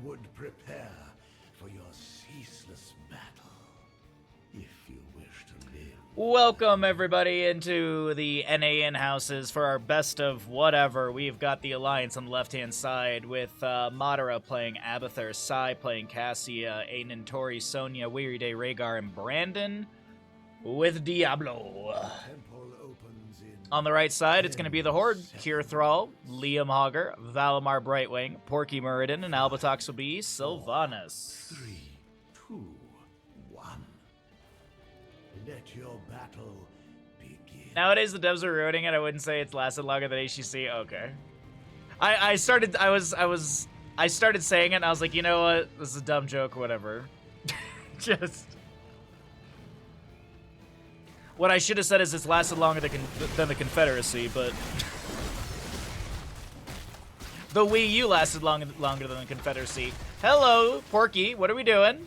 would prepare for your ceaseless battle, if you wish to live. Welcome, everybody, into the NA in-houses for our best of whatever. We've got the Alliance on the left-hand side with Madara playing Abathur, Sai playing Cassia, Aiden, Tori, Sonya, Weary Day, Rhaegar, and Brandon with Diablo. On the right side, it's going to be the Horde, Kier Thrall, Liam Hogger, Valimar Brightwing, Porky Muradin, and Albatox will be Sylvanas. 3, 2, 1. Let your battle begin. Nowadays, the devs are ruining it. I wouldn't say it's lasted longer than HGC. Okay. I started saying it, and I was like, you know what? This is a dumb joke, whatever. Just... What I should have said is it's lasted longer than the Confederacy, but... The Wii U lasted longer than the Confederacy. Hello, Porky. What are we doing?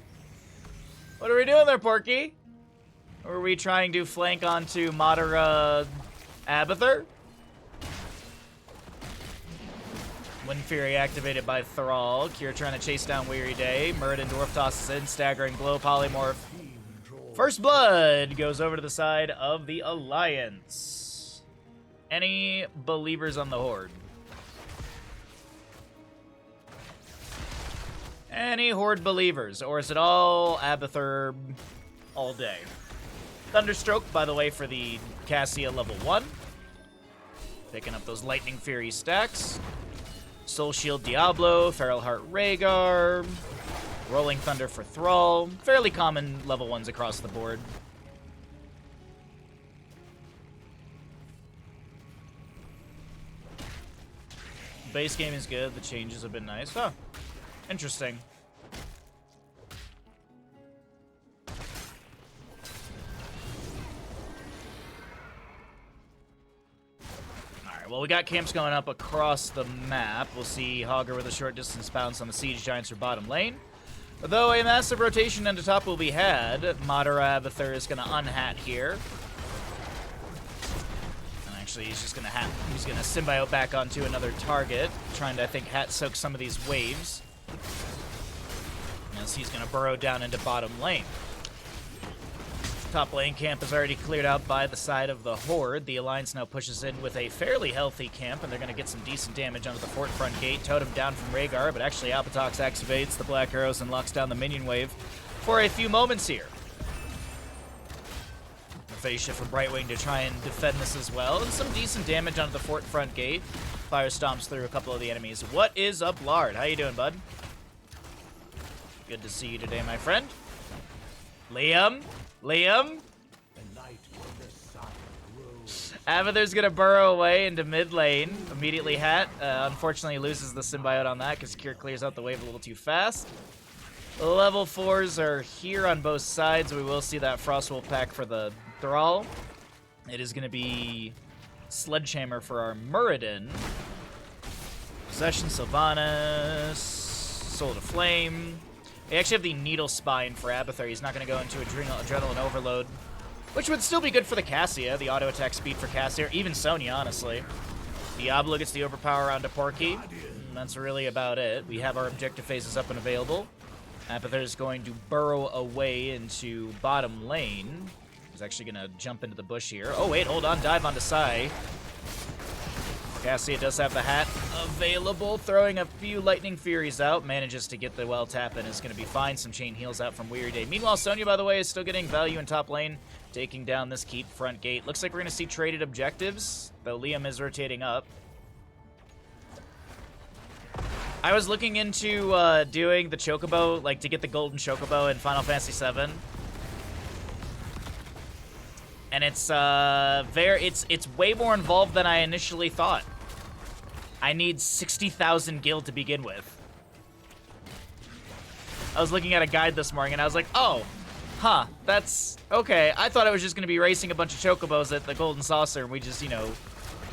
What are we doing there, Porky? Or are we trying to flank onto Madara Abathur? Wind Fury activated by Thrall. Kier trying to chase down Weary Day. Muradin Dwarf tosses in. Staggering Blow Polymorph. First Blood goes over to the side of the Alliance. Any believers on the Horde? Any Horde believers? Or is it all Abathur all day? Thunderstroke, by the way, for the Cassia level 1. Picking up those Lightning Fury stacks. Soul Shield Diablo, Feral Heart Rhaegar. Rolling Thunder for Thrall. Fairly common level 1s across the board. Base game is good. The changes have been nice. Oh, interesting. Alright, well, we got camps going up across the map. We'll see Hogger with a short distance bounce on the Siege Giants for bottom lane. Though a massive rotation into top will be had, Madara Abathur is going to unhat here. And actually, he's just going to he's going to symbiote back onto another target, trying to, I think, hat soak some of these waves. As he's going to burrow down into bottom lane. Top lane camp is already cleared out by the side of the Horde. The Alliance now pushes in with a fairly healthy camp, and they're going to get some decent damage onto the fort front gate. Totem down from Rhaegar, but actually Albatox activates the Black Arrows and locks down the minion wave for a few moments here. The phase shift from Brightwing to try and defend this as well, and some decent damage onto the fort front gate. Fire stomps through a couple of the enemies. What is up, Lard? How you doing, bud? Good to see you today, my friend. Liam? Abathur's gonna burrow away into mid lane. Immediately hat. Unfortunately, loses the symbiote on that because Kier clears out the wave a little too fast. Level 4s are here on both sides. We will see that Frostwolf pack for the Thrall. It is gonna be Sledgehammer for our Muradin. Possession, Sylvanas, Soul to Flame. We actually have the Needle Spine for Abathur. He's not going to go into Adrenaline Overload, which would still be good for the Cassia, the auto attack speed for Cassia, or even Sonya, honestly. Diablo gets the Overpower onto Porky, and that's really about it. We have our objective phases up and available. Abathur is going to burrow away into bottom lane. He's actually going to jump into the bush here. Oh, wait, hold on. Dive onto Sai. Cassia does have the hat available, throwing a few Lightning Furies out, manages to get the well tap and is going to be fine. Some chain heals out from Weary Day. Meanwhile, Sonya, by the way, is still getting value in top lane, taking down this keep front gate. Looks like we're going to see traded objectives, though Liam is rotating up. I was looking into doing the Chocobo, like to get the golden Chocobo in Final Fantasy VII. And it's way more involved than I initially thought. I need 60,000 gil to begin with. I was looking at a guide this morning and I was like, oh, huh, that's okay. I thought I was just going to be racing a bunch of Chocobos at the Golden Saucer and we just, you know,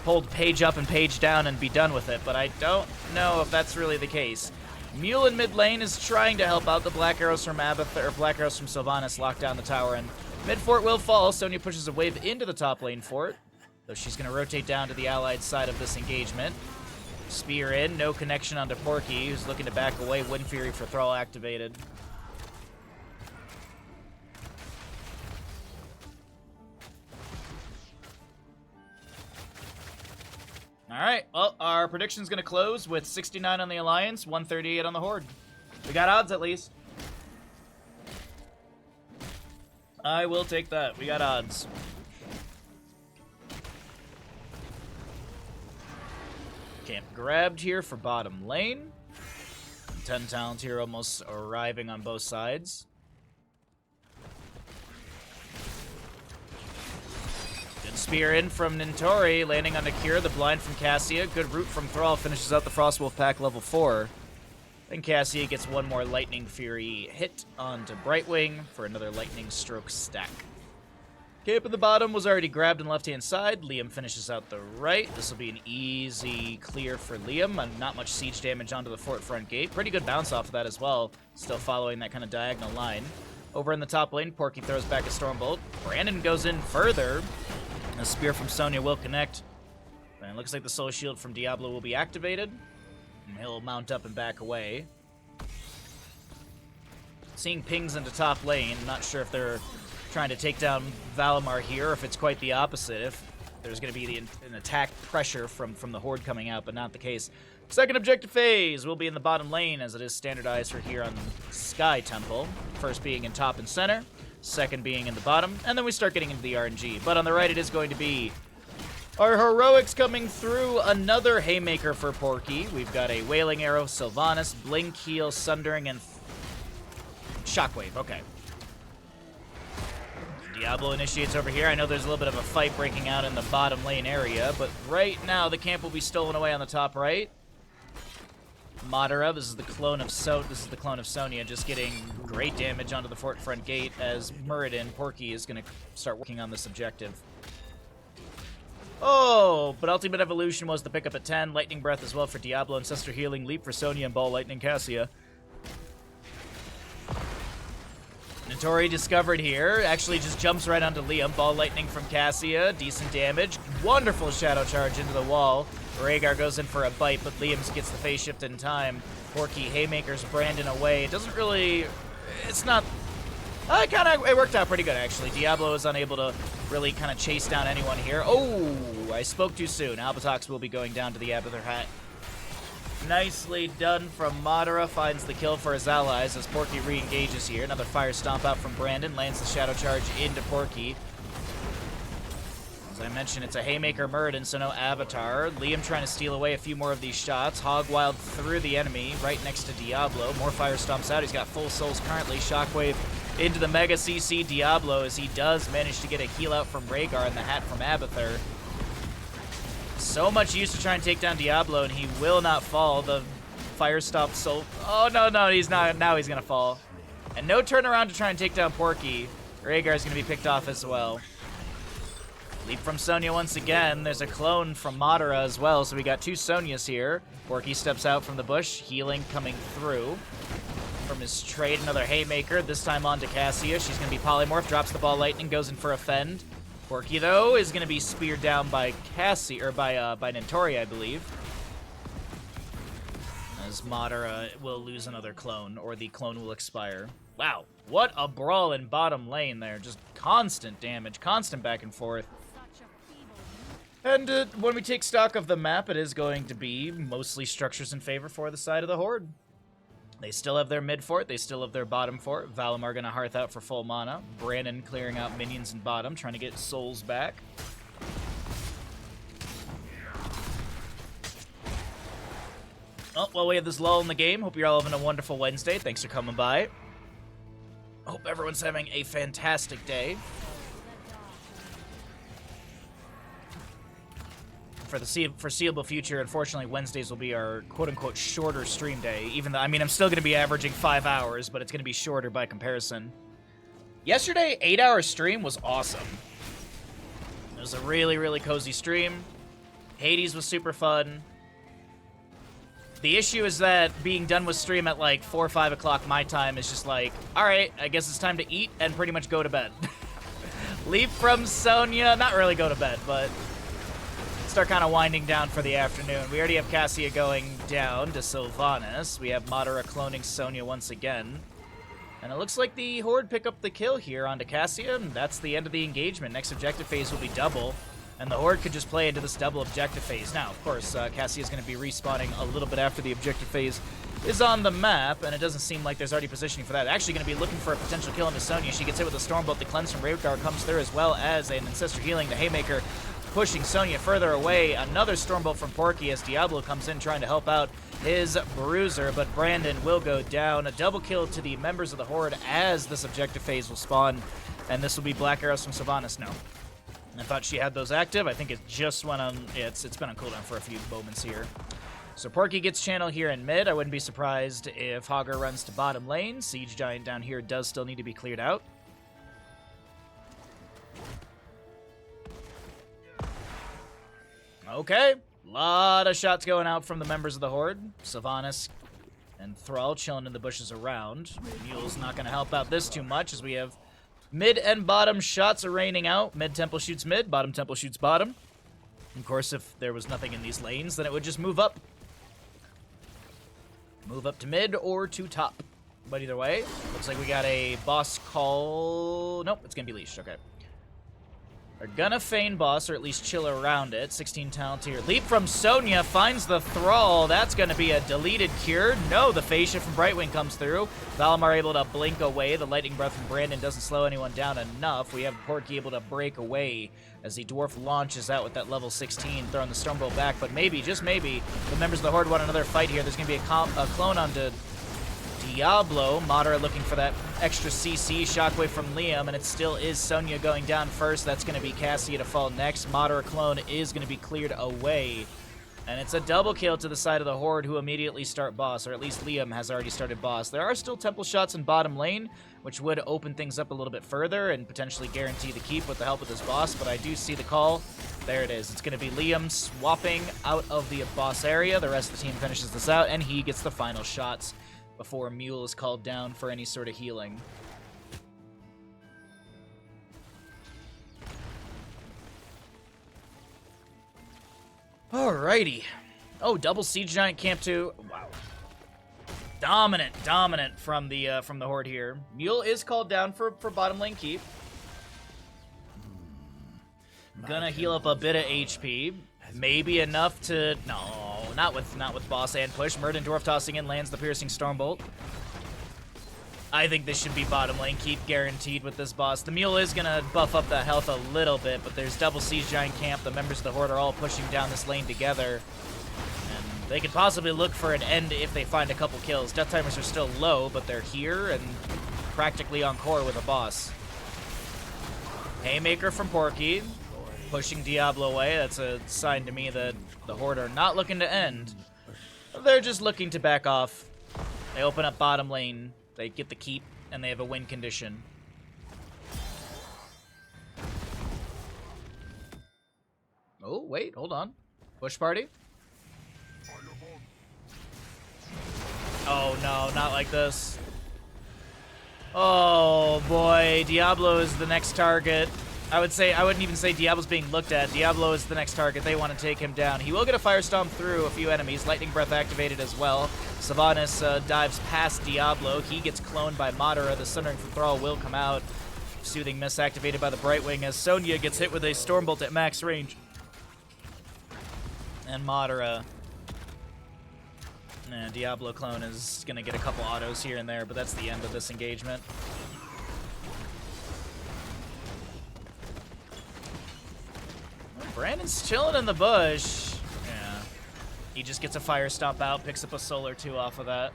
hold page up and page down and be done with it. But I don't know if that's really the case. Mule in mid lane is trying to help out the Black Arrows from Abathur, or Black Arrows from Sylvanas lock down the tower, and mid fort will fall. Sonya pushes a wave into the top lane fort, though she's going to rotate down to the allied side of this engagement. Spear in, no connection onto Porky, who's looking to back away. Wind Fury for Thrall activated. Alright, well, our prediction's gonna close with 69 on the Alliance, 138 on the Horde. We got odds at least. I will take that. We got odds. Camp grabbed here for bottom lane. 10 talent here almost arriving on both sides. Good spear in from Nintori, landing on Akira, the blind from Cassia. Good root from Thrall, finishes out the Frostwolf pack level 4. Then Cassia gets one more Lightning Fury hit onto Brightwing for another Lightning Stroke stack. Camp at the bottom was already grabbed on the left-hand side. Liam finishes out the right. This will be an easy clear for Liam. Not much siege damage onto the fort front gate. Pretty good bounce off of that as well. Still following that kind of diagonal line. Over in the top lane, Porky throws back a Stormbolt. Brandon goes in further. A spear from Sonya will connect. And it looks like the Soul Shield from Diablo will be activated. And he'll mount up and back away. Seeing pings into top lane. Not sure if they're trying to take down Valimar here, or if it's quite the opposite, if there's going to be an attack pressure from the Horde coming out, but not the case. Second objective phase will be in the bottom lane, as it is standardized for here on Sky Temple. First being in top and center, second being in the bottom, and then we start getting into the RNG. But on the right, it is going to be our heroics coming through. Another Haymaker for Porky. We've got a Wailing Arrow, Sylvanas, Blink, Heal, Sundering, and Shockwave. Okay. Diablo initiates over here. I know there's a little bit of a fight breaking out in the bottom lane area, but right now the camp will be stolen away on the top right. Madara, this is the clone of Sonya, just getting great damage onto the fort front gate as Muradin, Porky, is going to start working on this objective. Oh, but Ultimate Evolution was the pickup at 10. Lightning Breath as well for Diablo, Ancestor Healing, Leap for Sonya, and Ball Lightning Cassia. Nintori discovered here, actually just jumps right onto Liam. Ball Lightning from Cassia, decent damage. Wonderful Shadow Charge into the wall. Rhaegar goes in for a bite, but Liam gets the phase shift in time. Porky Haymakers Brandon away. It doesn't really, it's not, it worked out pretty good actually. Diablo is unable to really kind of chase down anyone here. Oh, I spoke too soon. Albatox will be going down to the Abathur Hat. Nicely done from Madara, finds the kill for his allies as Porky re-engages here. Another Fire Stomp out from Brandon, lands the Shadow Charge into Porky. As I mentioned, it's a Haymaker Muradin, so no Avatar. Liam trying to steal away a few more of these shots. Hog Wild through the enemy, right next to Diablo. More Fire Stomps out, he's got full souls currently. Shockwave into the Mega CC Diablo as he does manage to get a heal out from Rhaegar and the hat from Abathur. So much used to try and take down Diablo, and he will not fall. The Fire Stomp soul. Oh, no, he's not. Now he's going to fall. And no turnaround to try and take down Porky. Rhaegar is going to be picked off as well. Leap from Sonya once again. There's a clone from Madara as well, so we got two Sonyas here. Porky steps out from the bush, healing coming through. From his trade, another Haymaker, this time on to Cassia. She's going to be Polymorph, drops the Ball Lightning, goes in for a Fend. Porky, though, is going to be speared down by Cassie, or by Nintori, I believe. As Madara will lose another clone, or the clone will expire. Wow, what a brawl in bottom lane there. Just constant damage, constant back and forth. And when we take stock of the map, it is going to be mostly structures in favor for the side of the Horde. They still have their mid fort, they still have their bottom fort. Valimar gonna hearth out for full mana. Brandon clearing out minions in bottom, trying to get souls back. Oh, well, we have this lull in the game. Hope you're all having a wonderful Wednesday. Thanks for coming by. Hope everyone's having a fantastic day. For the foreseeable future, unfortunately, Wednesdays will be our quote-unquote shorter stream day. Even though, I mean, I'm still going to be averaging 5 hours, but it's going to be shorter by comparison. Yesterday, 8-hour stream was awesome. It was a really, really cozy stream. Hades was super fun. The issue is that being done with stream at like 4 or 5 o'clock my time is just like, alright, I guess it's time to eat and pretty much go to bed. Leap from Sonya, not really go to bed, but start kind of winding down for the afternoon. We already have Cassia going down to Sylvanas. We have Madara cloning Sonya once again. And it looks like the Horde pick up the kill here onto Cassia, and that's the end of the engagement. Next objective phase will be double, and the Horde could just play into this double objective phase. Now, of course, Cassia is going to be respawning a little bit after the objective phase is on the map, and it doesn't seem like there's already positioning for that. Actually going to be looking for a potential kill into Sonya. She gets hit with a Stormbolt. The Cleanse from Raveguard comes through, as well as an Ancestor Healing. The Haymaker pushing Sonya further away. Another Stormbolt from Porky as Diablo comes in trying to help out his Bruiser, but Brandon will go down. A double kill to the members of the Horde as this objective phase will spawn, and this will be Black Arrows from Sylvanas now. I thought she had those active. I think it just went on. It's been on cooldown for a few moments here. So Porky gets channel here in mid. I wouldn't be surprised if Hogger runs to bottom lane. Siege Giant down here does still need to be cleared out. Okay, lot of shots going out from the members of the Horde. Sylvanas and Thrall chilling in the bushes around. Mule's not going to help out this too much as we have mid and bottom shots are raining out. Mid temple shoots mid, bottom temple shoots bottom. Of course, if there was nothing in these lanes, then it would just move up. Move up to mid or to top. But either way, looks like we got a boss call. Nope, it's going to be leashed. Okay. They're gonna feign boss, or at least chill around it. 16 talent here. Leap from Sonya finds the Thrall. That's gonna be a deleted cure. No, the phase shift from Brightwing comes through. Valimar able to blink away. The Lightning Breath from Brandon doesn't slow anyone down enough. We have Porky able to break away as the Dwarf launches out with that level 16, throwing the Stormbolt back. But maybe, just maybe, the members of the Horde want another fight here. There's gonna be a clone onto Diablo. Madara looking for that extra CC. Shockwave from Liam, and it still is Sonya going down first. That's going to be Cassia to fall next. Madara clone is going to be cleared away. And it's a double kill to the side of the Horde, who immediately start boss, or at least Liam has already started boss. There are still temple shots in bottom lane, which would open things up a little bit further and potentially guarantee the keep with the help of this boss, but I do see the call. There it is. It's going to be Liam swapping out of the boss area. The rest of the team finishes this out, and he gets the final shots before Mule is called down for any sort of healing. Alrighty. Oh, double Siege Giant Camp 2. Wow. Dominant from the Horde here. Mule is called down for bottom lane keep. Gonna heal up a bit of HP. Maybe enough to... No, not with boss and push. Murden Dwarf tossing in, lands the Piercing Stormbolt. I think this should be bottom lane keep guaranteed with this boss. The Mule is gonna buff up that health a little bit, but there's double Siege Giant Camp. The members of the Horde are all pushing down this lane together. And they could possibly look for an end if they find a couple kills. Death timers are still low, but they're here and practically on core with a boss. Haymaker from Porky. Pushing Diablo away. That's a sign to me that the Horde are not looking to end. They're just looking to back off. They open up bottom lane. They get the keep, and they have a win condition. Oh, wait, hold on. Push party? Oh, no, not like this. Oh, boy. Diablo is the next target. I wouldn't even say Diablo's being looked at. Diablo is the next target. They want to take him down. He will get a Fire Stomp through a few enemies. Lightning Breath activated as well. Sylvanas dives past Diablo. He gets cloned by Madara. The Sundering from Thrall will come out. Soothing Mist activated by the Brightwing as Sonya gets hit with a Stormbolt at max range. And Madara... Diablo clone is going to get a couple autos here and there, but that's the end of this engagement. Brandon's chilling in the bush. Yeah. He just gets a Fire Stomp out, picks up a soul or two off of that.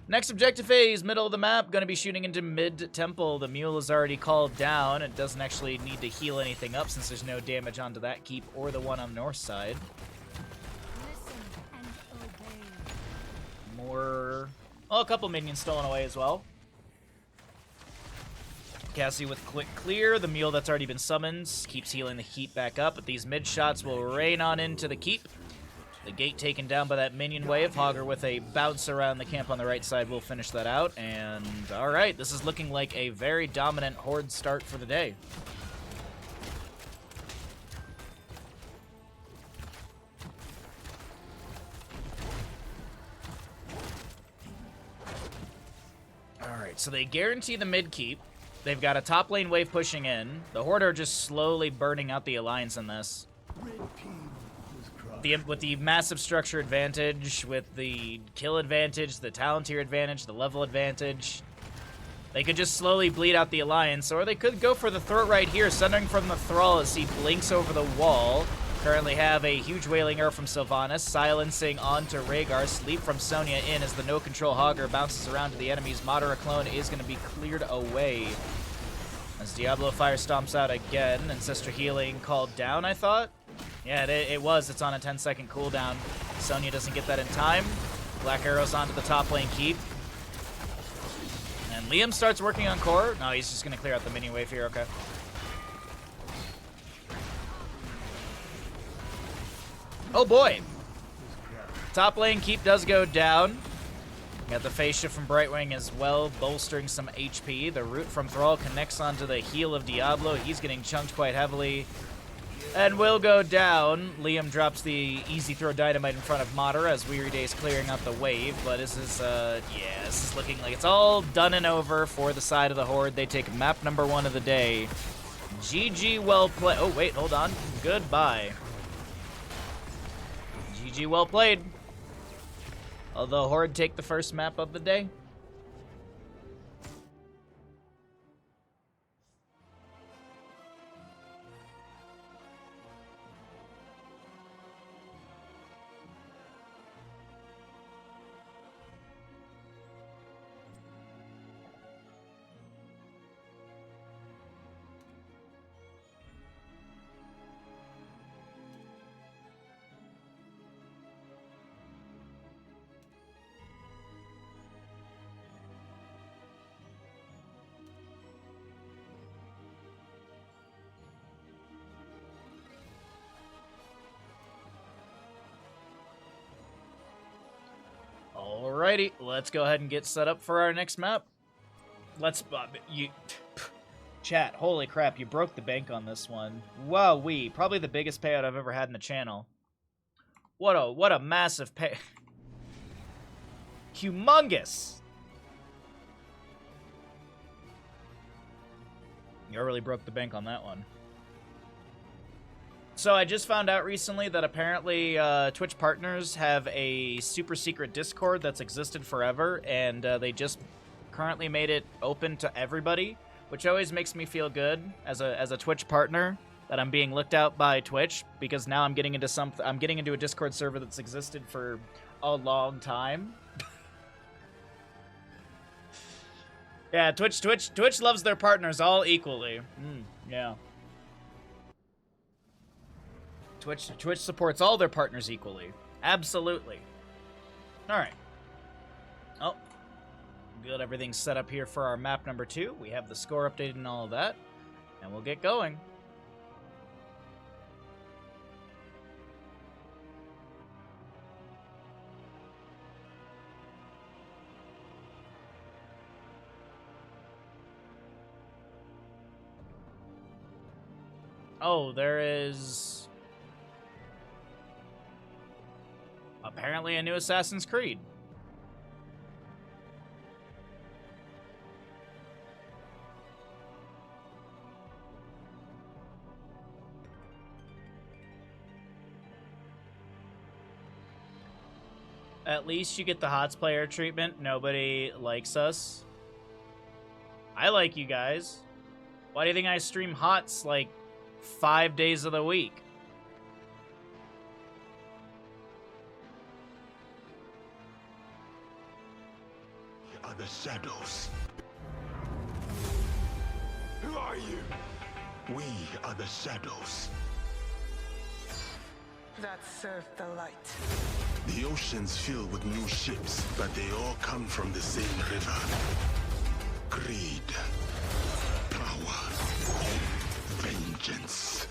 Next objective phase, middle of the map, going to be shooting into mid-temple. The Mule is already called down. It doesn't actually need to heal anything up since there's no damage onto that keep or the one on the north side. More... Oh, a couple minions stolen away as well. Cassie with quick clear. The Mule that's already been summoned keeps healing the keep back up, but these mid shots will rain on into the keep. The gate taken down by that minion wave. Hogger with a bounce around the camp on the right side will finish that out. And alright, this is looking like a very dominant Horde start for the day. Alright, so they guarantee the mid keep. They've got a top lane wave pushing in. The Horde are just slowly burning out the Alliance in this. With the massive structure advantage, with the kill advantage, the talent tier advantage, the level advantage, they could just slowly bleed out the Alliance, or they could go for the throat right here, sundering from the Thrall as he blinks over the wall. Currently have a huge Wailing Arrow from Sylvanas, silencing onto Rhaegar, sleep from Sonya in as the no-control Hogger bounces around to the enemies. Madara clone is going to be cleared away. As Diablo Fire stomps out again, Ancestor Healing called down, I thought? Yeah, it was. It's on a 10-second cooldown. Sonya doesn't get that in time. Black Arrow's onto the top lane keep. And Liam starts working on core. No, he's just going to clear out the mini wave here, okay. Oh boy! Top lane keep does go down. Got the phase shift from Brightwing as well, bolstering some HP. The root from Thrall connects onto the heel of Diablo. He's getting chunked quite heavily. And will go down. Liam drops the easy throw dynamite in front of Madara as Weary Day's clearing out the wave. But this is, yeah, this is looking like it's all done and over for the side of the Horde. They take map number 1 of the day. GG, well played. Oh, wait, hold on. Goodbye. GG, well played. Although Horde take the first map of the day. Alrighty, let's go ahead and get set up for our next map. Chat, holy crap, you broke the bank on this one. Wowee, probably the biggest payout I've ever had in the channel. What a massive pay. Humongous. You really broke the bank on that one. So I just found out recently that apparently Twitch partners have a super secret Discord that's existed forever, and they just currently made it open to everybody, which always makes me feel good as a Twitch partner that I'm being looked out by Twitch, because now I'm getting into a Discord server that's existed for a long time. Yeah, Twitch loves their partners all equally. Yeah. Twitch supports all their partners equally. Absolutely. Alright. Oh. Good, everything's set up here for our map number 2. We have the score updated and all of that. And we'll get going. Oh, there is apparently a new Assassin's Creed. At least you get the HOTS player treatment. Nobody likes us. I like you guys. Why do you think I stream HOTS like 5 days of the week? Are the shadows. Who are you? We are the shadows. That served the light. The ocean's filled with new ships, but they all come from the same river. Greed. Power. Vengeance.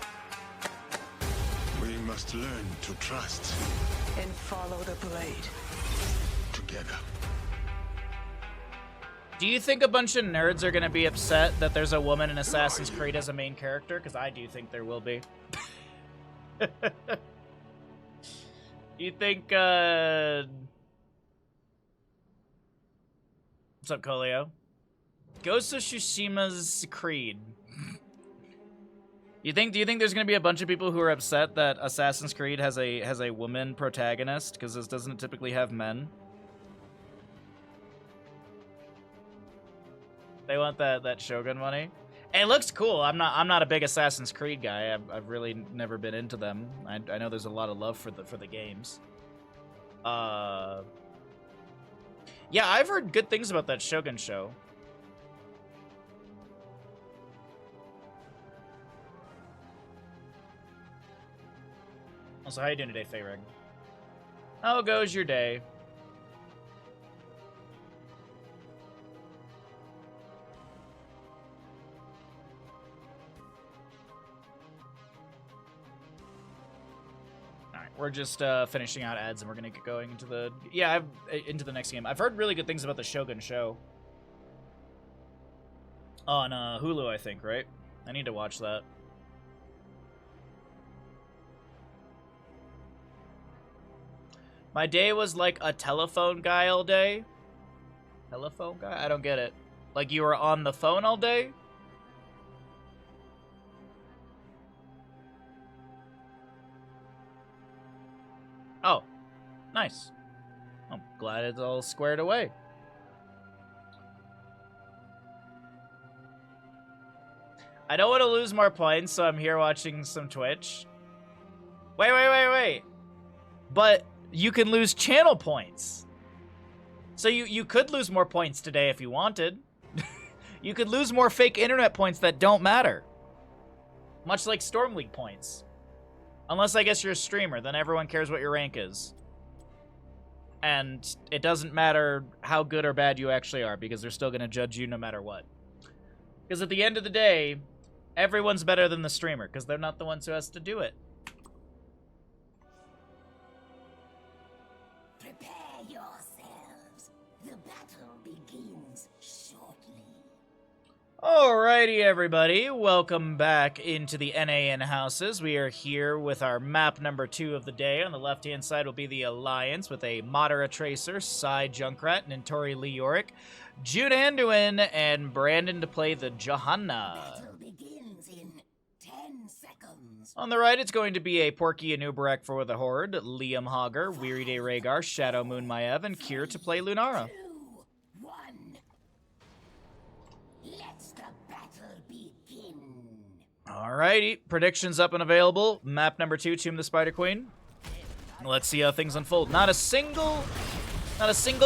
We must learn to trust. And follow the blade. Together. Do you think a bunch of nerds are going to be upset that there's a woman in Assassin's Creed as a main character? Because I do think there will be. You think, What's up, Colio? Ghost of Tsushima's Creed. Do you think there's gonna be a bunch of people who are upset that Assassin's Creed has a woman protagonist because this doesn't typically have men? They want that Shogun money. It looks cool. I'm not a big Assassin's Creed guy. I've really never been into them. I know there's a lot of love for the games. Yeah, I've heard good things about that Shogun show. Also, how you doing today, Feyrig? How goes your day? Alright, we're just finishing out ads and we're gonna get going into the into the next game. I've heard really good things about the Shogun show. On Hulu, I think, right? I need to watch that. My day was like a telephone guy all day. Telephone guy? I don't get it. Like you were on the phone all day? Oh, nice. I'm glad it's all squared away. I don't want to lose more points, so I'm here watching some Twitch. Wait. But you can lose channel points. So you could lose more points today if you wanted. You could lose more fake internet points that don't matter. Much like Storm League points. Unless I guess you're a streamer, then everyone cares what your rank is. And it doesn't matter how good or bad you actually are, because they're still going to judge you no matter what. Because at the end of the day, everyone's better than the streamer, because they're not the ones who has to do it. Alrighty, everybody. Welcome back into the NAN houses. We are here with our map number 2 of the day. On the left-hand side will be the Alliance with a Madara Tracer, Sai Junkrat, Nintori Leoric, June Anduin, and Brandon to play the Johanna. Begins in 10 seconds. On the right, it's going to be a Porky Anubarak for the Horde, Liam Hogger, Weary Day Rhaegar, Shadow Moon Maiev, and Kier to play Lunara. 2, 1. Let's the battle begin. Alrighty, predictions up and available. Map number 2, Tomb of the Spider Queen. Let's see how things unfold. Not a single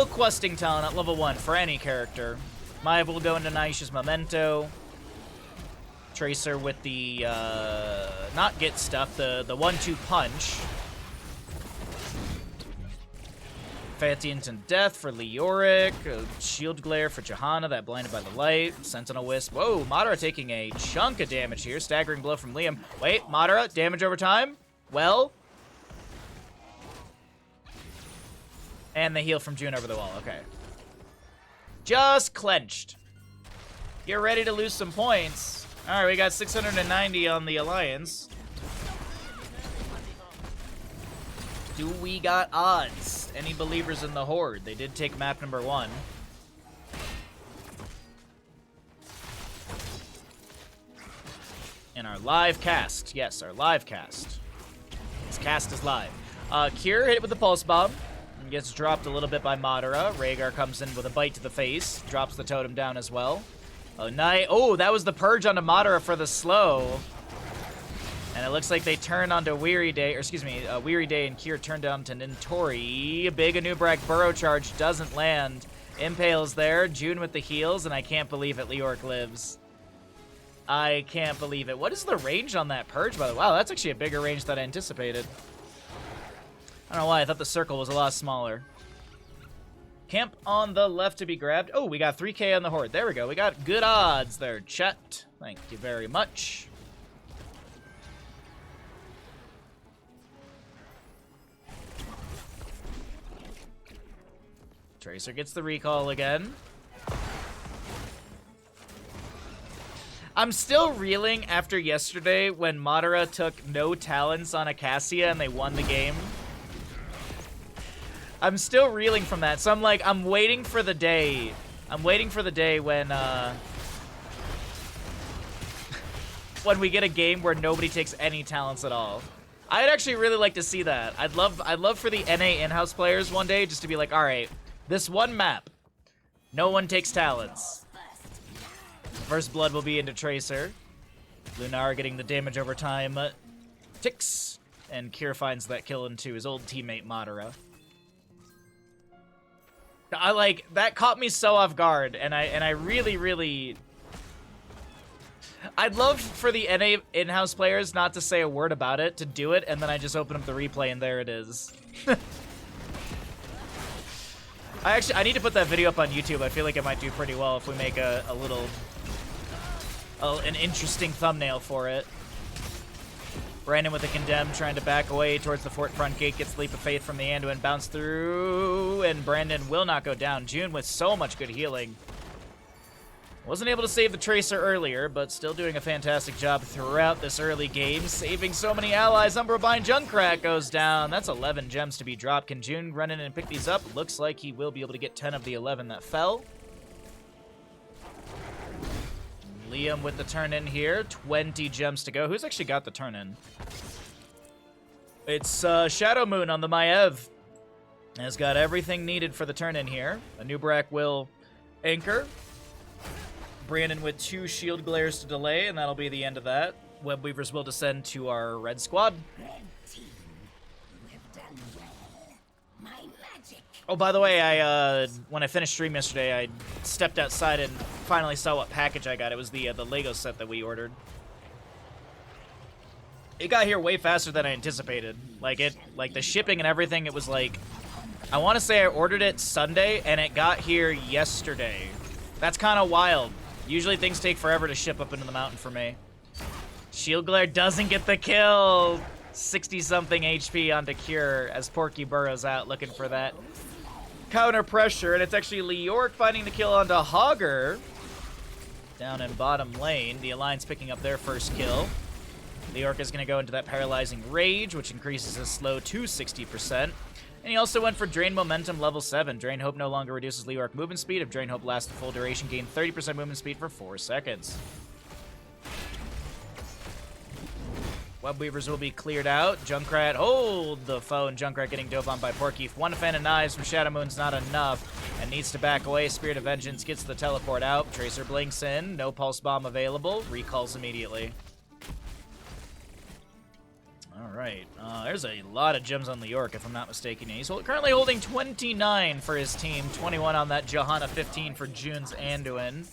questing talent at level 1 for any character. Maiev will go into Naisha's Memento. Tracer with the, not get stuff, the 1-2 punch. Fancy Instant Death for Leoric. Shield Glare for Johanna, that blinded by the light. Sentinel Wisp. Whoa, Madara taking a chunk of damage here. Staggering blow from Liam. Wait, Madara, damage over time? Well. And the heal from June over the wall, okay. Just clenched. Get ready to lose some points. Alright, we got 690 on the Alliance. Do we got odds? Any believers in the Horde? They did take map number 1. And our live cast. Yes, our live cast. This cast is live. Kier hit it with the Pulse Bomb. And gets dropped a little bit by Madara. Rhaegar comes in with a bite to the face. Drops the totem down as well. Oh, nice. Oh, that was the purge onto Madara for the slow. And it looks like they turned onto Weary Day, or excuse me, Weary Day and Kier turned down to Nintori. Big Anubrak Burrow Charge doesn't land. Impale's there, June with the heals, and I can't believe it, Leoric lives. I can't believe it. What is the range on that purge, by the way? Wow, that's actually a bigger range than I anticipated. I don't know why, I thought the circle was a lot smaller. Camp on the left to be grabbed. Oh, we got 3K on the Horde. There we go. We got good odds there, chat. Thank you very much. Tracer gets the recall again. I'm still reeling after yesterday when Madara took no talents on Acacia and they won the game. I'm still reeling from that. So I'm like, I'm waiting for the day I'm waiting for the day when when we get a game where nobody takes any talents at all. I'd actually really like to see that. I'd love for the NA in-house players one day just to be like, all right, this one map, no one takes talents. First blood will be into Tracer. Lunar getting the damage over time ticks, and Kier finds that kill into his old teammate Madara. That caught me so off guard, and I really I'd love for the NA in-house players not to say a word about it, to do it, and then I just open up the replay and there it is. I need to put that video up on YouTube. I feel like it might do pretty well if we make an interesting thumbnail for it. Brandon with the Condemned trying to back away towards the fort front gate, gets Leap of Faith from the Anduin, bounce through, and Brandon will not go down. June with so much good healing. Wasn't able to save the Tracer earlier, but still doing a fantastic job throughout this early game, saving so many allies. Umbrobind Junkrat goes down. That's 11 gems to be dropped. Can June run in and pick these up? Looks like he will be able to get 10 of the 11 that fell. Liam with the turn-in here. 20 gems to go. Who's actually got the turn-in? It's Shadow Moon on the Maev. Has got everything needed for the turn-in here. Anubrak will anchor. Brandon with 2 shield glares to delay, and that'll be the end of that. Webweavers will descend to our red squad. Red team, you have done well. My magic. Oh, by the way, when I finished stream yesterday, I stepped outside and finally saw what package I got. It was the Lego set that we ordered. It got here way faster than I anticipated. Like the shipping and everything, it was like, I want to say I ordered it Sunday and it got here yesterday. That's kind of wild. Usually things take forever to ship up into the mountain for me. Shield Glare doesn't get the kill. 60-something HP onto Cure as Porky burrows out looking for that counter pressure. And it's actually Leoric finding the kill onto Hogger. Down in bottom lane. The Alliance picking up their first kill. Leoric is going to go into that Paralyzing Rage, which increases his slow to 60%. And he also went for Drain Momentum level 7. Drain Hope no longer reduces Leoric movement speed. If Drain Hope lasts the full duration, gain 30% movement speed for 4 seconds. Webweavers will be cleared out. Junkrat, hold the phone. Junkrat getting dove on by Porkeef. 1 Fan of Knives from Shadow Moon's not enough and needs to back away. Spirit of Vengeance gets the teleport out. Tracer blinks in. No Pulse Bomb available. Recalls immediately. Alright, there's a lot of gems on Leoric, if I'm not mistaken. He's currently holding 29 for his team, 21 on that Johanna, 15 for June's Anduin.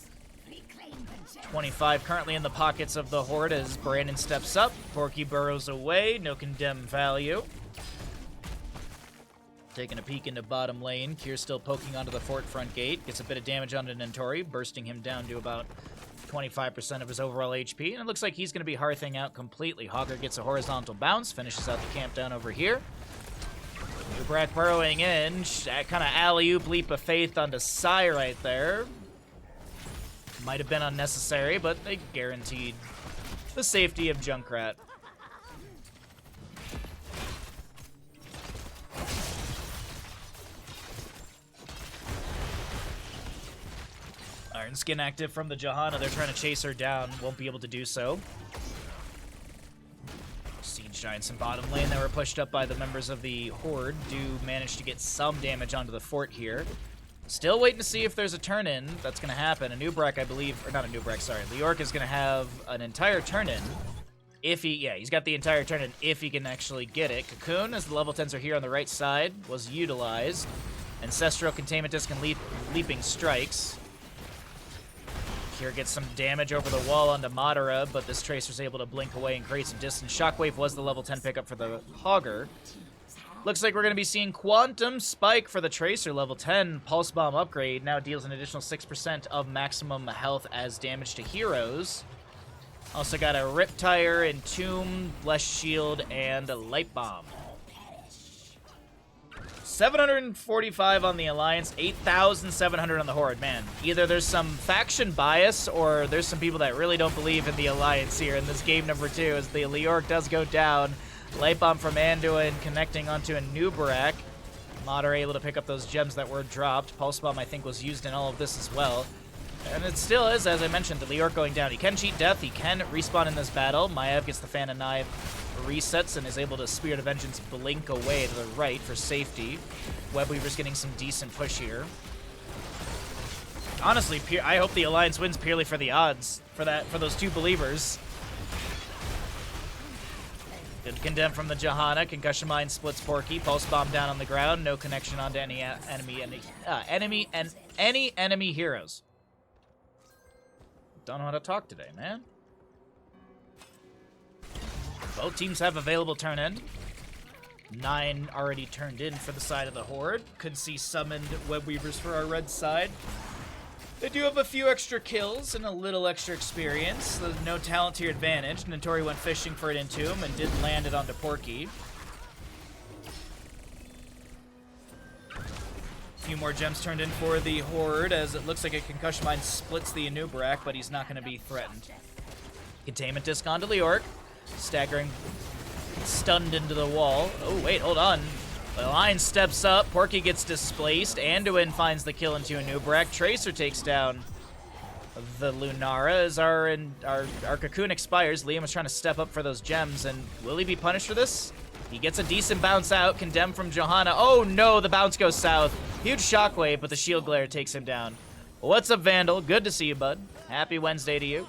25 currently in the pockets of the Horde as Brandon steps up. Porky burrows away, no condemn value. Taking a peek into bottom lane. Kier still poking onto the fort front gate. Gets a bit of damage onto Nentori, bursting him down to about 25% of his overall HP, and it looks like he's going to be hearthing out completely. Hogger gets a horizontal bounce, finishes out the camp down over here. Ubrak burrowing in, that kind of alley-oop Leap of Faith onto Sai right there. Might have been unnecessary, but they guaranteed the safety of Junkrat. Iron Skin active from the Johanna. They're trying to chase her down. Won't be able to do so. Siege Giants in bottom lane that were pushed up by the members of the Horde do manage to get some damage onto the fort here. Still waiting to see if there's a turn-in that's going to happen. A Nubrak, I believe, or not a Nubrak, sorry. Leoric is going to have an entire turn-in. If he, yeah, he's got the entire turn-in if he can actually get it. Cocoon, as the level 10s are here on the right side, was utilized. Ancestral Containment Disc and Leaping Strikes. Here gets some damage over the wall onto Madara, but this Tracer's able to blink away and create some distance. Shockwave was the level 10 pickup for the Hogger. Looks like we're going to be seeing Quantum Spike for the Tracer, level 10. Pulse Bomb upgrade now deals an additional 6% of maximum health as damage to heroes. Also got a Riptire, Entomb, Blessed Shield, and a Light Bomb. 745 on the Alliance, 8,700 on the Horde. Man, either there's some faction bias or there's some people that really don't believe in the Alliance here in this game number 2 as the Leoric does go down. Light Bomb from Anduin connecting onto a Nubrak. Mater able to pick up those gems that were dropped. Pulse Bomb, I think, was used in all of this as well. And it still is, as I mentioned, the Leoric going down. He can cheat death. He can respawn in this battle. Maiev gets the Fan of Knife, resets, and is able to Spirit of Vengeance blink away to the right for safety. Webweaver's getting some decent push here. Honestly, I hope the Alliance wins purely for the odds for those two believers. Good condemn from the Johanna. Concussion Mine splits Porky. Pulse Bomb down on the ground. No connection onto any enemy heroes. Don't know how to talk today, man. Both teams have available turn in. 9 already turned in for the side of the Horde. Could see summoned Webweavers for our red side. They do have a few extra kills and a little extra experience. There's no talent to your advantage. Notori went fishing for it into him and did land it onto Porky. A few more gems turned in for the Horde, as it looks like a Concussion Mine splits the Anubrak, but he's not going to be threatened. Containment Disc onto Leoric. Staggering, stunned into the wall. Oh, wait, hold on. The line steps up. Porky gets displaced. Anduin finds the kill into Anubrak. Tracer takes down the Lunara as our Cocoon expires. Liam is trying to step up for those gems, and will he be punished for this? He gets a decent bounce out. Condemned from Johanna. Oh, no, the bounce goes south. Huge shockwave, but the shield glare takes him down. What's up, Vandal? Good to see you, bud. Happy Wednesday to you.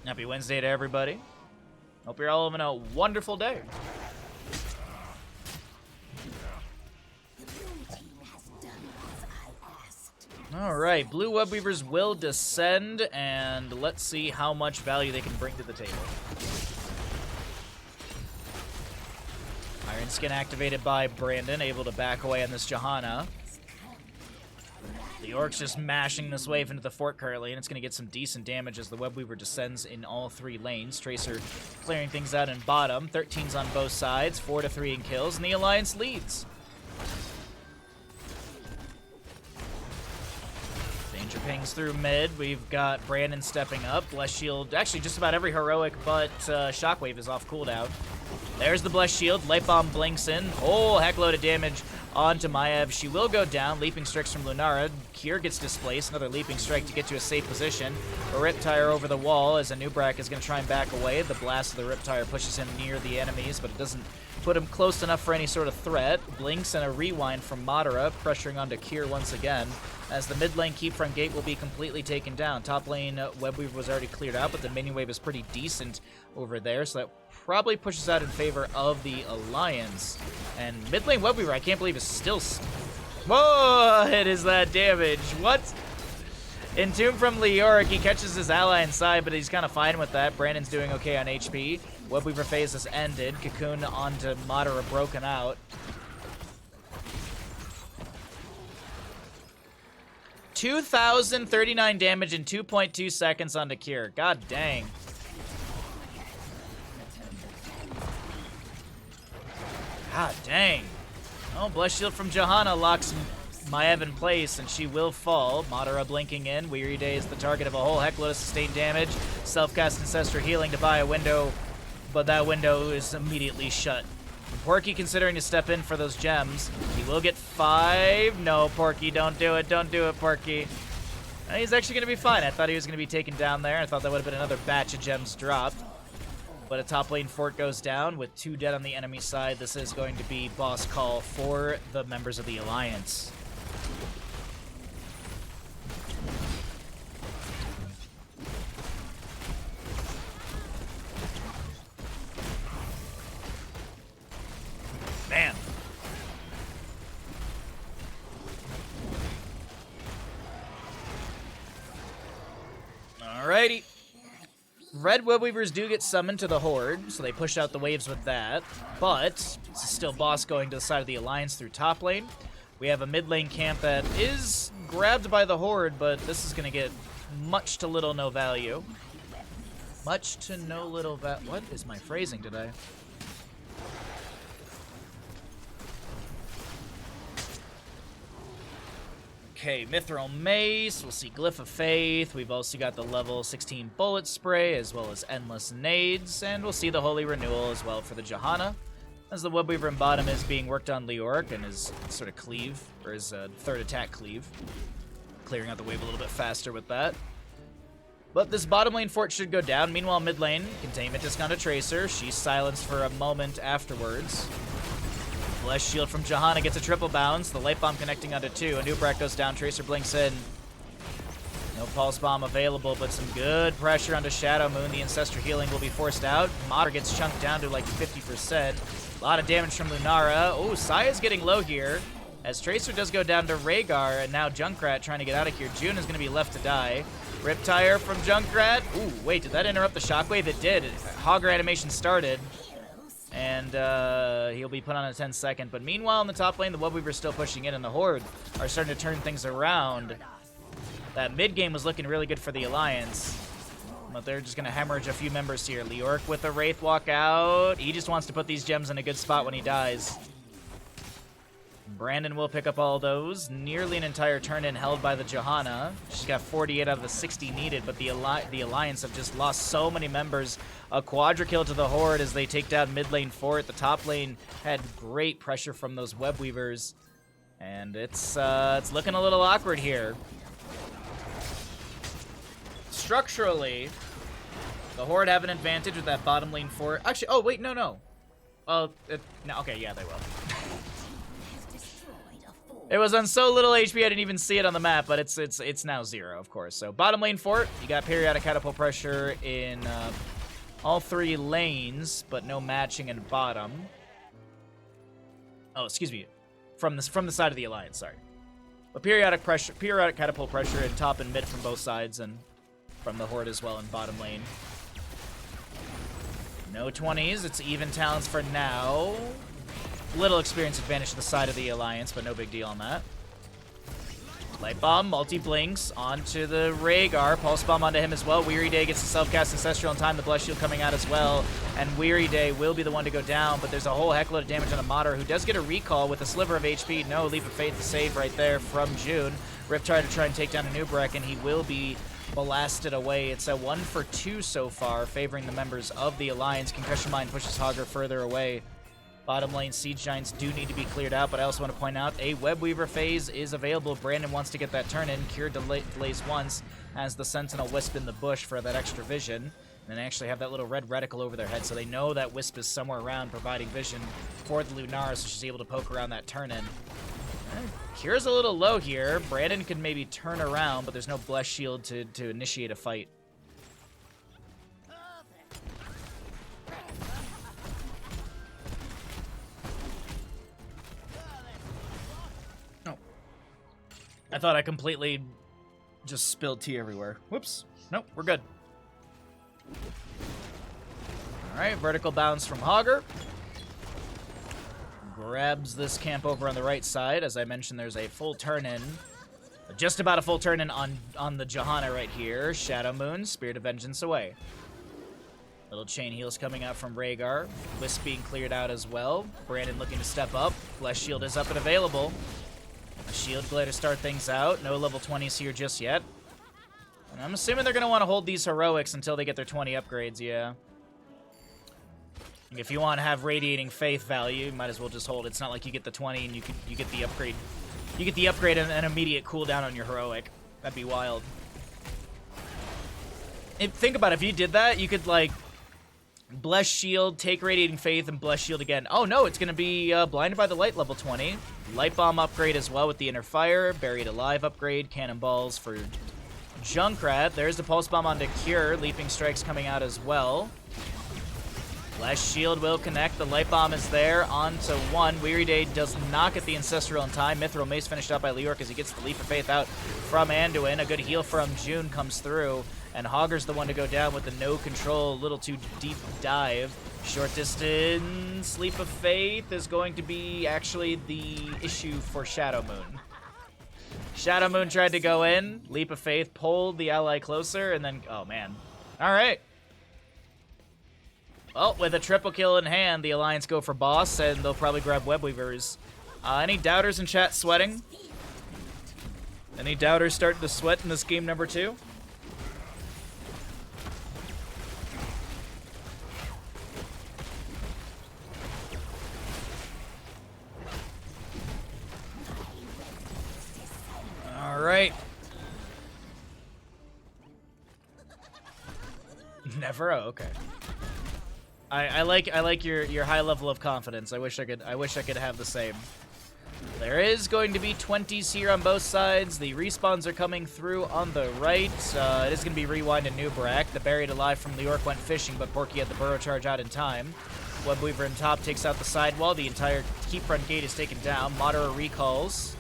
Happy Wednesday to everybody. Hope you're all having a wonderful day. Alright, Blue Webweavers will descend, and let's see how much value they can bring to the table. Iron Skin activated by Brandon, able to back away on this Johanna. The Orc's just mashing this wave into the fort currently, and it's going to get some decent damage as the Webweaver descends in all 3 lanes. Tracer clearing things out in bottom. 13's on both sides, 4-3 in kills, and the Alliance leads. Danger pings through mid. We've got Brandon stepping up. Bless Shield, actually just about every heroic but Shockwave is off cooldown. There's the Bless Shield. Light Bomb blinks in. Oh, heck load of damage onto Maiev. She will go down. Leaping Strikes from Lunara. Kier gets displaced. Another Leaping Strike to get to a safe position. A Riptire over the wall as Anubrak is going to try and back away. The blast of the Riptire pushes him near the enemies, but it doesn't put him close enough for any sort of threat. Blinks and a rewind from Madara, pressuring onto Kier once again, as the mid lane Keep Front Gate will be completely taken down. Top lane Webweaver was already cleared out, but the minion wave is pretty decent over there, so that probably pushes out in favor of the Alliance. And mid lane Webweaver, I can't believe, is still... Whoa! It is that damage. What? Entomb from Leoric. He catches his ally inside, but he's kind of fine with that. Brandon's doing okay on HP. Webweaver phase has ended. Cocoon onto Madara, broken out. 2,039 damage in 2.2 seconds onto Kier. God dang. God dang. Oh, Bless Shield from Johanna locks Maiev in place, and she will fall. Madara blinking in. Weary Day is the target of a whole heck load of sustained damage. Self-cast Ancestor healing to buy a window, but that window is immediately shut. Porky considering to step in for those gems. He will get 5. No, Porky, don't do it. Don't do it, Porky. He's actually going to be fine. I thought he was going to be taken down there. I thought that would have been another batch of gems dropped. But a top lane fort goes down with 2 dead on the enemy side. This is going to be boss call for the members of the Alliance. Man. Alrighty. Red Webweavers do get summoned to the Horde, so they push out the waves with that. But this is still boss going to the side of the Alliance through top lane. We have a mid lane camp that is grabbed by the Horde, but this is going to get much to little no value. Much to no little value. What is my phrasing today? Okay, Mithril Mace, we'll see Glyph of Faith, we've also got the level 16 Bullet Spray, as well as Endless Nades, and we'll see the Holy Renewal as well for the Johanna. As the Webweaver in bottom is being worked on Leoric and his sort of cleave, or his third attack cleave. Clearing out the wave a little bit faster with that. But this bottom lane fort should go down. Meanwhile, mid lane, containment discount to Tracer. She's silenced for a moment afterwards. Blessed Shield from Johanna gets a triple bounce. The Light Bomb connecting onto 2. Anubrak goes down. Tracer blinks in. No Pulse Bomb available, but some good pressure onto Shadow Moon. The Ancestor healing will be forced out. Modder gets chunked down to like 50%. A lot of damage from Lunara. Oh, Saya's getting low here. As Tracer does go down to Rhaegar, and now Junkrat trying to get out of here. June is going to be left to die. Riptire from Junkrat. Ooh, wait, did that interrupt the shockwave? It did. Hogger animation started. And he'll be put on a 10-second. But meanwhile, in the top lane, the Webweaver's still pushing in, and the Horde are starting to turn things around. That mid game was looking really good for the Alliance. But they're just going to hemorrhage a few members here. Leoric with a Wraith walk out. He just wants to put these gems in a good spot when he dies. Brandon will pick up all those. Nearly an entire turn-in held by the Johanna. She's got 48 out of the 60 needed, but the Alliance have just lost so many members. A quadra kill to the Horde as they take down mid lane fort. The top lane had great pressure from those Webweavers. And it's looking a little awkward here. Structurally, the Horde have an advantage with that bottom lane fort. Actually, oh, wait, no. No, okay, yeah, they will. It was on so little HP I didn't even see it on the map, but it's now 0, of course. So bottom lane fort, you got periodic catapult pressure in all 3 lanes, but no matching in bottom. Oh, excuse me, from the side of the Alliance, sorry. But periodic catapult pressure in top and mid from both sides, and from the Horde as well in bottom lane. No 20s, it's even talents for now. Little experience advantage to the side of the Alliance, but no big deal on that. Light Bomb, multi-blinks onto the Rhaegar. Pulse Bomb onto him as well. Weary Day gets the self-cast Ancestral in time. The Blessed Shield coming out as well. And Weary Day will be the one to go down, but there's a whole heckload of damage on the Modder, who does get a recall with a sliver of HP. No Leap of Faith to save right there from June. Riptide to try and take down Anubrak, and he will be blasted away. It's a 1 for 2 so far, favoring the members of the Alliance. Concussion Mine pushes Hogger further away. Bottom lane Siege Giants do need to be cleared out, but I also want to point out a Webweaver phase is available. Brandon wants to get that turn in. Cure delays once, has the Sentinel Wisp in the bush for that extra vision. And they actually have that little red reticle over their head, so they know that Wisp is somewhere around providing vision for the Lunara, so she's able to poke around that turn in. Cure's a little low here. Brandon could maybe turn around, but there's no Blessed Shield to initiate a fight. I thought I completely just spilled tea everywhere. Whoops. Nope, we're good. Alright, vertical bounce from Hogger. Grabs this camp over on the right side. As I mentioned, there's a full turn-in. Just about a full turn-in on the Johanna right here. Shadow Moon, Spirit of Vengeance away. Little chain heals coming out from Rhaegar. Wisp being cleared out as well. Brandon looking to step up. Blessed Shield is up and available. A Shield Glare to start things out. No level 20s here just yet. And I'm assuming they're going to want to hold these heroics until they get their 20 upgrades, yeah. If you want to have Radiating Faith value, you might as well just hold. It's not like you get the 20 and you get the upgrade. You get the upgrade and an immediate cooldown on your heroic. That'd be wild. Think about it, if you did that, you could like Bless Shield, take Radiating Faith, and Bless Shield again. Oh no, it's going to be Blinded by the Light level 20. Light Bomb upgrade as well with the Inner Fire. Buried Alive upgrade. Cannonballs for Junkrat. There's the Pulse Bomb onto Cure. Leaping Strikes coming out as well. Blessed Shield will connect. The Light Bomb is there. Onto 1. Weary Day does not get the Ancestral in time. Mithril Mace finished out by Leoric as he gets the Leap of Faith out from Anduin. A good heal from June comes through. And Hogger's the one to go down with the no control, a little too deep dive. Short distance, Leap of Faith is going to be actually the issue for Shadow Moon. Shadow Moon tried to go in, Leap of Faith pulled the ally closer, and then, oh man. All right. Well, with a triple kill in hand, the Alliance go for boss, and they'll probably grab Webweavers. Any doubters in chat sweating? Any doubters starting to sweat in this game number 2? Never? Oh, okay. I like your high level of confidence. I wish I could have the same. There is going to be 20s here on both sides. The respawns are coming through on the right. It is going to be Rewind and Nubrak. The Buried Alive from New York went fishing, but Porky had the burrow charge out in time. Webweaver in top takes out the sidewall. The entire keep front gate is taken down. Madara recalls.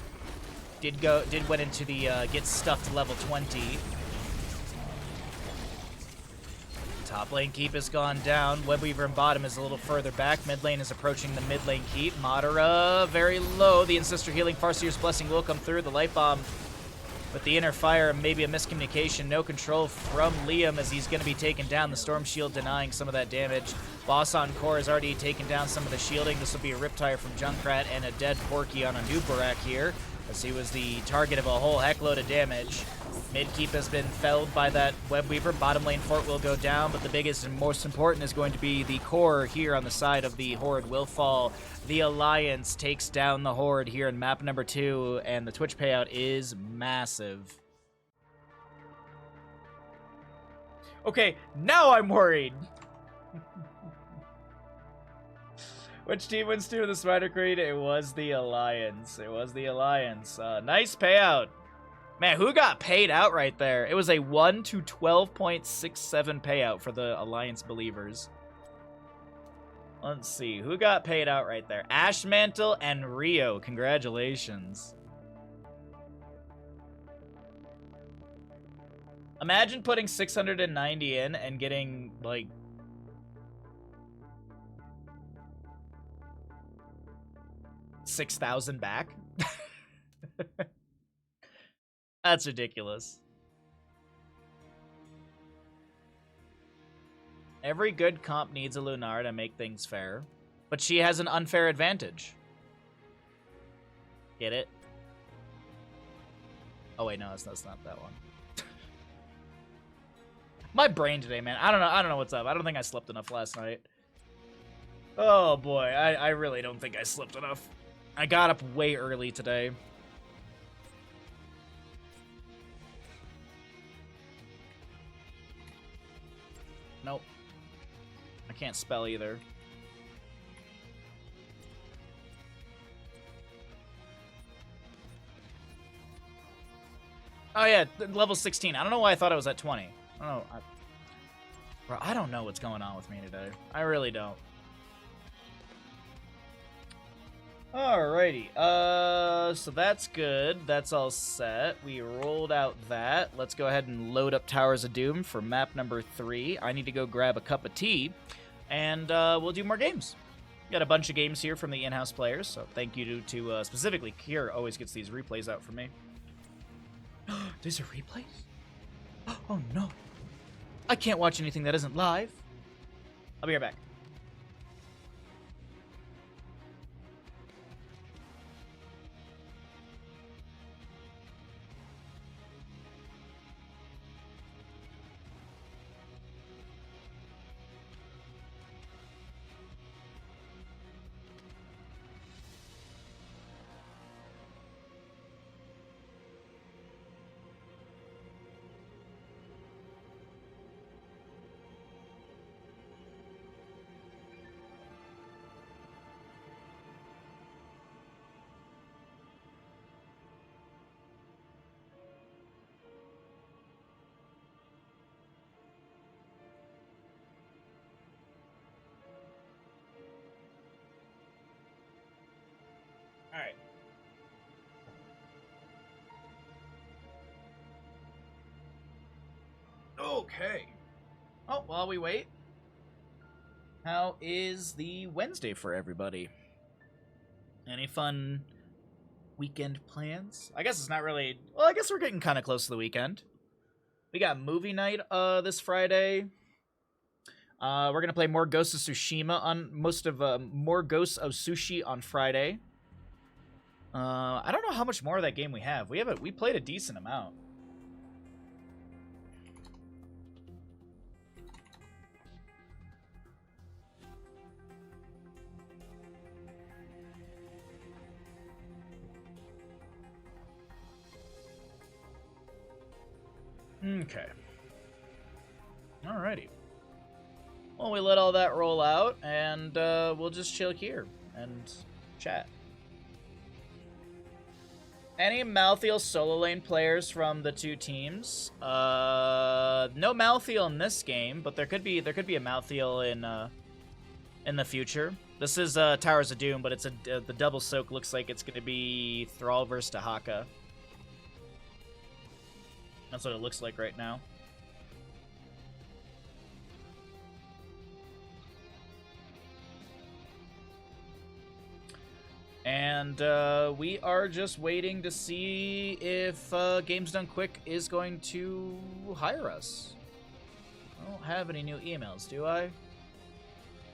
Went into the get stuffed level 20. Top lane keep has gone down. Webweaver in bottom is a little further back. Mid lane is approaching the mid lane keep. Madara very low. The Ancestor Healing Farseer's Blessing will come through. The Light Bomb with the inner fire, maybe a miscommunication. No control from Liam as he's going to be taken down. The Storm Shield denying some of that damage. Boss on core has already taken down some of the shielding. This will be a Riptire from Junkrat and a dead Porky on a Nubarak here, as he was the target of a whole heckload of damage. Mid keep has been felled by that Webweaver. Bottom lane fort will go down, but the biggest and most important is going to be the core here on the side of the Horde will fall. The Alliance takes down the Horde here in map number 2, and the Twitch payout is massive. Okay, now I'm worried. Which team wins 2 of the Spider Creed? It was the Alliance. It was the Alliance. Nice payout. Man, who got paid out right there? It was a 1 to 12.67 payout for the Alliance believers. Let's see. Who got paid out right there? Ashmantle and Rio. Congratulations. Imagine putting 690 in and getting, like, $6,000 back. That's ridiculous. Every good comp needs a Lunar to make things fair, but she has an unfair advantage. Get it? Oh wait, no, that's not that one. My brain today, man. I don't know what's up. I don't think I slept enough last night. Oh boy, I really don't think I slept enough. I got up way early today. Nope. I can't spell either. Oh yeah, level 16. I don't know why I thought I was at 20. I don't know. Bro, I don't know what's going on with me today. I really don't. Alrighty, so that's good. That's all set. We rolled out that. Let's go ahead and load up Towers of Doom for map number 3. I need to go grab a cup of tea, and we'll do more games. Got a bunch of games here from the in-house players, so thank you to specifically Kier always gets these replays out for me. These are replays? Oh no. I can't watch anything that isn't live. I'll be right back. All right. Okay. Oh, while we wait, how is the Wednesday for everybody? Any fun weekend plans? I guess it's not really... Well, I guess we're getting kind of close to the weekend. We got movie night this Friday. We're going to play more Ghosts of Tsushima on... more Ghosts of Sushi on Friday. I don't know how much more of that game we have. We played a decent amount. Okay. Alrighty. Well, we let all that roll out, and we'll just chill here and chat. Any Malthael solo lane players from the two teams? No Malthael in this game, but there could be a Malthael in the future. This is Towers of Doom, but it's the double soak looks like it's gonna be Thrall versus Tahaka. That's what it looks like right now. And we are just waiting to see if Games Done Quick is going to hire us. I don't have any new emails, do I?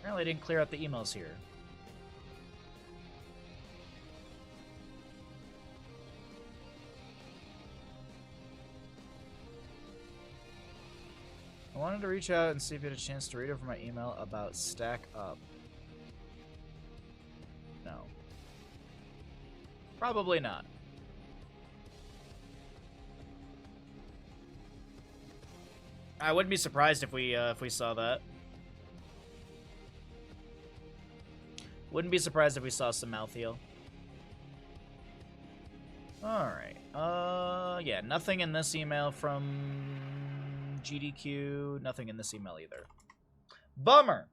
Apparently I didn't clear out the emails here. I wanted to reach out and see if you had a chance to read over my email about Stack Up. No. Probably not. I wouldn't be surprised if we saw that. Wouldn't be surprised if we saw some Malthael. Alright. Yeah, nothing in this email from GDQ. Nothing in this email either. Bummer!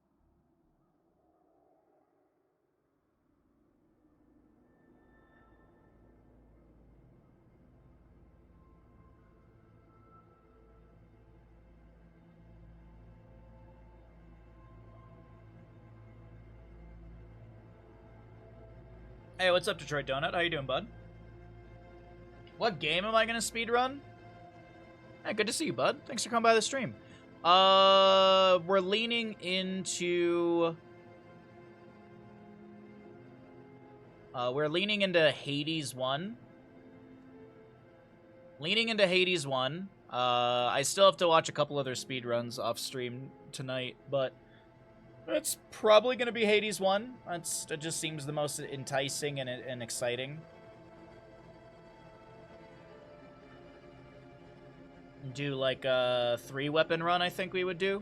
Hey, what's up, Detroit Donut? How you doing, bud? What game am I gonna speedrun? Hey, good to see you, bud. Thanks for coming by the stream. We're leaning into... we're leaning into Hades 1. Leaning into Hades 1. I still have to watch a couple other speedruns off stream tonight, but... it's probably going to be Hades 1. It just seems the most enticing and exciting. Do like a 3-weapon run, I think we would do.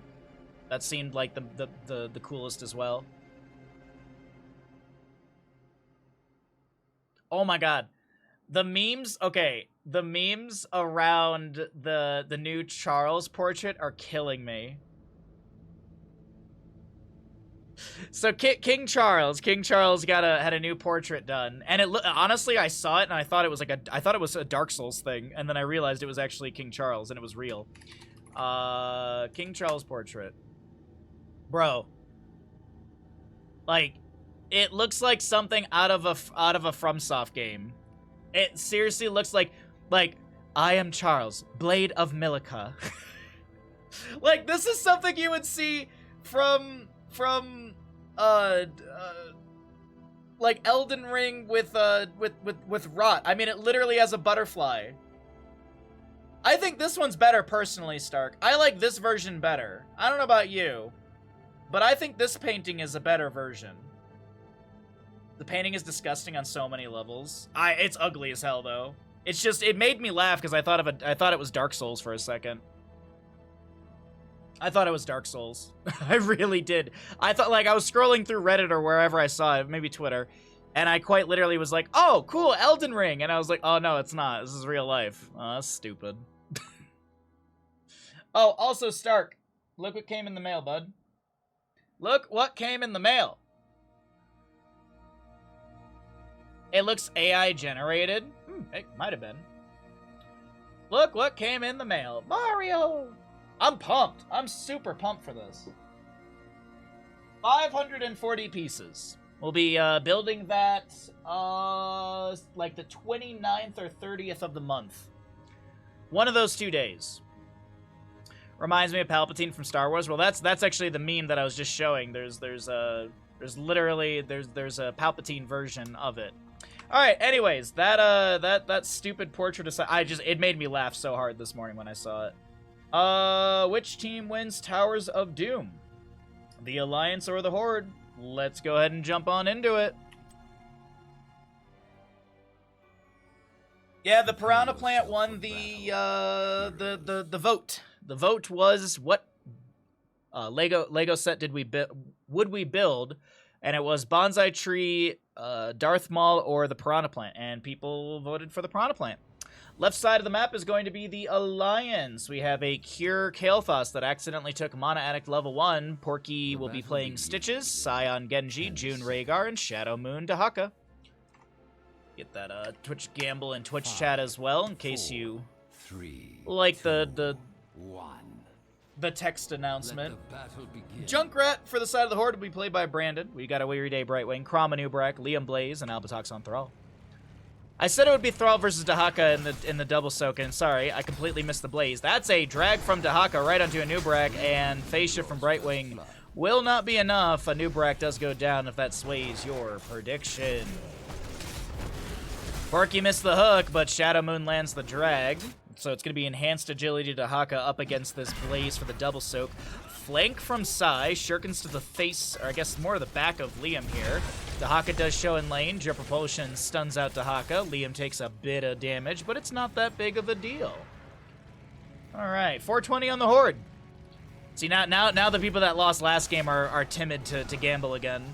That seemed like the coolest as well. Oh my god. The memes, okay, the memes around the new Charles portrait are killing me. So King Charles had a new portrait done, and honestly, I saw it and I thought it was a Dark Souls thing, and then I realized it was actually King Charles and it was real. King Charles portrait, bro. Like, it looks like something out of a FromSoft game. It seriously looks like I am Charles, Blade of Milica. Like, this is something you would see from like Elden Ring with Rot. I mean, it literally has a butterfly. I think this one's better personally, Stark. I like this version better. I don't know about you, but I think this painting is a better version. The painting is disgusting on so many levels. It's ugly as hell though. It's just, it made me laugh because I thought it was Dark Souls for a second. I thought it was Dark Souls. I really did. I thought, like, I was scrolling through Reddit or wherever I saw it, maybe Twitter, and I quite literally was like, oh, cool, Elden Ring. And I was like, oh, no, it's not. This is real life. Oh, that's stupid. Oh, also, Stark, look what came in the mail, bud. Look what came in the mail. It looks AI generated. It might have been. Look what came in the mail. Mario! I'm pumped. I'm super pumped for this. 540 pieces. We'll be building that like the 29th or 30th of the month. One of those 2 days. Reminds me of Palpatine from Star Wars. Well, that's actually the meme that I was just showing. There's a Palpatine version of it. All right. Anyways, that stupid portrait aside, it made me laugh so hard this morning when I saw it. Which team wins Towers of Doom? The Alliance or the Horde? Let's go ahead and jump on into it. Yeah, the Piranha Plant won the vote. The vote was what? Lego set would we build, and it was Bonsai Tree, Darth Maul, or the Piranha Plant, and people voted for the Piranha Plant. Left side of the map is going to be the Alliance. We have a Cure Kael'thas that accidentally took Mana Addict level 1. Porky will be playing Stitches, Scion Genji, June Rhaegar, and Shadow Moon Dahaka. Get that Twitch Gamble and Twitch chat as well, in case you like the text announcement. Junkrat for the side of the Horde will be played by Brandon. We got a Weary Day Brightwing, Krom Anubrak, Liam Blaze, and Albatox on Thrall. I said it would be Thrall versus Dahaka in the double soak, and sorry, I completely missed the Blaze. That's a drag from Dahaka right onto Anubrak, and Phase Shift from Brightwing will not be enough. Anubrak does go down if that sways your prediction. Porky missed the hook, but Shadow Moon lands the drag. So it's going to be enhanced agility to Dahaka up against this Blaze for the double soak. Flank from Sai, shurikens to the face, or I guess more of the back of Liam here. Dahaka does show in lane. Jet Propulsion stuns out Dahaka. Liam takes a bit of damage, but it's not that big of a deal. Alright, 420 on the Horde. See, now the people that lost last game are timid to gamble again.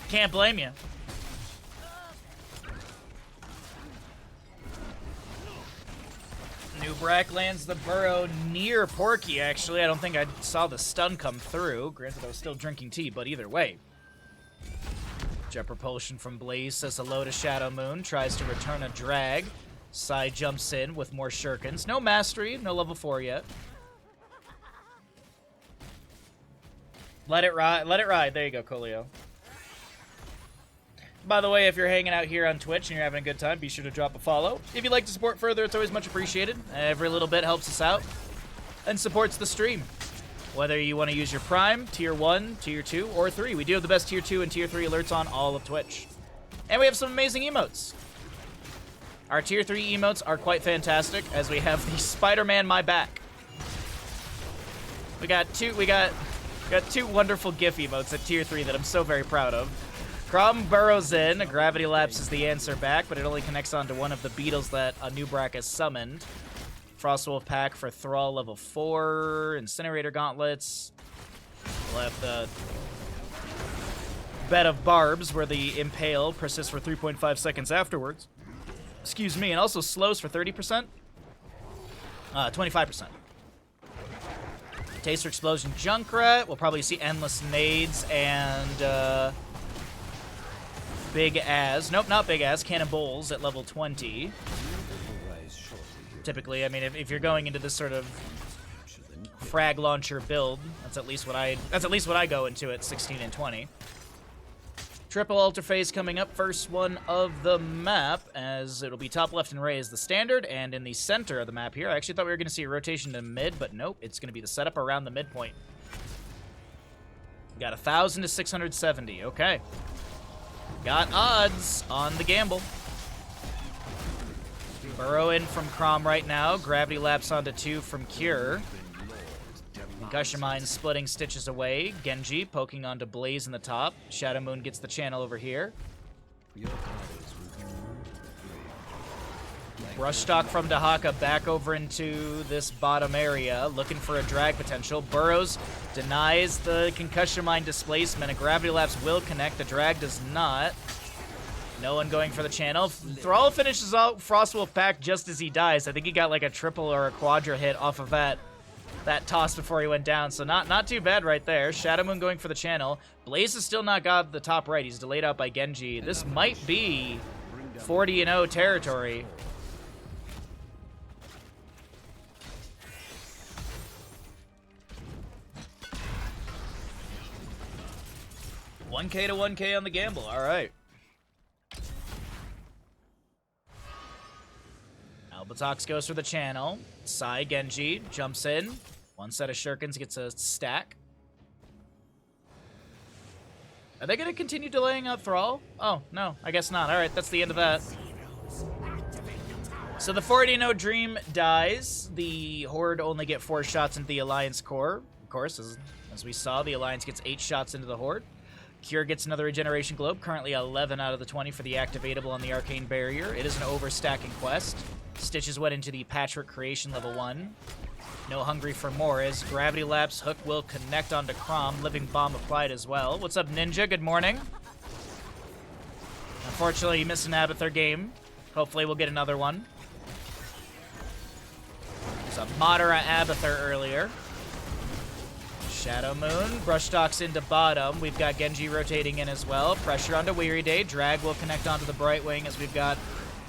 Can't blame you. Nubrak lands the burrow near Porky, actually. I don't think I saw the stun come through. Granted, I was still drinking tea, but either way. Jet Propulsion from Blaze says hello to Shadow Moon. Tries to return a drag. Sai jumps in with more shurikens. No mastery, no level 4 yet. Let it ride. Let it ride. There you go, Coolio. By the way, if you're hanging out here on Twitch and you're having a good time, be sure to drop a follow. If you'd like to support further, it's always much appreciated. Every little bit helps us out and supports the stream. Whether you want to use your Prime, Tier 1, Tier 2, or 3. We do have the best Tier 2 and Tier 3 alerts on all of Twitch. And we have some amazing emotes. Our Tier 3 emotes are quite fantastic, as we have the Spider-Man My Back. We got two wonderful GIF emotes at Tier 3 that I'm so very proud of. Krom burrows in. Gravity Lapse is the answer back, but it only connects onto one of the beetles that Anubrak has summoned. Frostwolf Pack for Thrall level 4. Incinerator Gauntlets. We'll have the Bed of Barbs, where the Impale persists for 3.5 seconds afterwards. Excuse me, and also slows for 30%? 25%. Taster Explosion Junkrat. We'll probably see Endless Nades and, Big As. Nope, not Big As. Cannonballs at level 20. Typically, I mean, if you're going into this sort of frag launcher build, that's at least what I go into at 16 and 20. Triple Alter Phase coming up, first one of the map, as it'll be top left and Ray as the standard, and in the center of the map here, I actually thought we were going to see a rotation to mid, but nope, it's going to be the setup around the midpoint. Got 1,000 to 670, okay. Got odds on the gamble. Burrow in from Krom right now. Gravity Lapse onto 2 from Cure. Concussion Mine splitting Stitches away. Genji poking onto Blaze in the top. Shadow Moon gets the channel over here. Brushstock from Dahaka back over into this bottom area, looking for a drag potential. Burrows denies the Concussion Mine displacement. A Gravity Lapse will connect. The drag does not. No one going for the channel. Thrall finishes out Frostwolf Pack just as he dies. I think he got like a triple or a quadra hit off of that toss before he went down. So not too bad right there. Shadow Moon going for the channel. Blaze has still not got the top right. He's delayed out by Genji. This might be 40-0 territory. $1K to 1K on the gamble. All right. Albatox goes for the channel. Sai Genji jumps in. One set of shurikens gets a stack. Are they going to continue delaying out Thrall? Oh, no, I guess not. All right, that's the end of that. So the 40-0 Dream dies. The Horde only get 4 shots into the Alliance core. Of course, as we saw, the Alliance gets 8 shots into the Horde. Cure gets another Regeneration Globe, currently 11 out of the 20 for the activatable on the Arcane Barrier. It is an overstacking quest. Stitches went into the Patchwork Creation level 1. No Hungry for More is Gravity Lapse. Hook will connect onto Crom. Living Bomb applied as well. What's up, Ninja? Good morning. Unfortunately, you missed an Abathur game. Hopefully we'll get another one. There's a Madara Abathur earlier. Shadow Moon. Brush Docks into bottom. We've got Genji rotating in as well. Pressure onto Weary Day. Drag will connect onto the Brightwing as we've got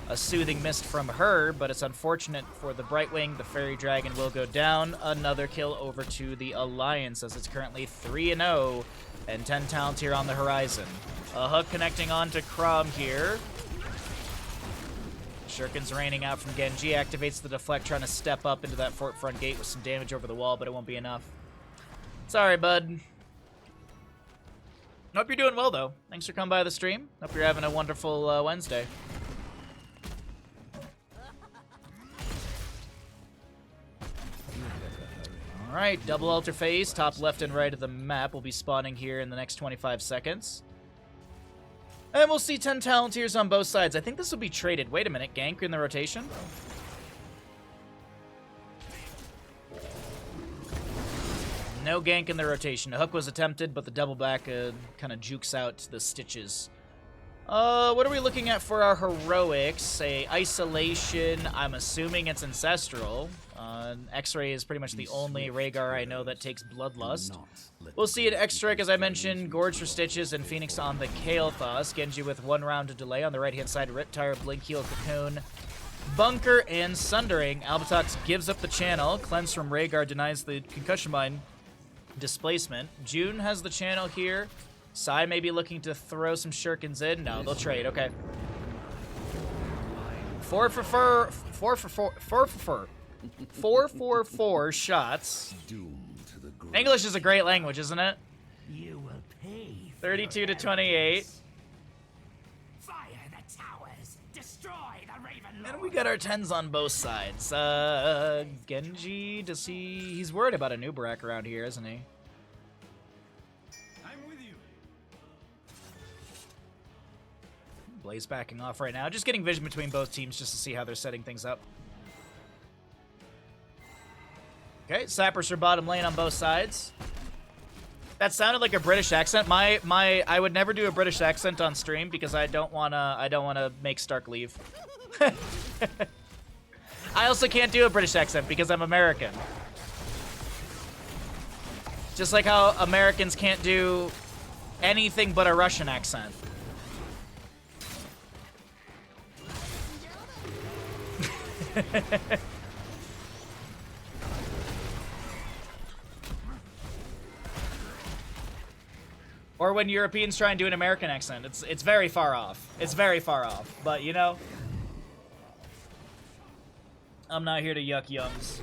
a Soothing Mist from her, but it's unfortunate for the Brightwing. The Fairy Dragon will go down. Another kill over to the Alliance as it's currently 3-0 and 10 talents here on the horizon. A Hook connecting onto Crom here. Shuriken's raining out from Genji. Activates the Deflect, trying to step up into that fort front gate with some damage over the wall, but it won't be enough. Sorry, bud. Hope you're doing well, though. Thanks for coming by the stream. Hope you're having a wonderful Wednesday. Alright, double altar phase, top left and right of the map will be spawning here in the next 25 seconds. And we'll see 10 Talontiers on both sides. I think this will be traded. Wait a minute, gank in the rotation? No gank in the rotation. A Hook was attempted, but the double back kind of jukes out the Stitches. What are we looking at for our heroics? A Isolation, I'm assuming it's Ancestral. X-Ray is pretty much the only Rhaegar I know that takes Bloodlust. We'll see an X-Strike, as I mentioned, Gorge for Stitches, and Phoenix on the Kael'thas. Genji with 1 round of delay on the right-hand side. Riptire, Blink Heal, Cocoon, Bunker, and Sundering. Albatox gives up the channel. Cleanse from Rhaegar denies the Concussion Mine displacement. June has the channel here. Sai may be looking to throw some shurikens in. No, they'll trade. Okay. 4 shots. English is a great language, isn't it? You will pay. 32 to 28. Fire the towers. Destroy the Raven Lord. And we got our 10s on both sides. Genji, he's worried about a Nubarak around here, isn't he? Blaze backing off right now. Just getting vision between both teams just to see how they're setting things up. Okay, Sappers are bottom lane on both sides. That sounded like a British accent. I would never do a British accent on stream because I don't wanna make Stark leave. I also can't do a British accent because I'm American. Just like how Americans can't do anything but a Russian accent. Or when Europeans try and do an American accent, it's very far off. It's very far off. But you know, I'm not here to yuck yums.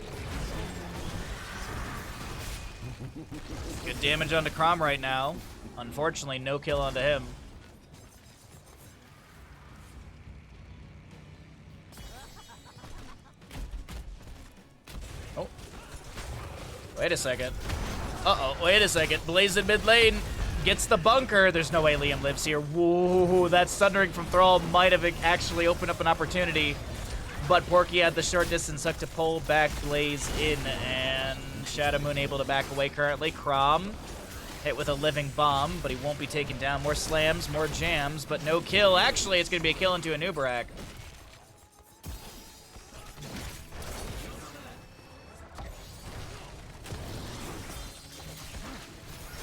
Good damage onto Crom right now. Unfortunately, no kill onto him. Oh. Wait a second. Uh-oh, wait a second. Blaze in mid lane. Gets the bunker. There's no way Liam lives here. Whoa, that Sundering from Thrall might have actually opened up an opportunity. But Porky had the short distance hook to pull back Blaze in. And Shadow Moon able to back away currently. Crom hit with a living bomb, but he won't be taken down. More slams, more jams, but no kill. Actually, it's going to be a kill into a Nubarak.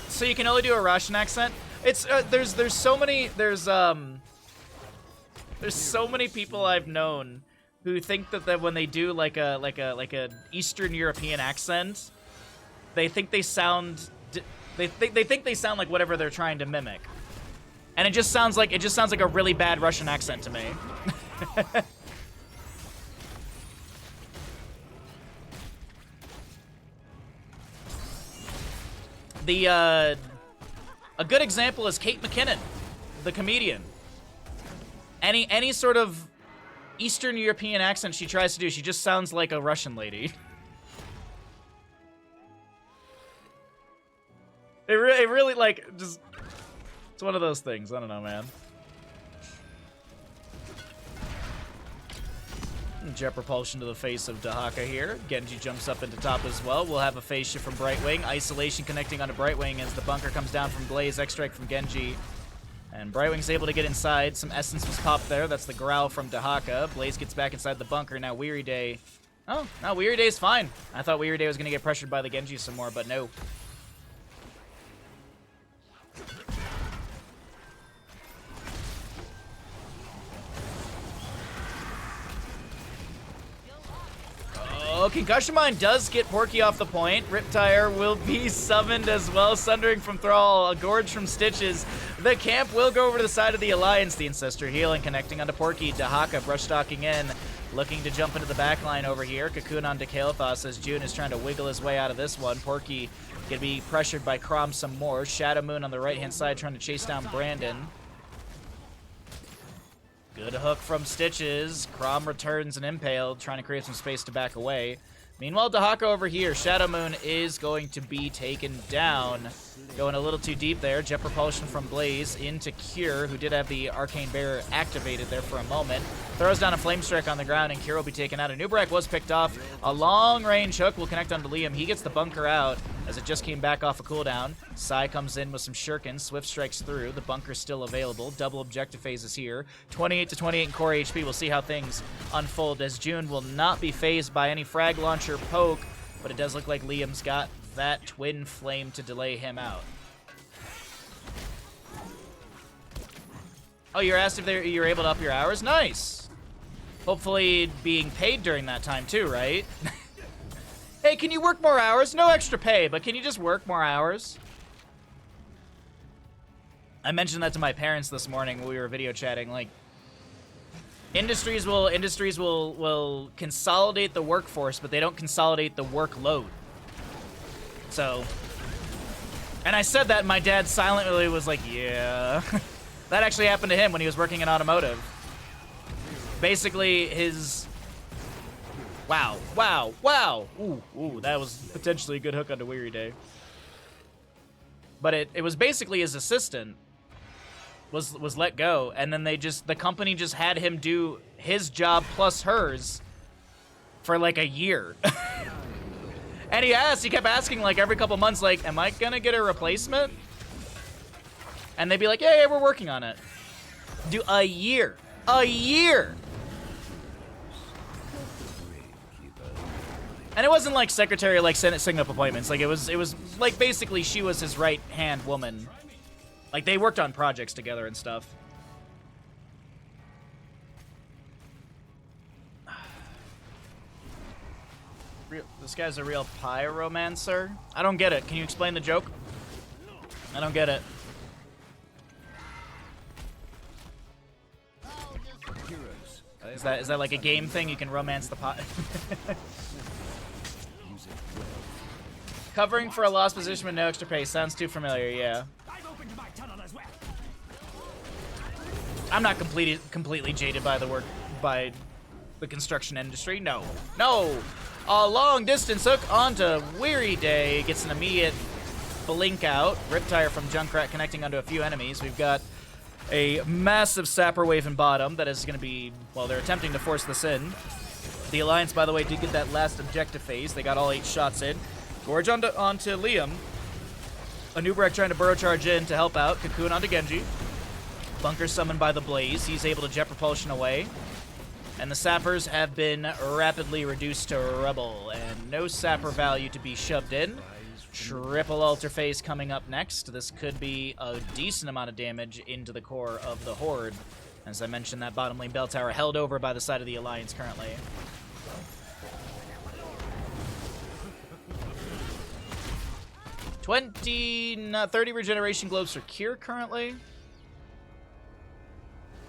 So you can only do a Russian accent. It's there's so many people I've known who think that when they do like a Eastern European accent, they think they sound they think they sound like whatever they're trying to mimic, and it just sounds like a really bad Russian accent to me. A good example is Kate McKinnon, the comedian. Any sort of Eastern European accent she tries to do, she just sounds like a Russian lady. It really like just It's one of those things. I don't know, man. Jet propulsion to the face of Dahaka here. Genji jumps up into top as well. We'll have a phase shift from Brightwing. Isolation connecting onto Brightwing as the bunker comes down from Blaze. X-Strike from Genji. And Brightwing's able to get inside. Some Essence was popped there. That's the growl from Dahaka. Blaze gets back inside the bunker. Now Weary Day. Oh, no, Weary Day's fine. I thought Weary Day was going to get pressured by the Genji some more, but no. Oh, Concussion Mine does get Porky off the point. Riptire will be summoned as well. Sundering from Thrall, a Gorge from Stitches. The camp will go over to the side of the Alliance. The Ancestor healing, connecting onto Porky. Dahaka brush stalking in, looking to jump into the back line over here. Cocoon onto Kael'thas as June is trying to wiggle his way out of this one. Porky gonna be pressured by Crom some more. Shadow Moon on the right-hand side trying to chase down Brandon. Good hook from Stitches. Crom returns and impaled, trying to create some space to back away. Meanwhile, Dahaka over here. Shadow Moon is going to be taken down. Going a little too deep there. Jet propulsion from Blaze into Cure, who did have the Arcane Bear activated there for a moment. Throws down a Flame Strike on the ground, and Cure will be taken out. A Nubarak was picked off. A long-range hook will connect onto Liam. He gets the bunker out as it just came back off a cooldown. Sai comes in with some Shuriken. Swift strikes through. The bunker's still available. Double objective phases here. 28 to 28 in core HP. We'll see how things unfold as June will not be phased by any frag launcher poke, but it does look like Liam's got that twin flame to delay him out. Oh, you're asked if you're able to up your hours? Nice! Hopefully being paid during that time too, right? Hey, can you work more hours? No extra pay, but can you just work more hours? I mentioned that to my parents this morning when we were video chatting. Like, industries will consolidate the workforce, but they don't consolidate the workload. So, and I said that, and my dad silently was like, yeah. That actually happened to him when he was working in automotive. Basically, his... Wow, wow, wow! Ooh, that was potentially a good hook onto Weary Day. But it was basically his assistant was let go, and then the company just had him do his job plus hers for like a year. And he kept asking like every couple months, like, am I gonna get a replacement? And they'd be like, yeah, we're working on it. Do a year. A year! And it wasn't like secretary, like setting up appointments. Like it was like basically she was his right-hand woman. Like they worked on projects together and stuff. This guy's a real pyromancer? I don't get it. Can you explain the joke? I don't get it. Is that like a game thing? You can romance the pot. Covering for a lost position with no extra pay. Sounds too familiar, yeah. I'm not completely jaded by the construction industry. No. No! A long distance hook onto Weary Day. Gets an immediate blink out. Riptire from Junkrat connecting onto a few enemies. We've got a massive Sapper Wave in bottom that is going to be, well, they're attempting to force this in. The Alliance, by the way, did get that last objective phase. They got all 8 shots in. Gorge onto Liam. Anubarak trying to burrow charge in to help out. Cocoon onto Genji. Bunker summoned by the Blaze. He's able to jet propulsion away. And the Sappers have been rapidly reduced to rubble. And no Sapper value to be shoved in. Triple Alter Phase coming up next. This could be a decent amount of damage into the core of the Horde. As I mentioned, that bottom lane bell tower held over by the side of the Alliance currently. No, 30 regeneration globes for Cure currently.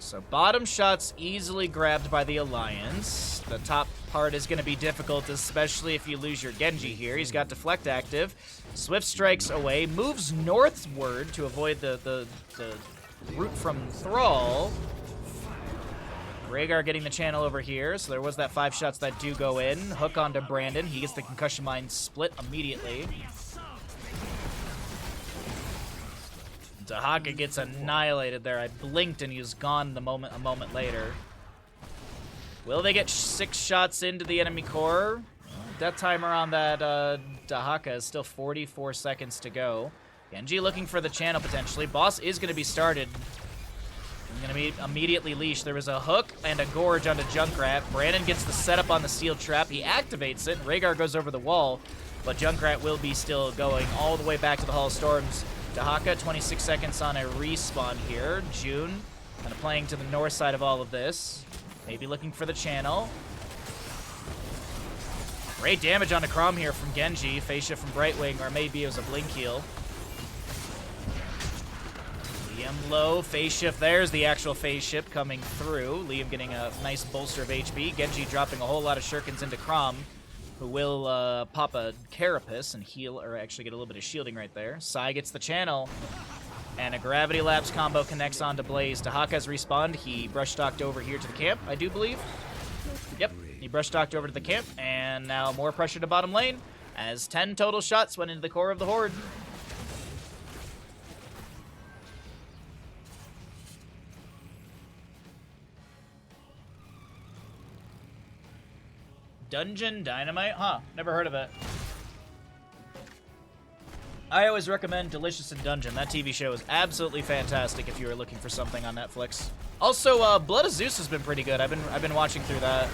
So bottom shot's easily grabbed by the Alliance. The top part is going to be difficult, especially if you lose your Genji here. He's got Deflect active. Swift strikes away, moves northward to avoid the route from Thrall. Rhaegar getting the channel over here, so there was that 5 shots that do go in. Hook onto Brandon. He gets the Concussion Mine split immediately. Dahaka gets annihilated there. I blinked and he was gone a moment later. Will they get 6 shots into the enemy core? Death timer on that Dahaka is still 44 seconds to go. Genji looking for the channel potentially. Boss is going to be started. Going to be immediately leashed. There was a hook and a gorge onto Junkrat. Brandon gets the setup on the steel trap. He activates it. Rhaegar goes over the wall, but Junkrat will be still going all the way back to the Hall of Storms. Dahaka, 26 seconds on a respawn here. June kind of playing to the north side of all of this. Maybe looking for the channel. Great damage onto Chrom here from Genji. Phase shift from Brightwing, or maybe it was a blink heal. Liam low, phase shift. There's the actual phase shift coming through. Liam getting a nice bolster of HP. Genji dropping a whole lot of shurikens into Chrom, who will pop a Carapace and heal, or actually get a little bit of shielding right there. Sai gets the channel, and a Gravity Lapse combo connects onto Blaze. Dahaka's respawned. He brush-stalked over here to the camp, I do believe. Yep, he brush-stalked over to the camp, and now more pressure to bottom lane, as 10 total shots went into the core of the Horde. Dungeon Dynamite? Huh, never heard of it. I always recommend Delicious in Dungeon. That TV show is absolutely fantastic if you are looking for something on Netflix. Also, Blood of Zeus has been pretty good. I've been watching through that.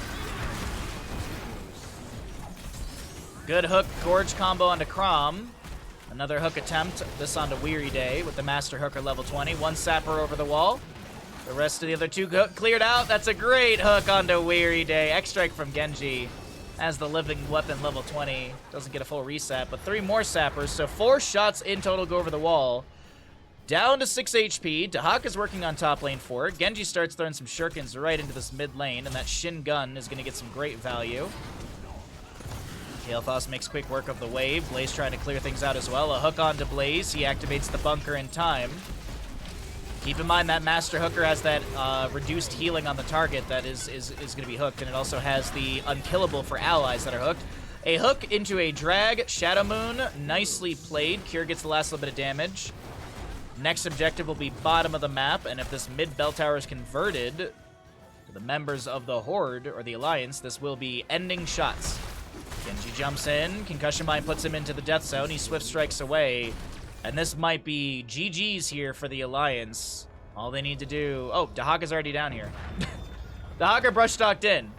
Good hook gorge combo onto Chrom. Another hook attempt, this onto Weary Day with the Master Hooker level 20. One sapper over the wall. The rest of the other 2 cleared out. That's a great hook onto Weary Day. X-Strike from Genji as the living weapon level 20. Doesn't get a full reset, but 3 more sappers. So 4 shots in total go over the wall. Down to 6 HP. Dahaka's working on top lane for it. Genji starts throwing some shurikens right into this mid lane, and that Shin Gun is going to get some great value. Kael'thas makes quick work of the wave. Blaze trying to clear things out as well. A hook onto Blaze. He activates the bunker in time. Keep in mind that Master Hooker has that reduced healing on the target that is going to be hooked, and it also has the unkillable for allies that are hooked. A hook into a drag. Shadow Moon, nicely played. Cure gets the last little bit of damage. Next objective will be bottom of the map, and if this mid bell tower is converted to the members of the Horde, or the Alliance, this will be ending shots. Genji jumps in. Concussion Mine puts him into the death zone. He swift strikes away. And this might be GG's here for the Alliance. All they need to do... Oh, Dahaka's already down here. Dahaka brush-stalked in.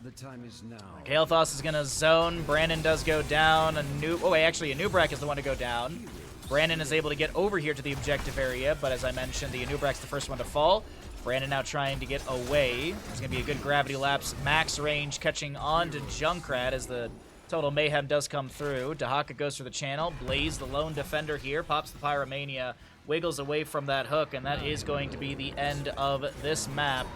The time is now. Kael'thas is going to zone. Brandon does go down. Actually, Anub'arak is the one to go down. Brandon is able to get over here to the objective area, but as I mentioned, the Anub'arak's the first one to fall. Brandon now trying to get away. It's going to be a good gravity lapse. Max range catching on to Junkrat as the total mayhem does come through. Dahaka goes for the channel. Blaze, the lone defender here, pops the Pyromania, wiggles away from that hook, and that is going to be the end of this map.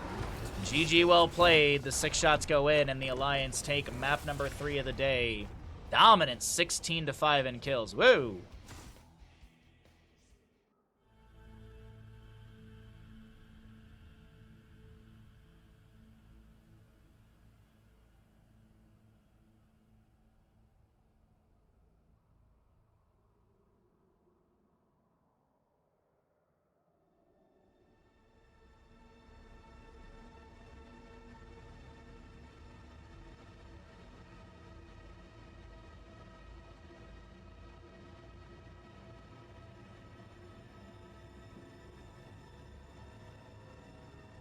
GG, well played. The 6 shots go in, and the Alliance take map number 3 of the day. Dominant 16-5 in kills. Woo!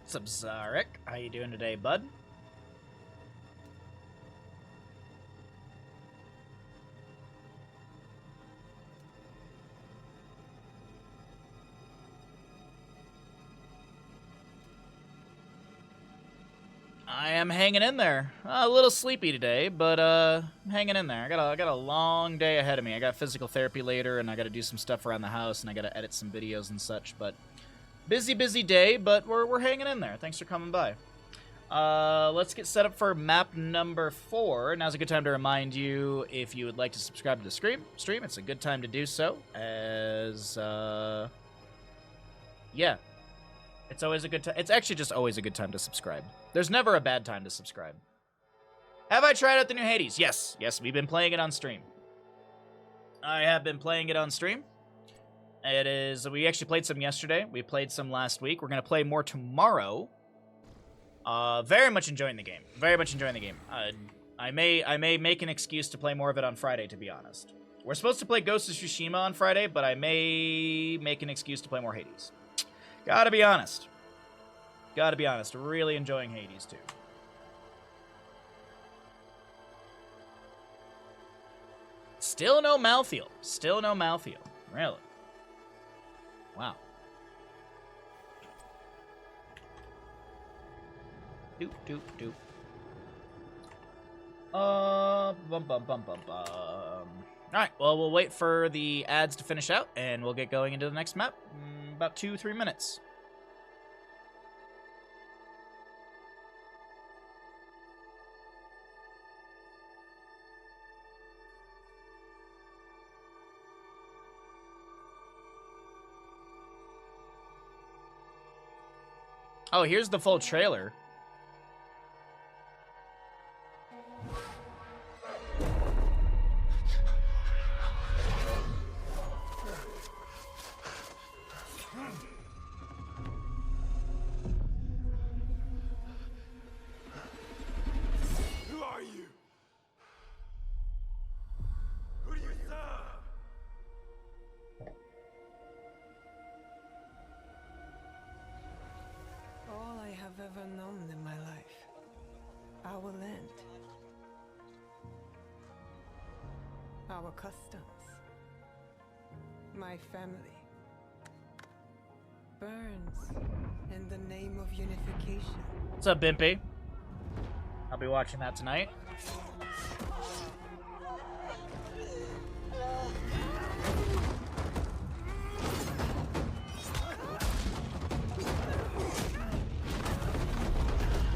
What's up, Zarek? How you doing today, bud? I am hanging in there. A little sleepy today, but hanging in there. I got a long day ahead of me. I got physical therapy later, and I got to do some stuff around the house, and I got to edit some videos and such, but busy day, but we're hanging in there. Thanks for coming by. Let's get set up for map number 4. Now's a good time to remind you, if you would like to subscribe to the stream, it's a good time to do so, as, yeah. It's always a good time. It's actually just always a good time to subscribe. There's never a bad time to subscribe. Have I tried out the new Hades? Yes, we've been playing it on stream. I have been playing it on stream. It is. We actually played some yesterday. We played some last week. We're gonna play more tomorrow. Very much enjoying the game. Very much enjoying the game. I may make an excuse to play more of it on Friday, to be honest. We're supposed to play Ghost of Tsushima on Friday, but I may make an excuse to play more Hades. Gotta be honest. Gotta be honest. Really enjoying Hades, too. Still no Malthael. Still no Malthael. Really. Wow. Doop, doop, doop. Alright, well, we'll wait for the ads to finish out, and we'll get going into the next map in about 2-3 minutes. Oh, here's the full trailer. Who are you? Who do you serve? All I have ever known in my life. Our land. Our customs. My family. Burns in the name of unification. What's up, Bimpy? I'll be watching that tonight.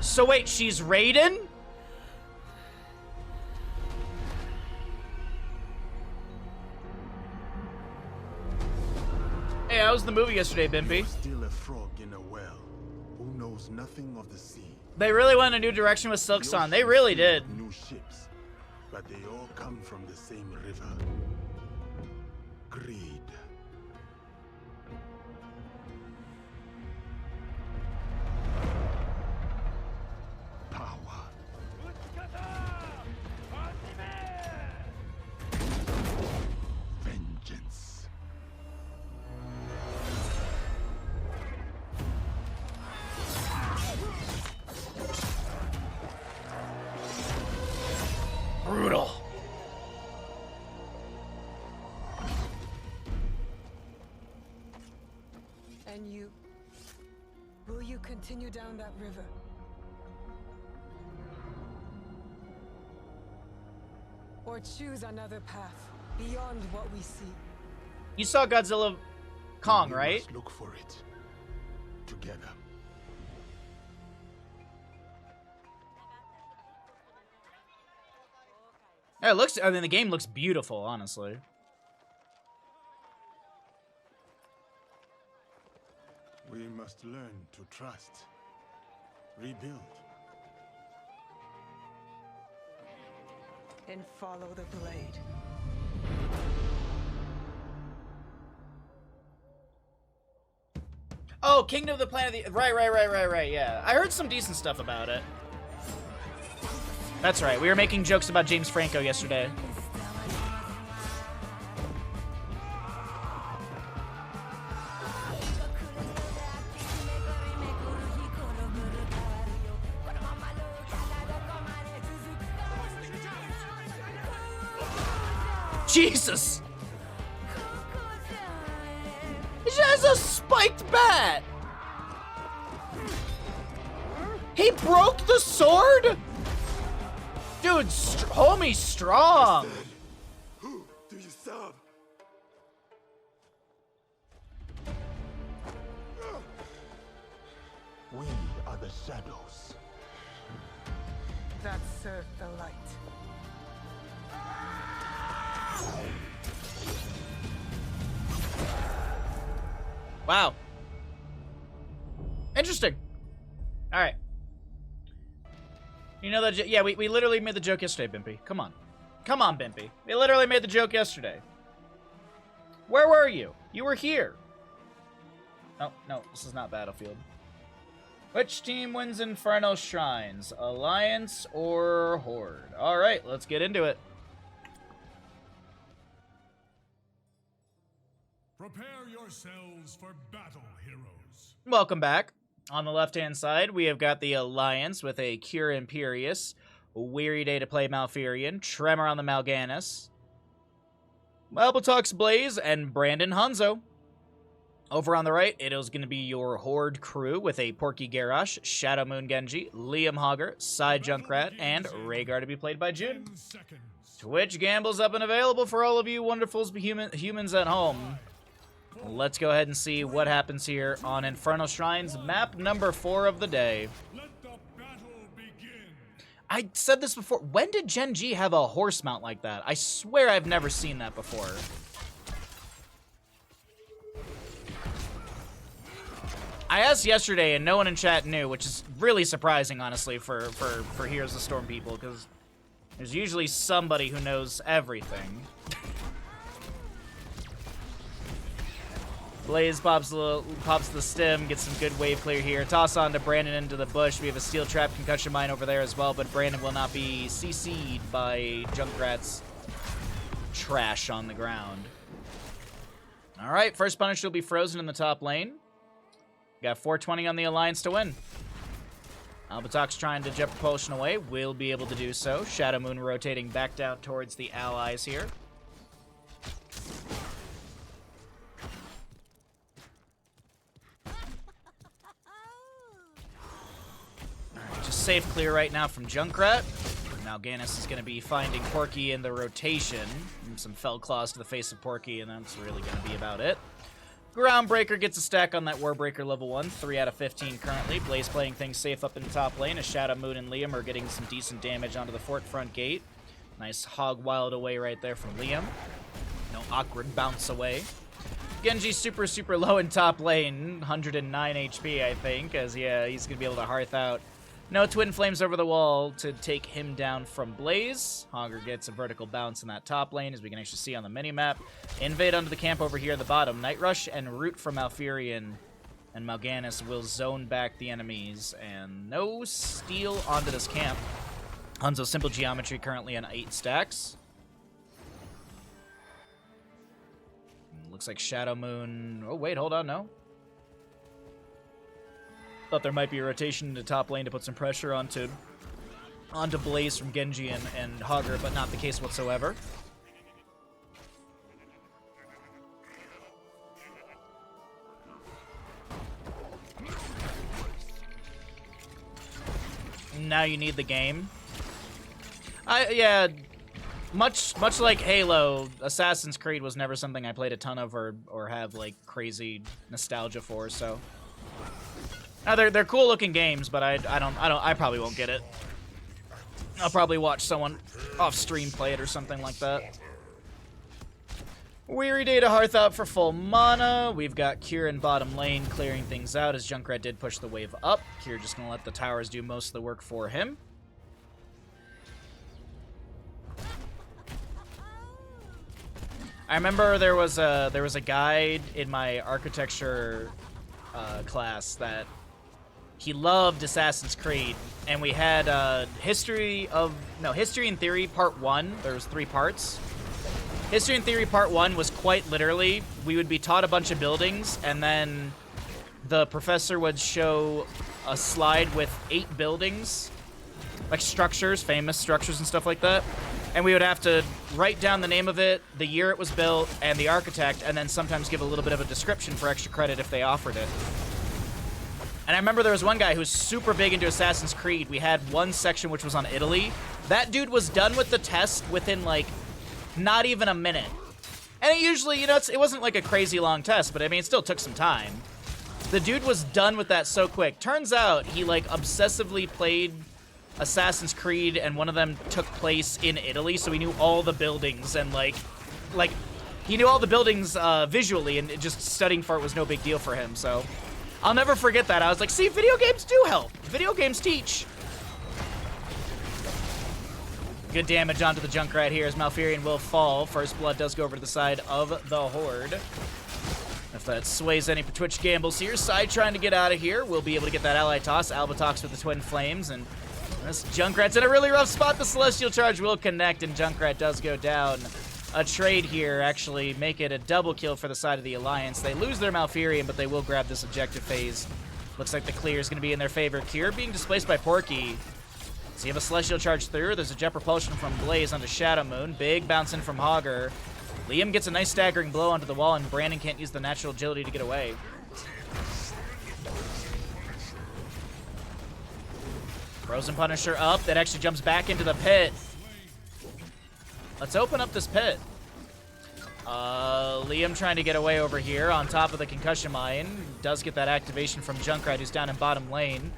So wait, she's Raiden? Hey, how was the movie yesterday, Bimpy? Still a frog in a well who knows nothing of the sea. They really went a new direction with Silksong. They really did. New ships, but they all come from the same river. Greed. Power. Vengeance. Brutal. And you? Will you continue down that river? Or choose another path beyond what we see? You saw Godzilla Kong, We right? must look for it. Together. Yeah, it looks. I mean, the game looks beautiful, honestly. We must learn to trust. Rebuild. And follow the blade. Oh, Kingdom of the Planet of the... Right, yeah. I heard some decent stuff about it. That's right, we were making jokes about James Franco yesterday. Jesus! He has a spiked bat! He broke the sword?! Dude, homie strong! Who do you serve? We are the shadows. That serve the light. Wow. Interesting. Alright. You know that? Yeah, we literally made the joke yesterday, Bimpy. Come on. Come on, Bimpy. We literally made the joke yesterday. Where were you? You were here. Oh, no, this is not Battlefield. Which team wins Infernal Shrines? Alliance or Horde? Alright, let's get into it. Prepare yourselves for battle, heroes. Welcome back. On the left-hand side, we have got the Alliance with a Cure Imperius, Weary Day to play Malfurion, Tremor on the Mal'Ganis, Malbatox Blaze, and Brandon Hanzo. Over on the right, it is going to be your Horde crew with a Porky Garrosh, Shadow Moon Genji, Liam Hogger, Psy Junkrat, and Rhaegar to be played by June. 10 seconds. Twitch Gamble's up and available for all of you wonderful humans at home. Let's go ahead and see what happens here on Infernal Shrines, map number 4 of the day. Let the battle begin. I said this before. When did Gen G have a horse mount like that? I swear I've never seen that before. I asked yesterday and no one in chat knew, which is really surprising, honestly, for Heroes of the Storm people, because there's usually somebody who knows everything. Blaze pops the stem, gets some good wave clear here. Toss on to Brandon into the bush. We have a steel trap concussion mine over there as well, but Brandon will not be CC'd by Junkrat's trash on the ground. All right, first Punisher will be frozen in the top lane. Got 420 on the Alliance to win. Albatrox trying to jet propulsion away. Will be able to do so. Shadow Moon rotating back down towards the allies here. Alright, just safe clear right now from Junkrat. Mal'Ganis is going to be finding Porky in the rotation. And some fell claws to the face of Porky, and that's really going to be about it. Groundbreaker gets a stack on that Warbreaker level 1, 3 out of 15 currently. Blaze playing things safe up in the top lane as Shadow Moon and Liam are getting some decent damage onto the fort front gate. Nice hog wild away right there from Liam. No awkward bounce away. Genji super low in top lane, 109 HP I think, as yeah, he's going to be able to hearth out. No Twin Flames over the wall to take him down from Blaze. Hogger gets a vertical bounce in that top lane, as we can actually see on the minimap. Invade onto the camp over here at the bottom. Night Rush and Root from Malfurion. And Mal'Ganis will zone back the enemies. And no steal onto this camp. Hanzo Simple Geometry currently on 8 stacks. Looks like Shadow Moon... Oh, wait, hold on, no. Thought there might be a rotation into top lane to put some pressure onto Blaze from Genji and Hogger, but not the case whatsoever. Now you need the game. Yeah, much like Halo, Assassin's Creed was never something I played a ton of or have like crazy nostalgia for, so. Now they're cool looking games, but I probably won't get it. I'll probably watch someone off stream play it or something like that. Weary Day to Hearth out for full mana. We've got Cure in bottom lane clearing things out as Junkrat did push the wave up. Cure just gonna let the towers do most of the work for him. I remember there was a guide in my architecture class that he loved Assassin's Creed, and we had History and Theory Part 1. There was 3 parts. History and Theory Part 1 was quite literally, we would be taught a bunch of buildings, and then the professor would show a slide with 8 buildings, like structures, famous structures and stuff like that. And we would have to write down the name of it, the year it was built, and the architect, and then sometimes give a little bit of a description for extra credit if they offered it. And I remember there was one guy who was super big into Assassin's Creed. We had one section which was on Italy. That dude was done with the test within, like, not even a minute. And it usually, you know, it wasn't like a crazy long test, but I mean, it still took some time. The dude was done with that so quick. Turns out he, like, obsessively played Assassin's Creed, and one of them took place in Italy, so he knew all the buildings, and, like, he knew all the buildings visually, and just studying for it was no big deal for him, so. I'll never forget that. I was like, see, video games do help. Video games teach. Good damage onto the Junkrat here as Malfurion will fall. First blood does go over to the side of the Horde. If that sways any Twitch gambles here, Side trying to get out of here. We'll be able to get that ally toss. Albatox with the Twin Flames, and this Junkrat's in a really rough spot. The Celestial Charge will connect, and Junkrat does go down. A trade here actually make it a double kill for the side of the Alliance. They lose their Malfurion, but they will grab this objective phase. Looks like the clear is going to be in their favor. Cure being displaced by Porky. So you have a Celestial Charge through. There's a Jet Propulsion from Blaze onto Shadow Moon. Big bounce in from Hogger. Liam gets a nice staggering blow onto the wall, and Brandon can't use the natural agility to get away. Frozen Punisher up. That actually jumps back into the pit. Let's open up this pit. Liam trying to get away over here on top of the concussion mine. Does get that activation from Junkrat, who's down in bottom lane.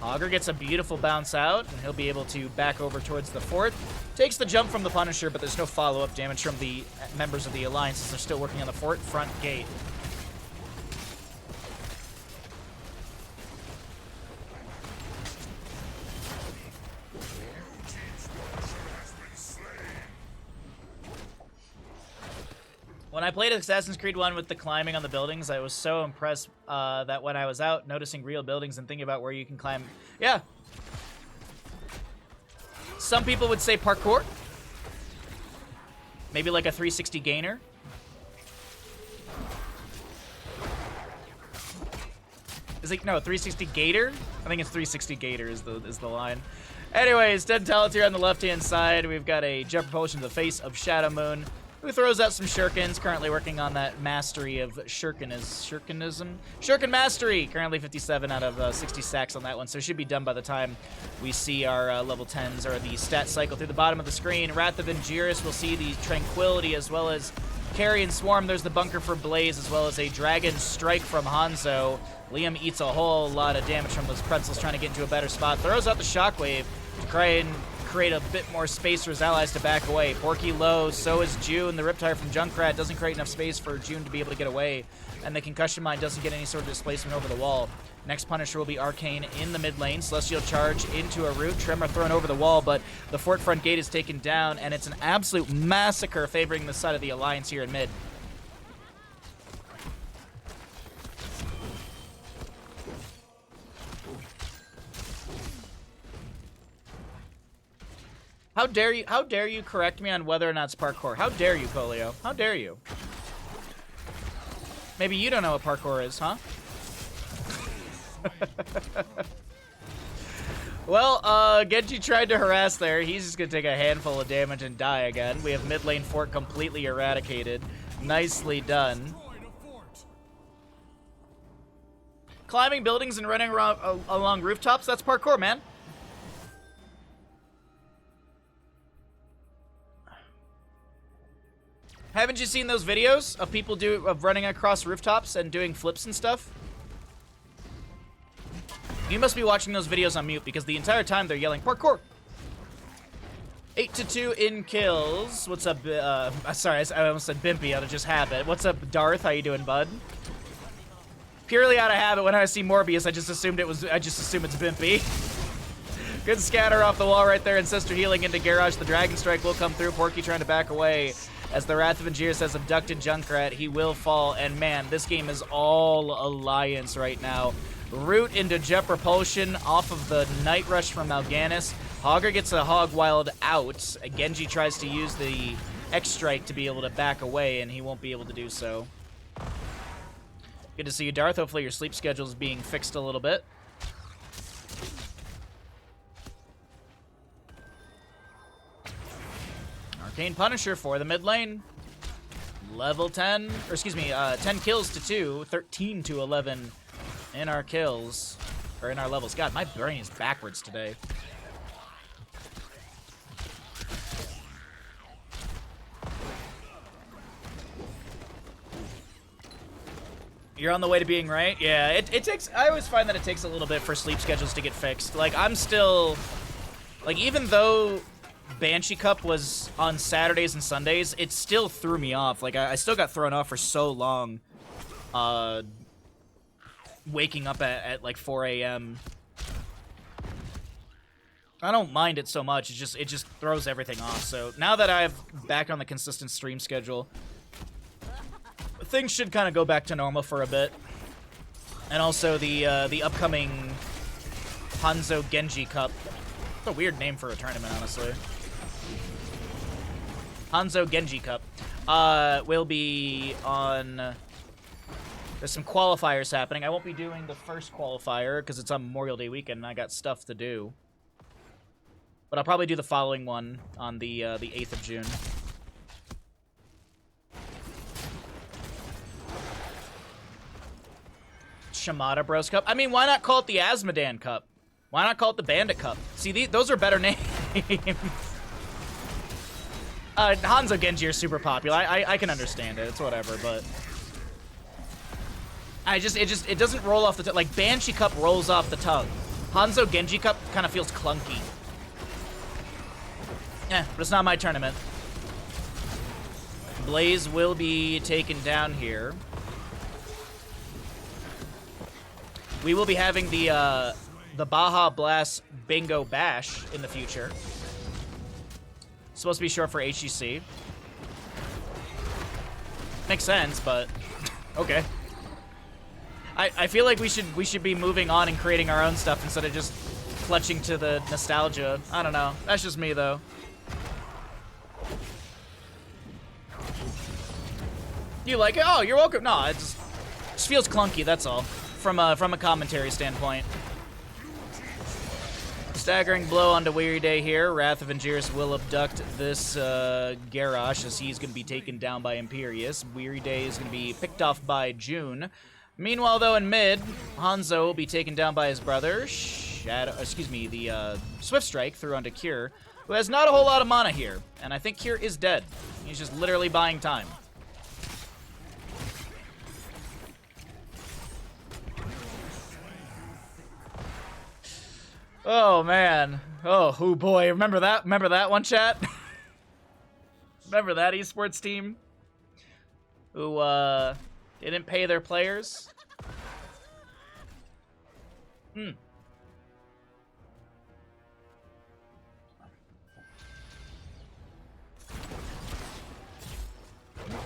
Augur gets a beautiful bounce out, and he'll be able to back over towards the fort. Takes the jump from the Punisher, but there's no follow-up damage from the members of the Alliance as they're still working on the fort front gate. When I played Assassin's Creed 1 with the climbing on the buildings, I was so impressed that when I was out noticing real buildings and thinking about where you can climb. Yeah. Some people would say parkour. Maybe like a 360 gainer. Is it, no, 360 gator? I think it's 360 gator is the line. Anyways, Dead Talent here on the left-hand side. We've got a Jet Propulsion to the face of Shadow Moon, who throws out some shurikens, currently working on that mastery of shurikenism? Shuriken Mastery! Currently 57 out of 60 sacks on that one, so it should be done by the time we see our level 10s, or the stat cycle through the bottom of the screen. Wrath of Angiris will see the Tranquility, as well as Carrion Swarm. There's the Bunker for Blaze, as well as a Dragon Strike from Hanzo. Liam eats a whole lot of damage from those pretzels, trying to get into a better spot. Throws out the Shockwave to try and create a bit more space for his allies to back away. Porky low, so is June. The Riptire from Junkrat doesn't create enough space for June to be able to get away, and the Concussion Mine doesn't get any sort of displacement over the wall. Next Punisher will be Arcane in the mid lane. Celestial Charge into a root. Tremor thrown over the wall, but the fort front gate is taken down, and it's an absolute massacre favoring the side of the Alliance here in mid. How dare you correct me on whether or not it's parkour? How dare you, Polio? How dare you? Maybe you don't know what parkour is, huh? Well, Genji tried to harass there. He's just gonna take a handful of damage and die again. We have mid lane fort completely eradicated. Nicely done. Climbing buildings and running around along rooftops, that's parkour, man. Haven't you seen those videos of people of running across rooftops and doing flips and stuff? You must be watching those videos on mute because the entire time they're yelling parkour. 8-2 in kills. What's up? Sorry, I almost said Bimpy out of just habit. What's up, Darth? How you doing, bud? Purely out of habit, when I see Morbius, I just assume it's Bimpy. Good scatter off the wall right there, and Sister healing into Garage. The Dragon Strike will come through. Porky trying to back away. As the Wrath of Angiris has abducted Junkrat, he will fall, and man, this game is all Alliance right now. Root into Jet Propulsion off of the Night Rush from Mal'Ganis. Hogger gets a Hog Wild out. Genji tries to use the X-Strike to be able to back away, and he won't be able to do so. Good to see you, Darth. Hopefully your sleep schedule is being fixed a little bit. Arcane Punisher for the mid lane. Level 10, or excuse me, 10 kills to 2, 13 to 11 in our kills, or in our levels. God, my brain is backwards today. You're on the way to being right? Yeah, it takes, I always find that it takes a little bit for sleep schedules to get fixed. Like, I'm still, like, even though Banshee Cup was on Saturdays and Sundays, it still threw me off. Like, I still got thrown off for so long. Waking up at like 4 a.m. I don't mind it so much. It just throws everything off. So now that I'm back on the consistent stream schedule, things should kind of go back to normal for a bit. And also the upcoming Hanzo Genji Cup. It's a weird name for a tournament, honestly. Hanzo Genji Cup will be on. There's some qualifiers happening. I won't be doing the first qualifier because it's on Memorial Day weekend and I got stuff to do. But I'll probably do the following one on the 8th of June. Shimada Bros Cup. I mean, why not call it the Asmodan Cup? Why not call it the Bandit Cup? See, those are better names. Hanzo Genji are super popular. I can understand it. It's whatever, but it doesn't roll off the tongue. Like Banshee Cup rolls off the tongue. Hanzo Genji Cup kind of feels clunky. But it's not my tournament. Blaze will be taken down here. We will be having the Baja Blast Bingo Bash in the future. Supposed to be short for HGC. Makes sense, but okay. I feel like we should be moving on and creating our own stuff instead of just clutching to the nostalgia. I don't know. That's just me though. You like it? Oh, you're welcome. No, it just feels clunky. That's all. From a commentary standpoint. Staggering blow onto Weary Day here. Wrath of Angiris will abduct this Garrosh as he's going to be taken down by Imperius. Weary Day is going to be picked off by June. Meanwhile, though, in mid, Hanzo will be taken down by his brother, the Swift Strike through onto Cure, who has not a whole lot of mana here. And I think Cure is dead. He's just literally buying time. Oh, man. Oh boy. Remember that? Remember that one, chat? Remember that esports team? Who, didn't pay their players?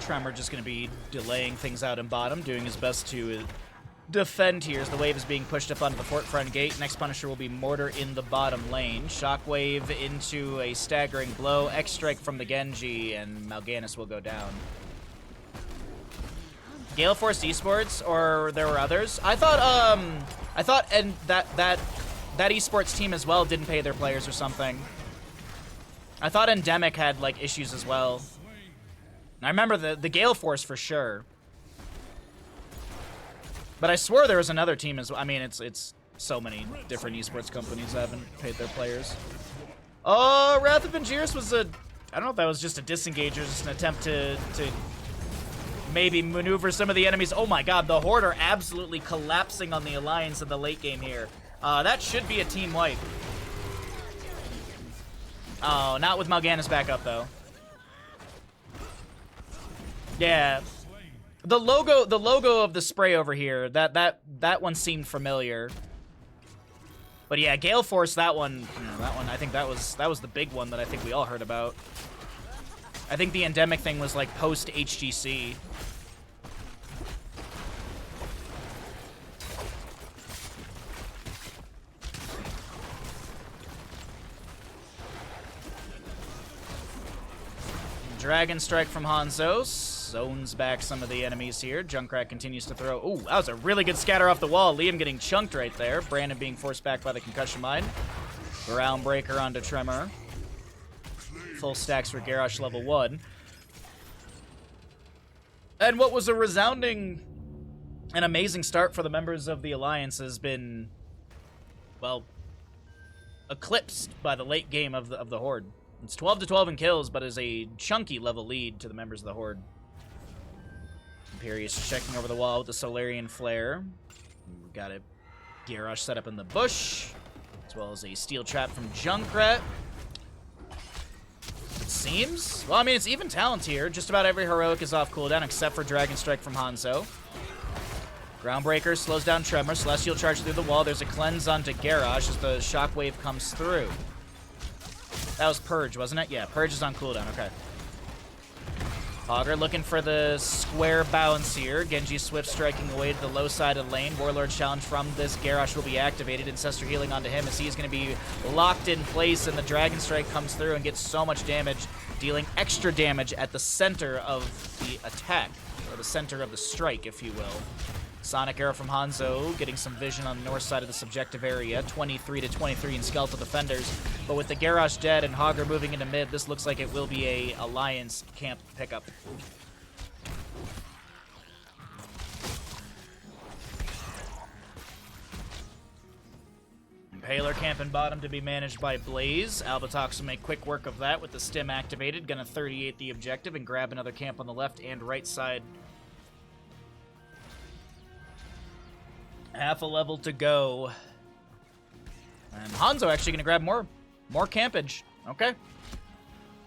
Tremor just going to be delaying things out in bottom, doing his best to defend here as the wave is being pushed up onto the fort front gate. Next Punisher will be Mortar in the bottom lane. Shockwave into a staggering blow. X-Strike from the Genji, and Mal'Ganis will go down. Gale Force Esports, or there were others? I thought and that esports team as well didn't pay their players or something. I thought Endemic had like issues as well. I remember the Gale Force for sure. But I swore there was another team as well. I mean, it's so many different esports companies that haven't paid their players. Oh, Wrath of Angiris was I don't know if that was just a disengage or just an attempt to maybe maneuver some of the enemies. Oh my god, the Horde are absolutely collapsing on the Alliance in the late game here. That should be a team wipe. Oh, not with Mal'Ganis back up though. Yeah. The logo of the spray over here, that one seemed familiar. But yeah, Gale Force, that one, I think that was the big one that I think we all heard about. I think the Endemic thing was like post HGC. Dragon Strike from Hanzo. Zones back some of the enemies here. Junkrat continues to throw. Ooh, that was a really good scatter off the wall. Liam getting chunked right there. Brandon being forced back by the Concussion Mine. Groundbreaker onto Tremor. Full stacks for Garrosh level 1. And what was a resounding and amazing start for the members of the Alliance has been, well, eclipsed by the late game of the Horde. It's 12-12 in kills, but is a chunky level lead to the members of the Horde. Imperius checking over the wall with the Solarian Flare. We've got a Garrosh set up in the bush, as well as a Steel Trap from Junkrat. It seems. Well, I mean, it's even talent here. Just about every heroic is off cooldown, except for Dragon Strike from Hanzo. Groundbreaker slows down Tremor. Celestial Charge through the wall. There's a cleanse onto Garrosh as the Shockwave comes through. That was Purge, wasn't it? Yeah, Purge is on cooldown. Okay. Hogger looking for the square bounce here. Genji Swift striking away to the low side of the lane. Warlord's challenge from this Garrosh will be activated. Ancestor healing onto him as he's going to be locked in place, and the Dragon Strike comes through and gets so much damage, dealing extra damage at the center of the attack, or the center of the strike, if you will. Sonic Arrow from Hanzo, getting some vision on the north side of the subjective area. 23 to 23 in Skeletal Defenders. But with the Garrosh dead and Hogger moving into mid, this looks like it will be a Alliance camp pickup. Impaler camp in bottom to be managed by Blaze. Albatox will make quick work of that with the stim activated. Gonna 38 the objective and grab another camp on the left and right side. Half a level to go. And Hanzo actually going to grab more campage. Okay.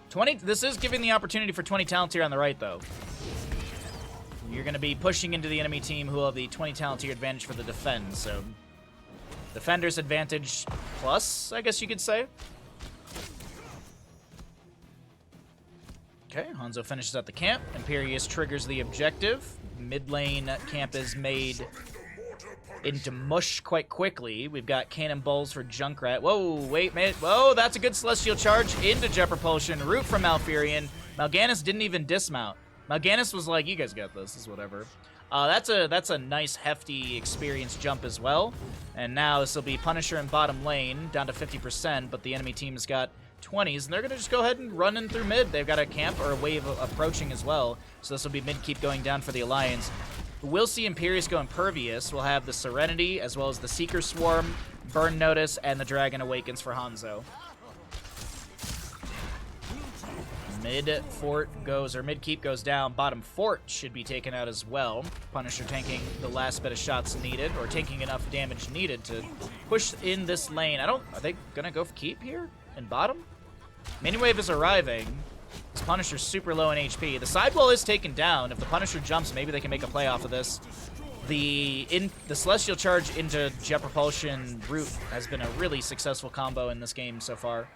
20. This is giving the opportunity for 20 talent here on the right, though. You're going to be pushing into the enemy team who will have the 20 talent tier advantage for the defend. So, defender's advantage plus, I guess you could say. Okay, Hanzo finishes at the camp. Imperius triggers the objective. Mid lane camp is made into mush quite quickly. We've got cannonballs for Junkrat. Whoa, wait a minute. Whoa, that's a good Celestial Charge into Jet Propulsion. Root from Malfurion. Mal'Ganis didn't even dismount. Mal'Ganis was like, you guys got this. This is whatever. That's a nice, hefty experience jump as well. And now this will be Punisher in bottom lane, down to 50%, but the enemy team's got 20s, and they're going to just go ahead and run in through mid. They've got a camp or a wave approaching as well, so this will be mid keep going down for the Alliance. We'll see Imperius go Impervious. We'll have the Serenity, as well as the Seeker Swarm, Burn Notice, and the Dragon Awakens for Hanzo. Mid fort goes, or mid keep goes down. Bottom fort should be taken out as well. Punisher tanking the last bit of shots needed, or taking enough damage needed to push in this lane. Are they gonna go for keep here in bottom? Miniwave is arriving. This Punisher's super low in HP. The sidewall is taken down. If the Punisher jumps, maybe they can make a play off of this. The Celestial Charge into Jet Propulsion Root has been a really successful combo in this game so far.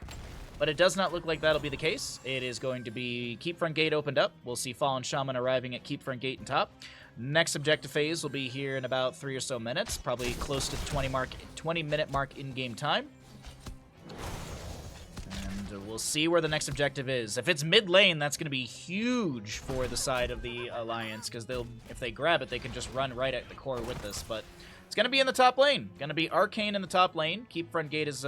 But it does not look like that'll be the case. It is going to be Keep Front Gate opened up. We'll see Fallen Shaman arriving at Keep Front Gate and top. Next objective phase will be here in about 3 or so minutes, probably close to the 20-minute mark in-game time. And we'll see where the next objective is. If it's mid lane, that's going to be huge for the side of the Alliance, because if they grab it, they can just run right at the core with this. But it's going to be in the top lane. Going to be Arcane in the top lane. Keep Front Gate is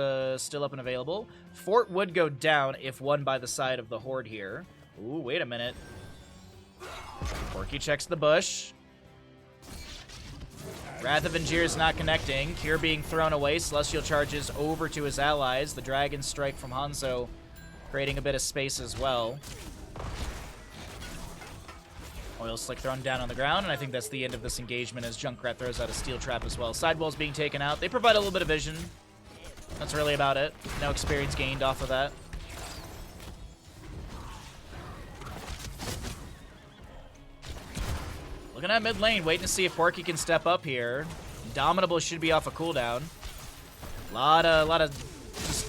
still up and available. Fort would go down if won by the side of the Horde here. Ooh, wait a minute. Porky checks the bush. Wrath of Angier is not connecting. Cure being thrown away. Celestial charges over to his allies. The Dragon Strike from Hanzo creating a bit of space as well. Oil Slick thrown down on the ground, and I think that's the end of this engagement as Junkrat throws out a Steel Trap as well. Sidewall's being taken out. They provide a little bit of vision. That's really about it. No experience gained off of that. Looking at mid lane, waiting to see if Porky can step up here. Dominable should be off a cooldown. Lot of just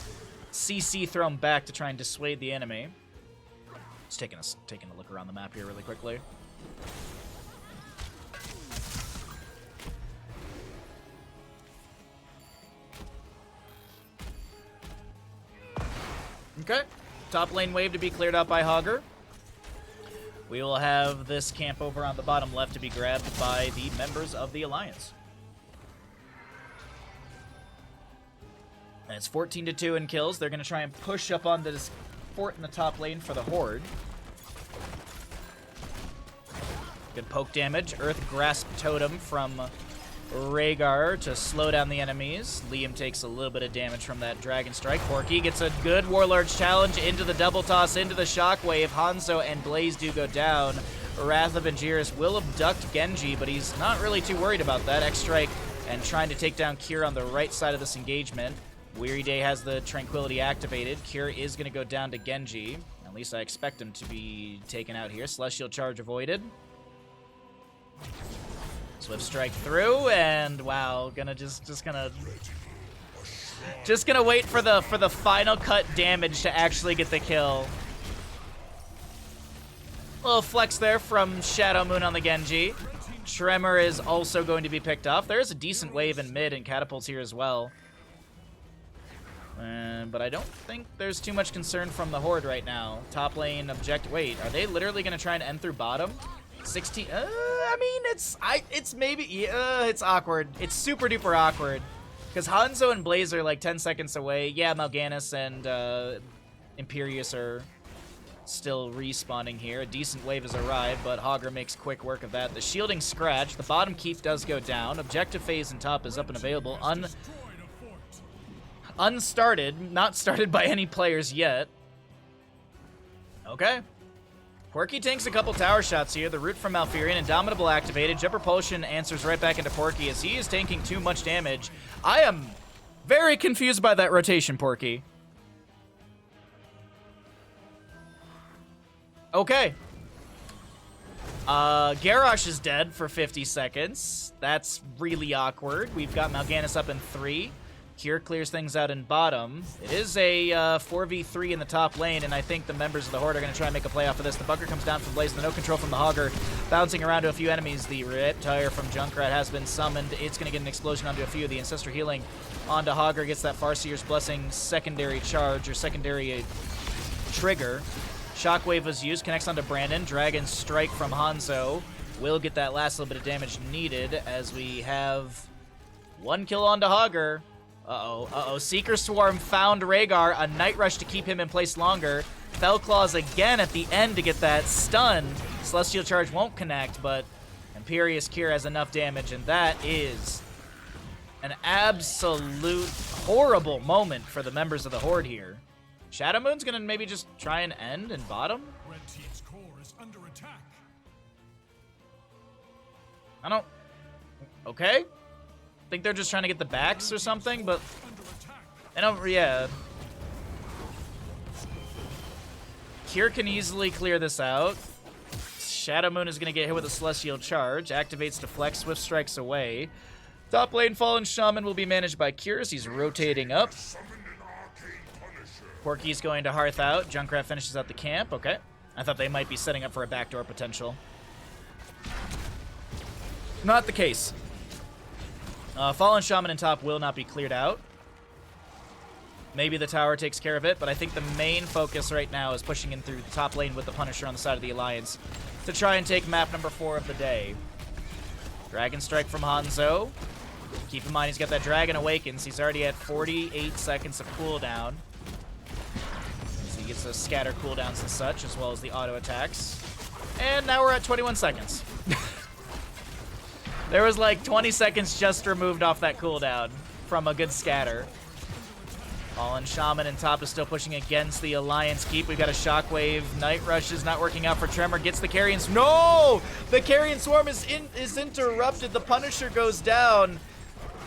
CC thrown back to try and dissuade the enemy. Just taking a look around the map here really quickly. Okay, top lane wave to be cleared out by Hogger. We will have this camp over on the bottom left to be grabbed by the members of the Alliance. And it's 14-2 in kills. They're going to try and push up onto this fort in the top lane for the Horde. Good poke damage. Earth Grasp Totem from Rhaegar to slow down the enemies. Liam takes a little bit of damage from that Dragon Strike. Porky gets a good Warlord's Challenge into the double toss, into the Shockwave. Hanzo and Blaze do go down. Wrath of Angiris will abduct Genji, but he's not really too worried about that. X-Strike and trying to take down Cure on the right side of this engagement. Weary Day has the Tranquility activated. Cure is going to go down to Genji. At least I expect him to be taken out here. Celestial Charge avoided. Swift Strike through, and wow, just gonna Just gonna wait for the final cut damage to actually get the kill. Little flex there from Shadow Moon on the Genji. Tremor is also going to be picked off. There is a decent wave in mid and catapults here as well. But I don't think there's too much concern from the Horde right now. Top lane object. Wait, are they literally going to try and end through bottom? 16. I mean, it's maybe. It's awkward. It's super duper awkward. Because Hanzo and Blaze are like 10 seconds away. Yeah, Mal'Ganis and Imperius are still respawning here. A decent wave has arrived, but Hogger makes quick work of that. The shielding scratch. The bottom keep does go down. Objective phase and top is up and available. Unstarted. Not started by any players yet. Okay. Porky tanks a couple tower shots here. The root from Malfurion. Indomitable activated. Jet Propulsion answers right back into Porky as he is tanking too much damage. I am very confused by that rotation, Porky. Okay. Garrosh is dead for 50 seconds. That's really awkward. We've got Mal'Ganis up in 3. Cure clears things out in bottom. It is a 4v3 in the top lane, and I think the members of the Horde are going to try and make a play off of this. The bunker comes down from Blaze, the no control from the Hogger, bouncing around to a few enemies. The Reptire from Junkrat has been summoned. It's going to get an explosion onto a few. The Ancestor healing onto Hogger gets that Farseer's Blessing secondary charge, or secondary trigger. Shockwave was used, connects onto Brandon. Dragon Strike from Hanzo will get that last little bit of damage needed as we have one kill onto Hogger. Uh-oh. Seeker Swarm found Rhaegar. A Night Rush to keep him in place longer. Fell Claws again at the end to get that stun. Celestial Charge won't connect, but Imperious Cure has enough damage, and that is an absolute horrible moment for the members of the Horde here. Shadow Moon's gonna maybe just try and end in bottom? Red team's core is under attack. I don't... Okay. Think they're just trying to get the backs or something, but... I don't... Yeah. Cure can easily clear this out. Shadow Moon is gonna get hit with a Celestial Charge. Activates to flex, Swift Strikes away. Top lane Fallen Shaman will be managed by Cures. He's rotating up. Porky's going to Hearth out. Junkrat finishes out the camp. Okay. I thought they might be setting up for a backdoor potential. Not the case. Fallen Shaman in top will not be cleared out. Maybe the tower takes care of it, but I think the main focus right now is pushing in through the top lane with the Punisher on the side of the Alliance to try and take map number 4 of the day. Dragon Strike from Hanzo. Keep in mind he's got that Dragon Awakens. He's already at 48 seconds of cooldown. So he gets those scatter cooldowns and such, as well as the auto attacks. And now we're at 21 seconds. There was like 20 seconds just removed off that cooldown from a good scatter. Fallen Shaman in top is still pushing against the Alliance keep. We've got a Shockwave. Night Rush is not working out for Tremor. Gets the Carrion Swarm. No! The Carrion Swarm is interrupted. The Punisher goes down.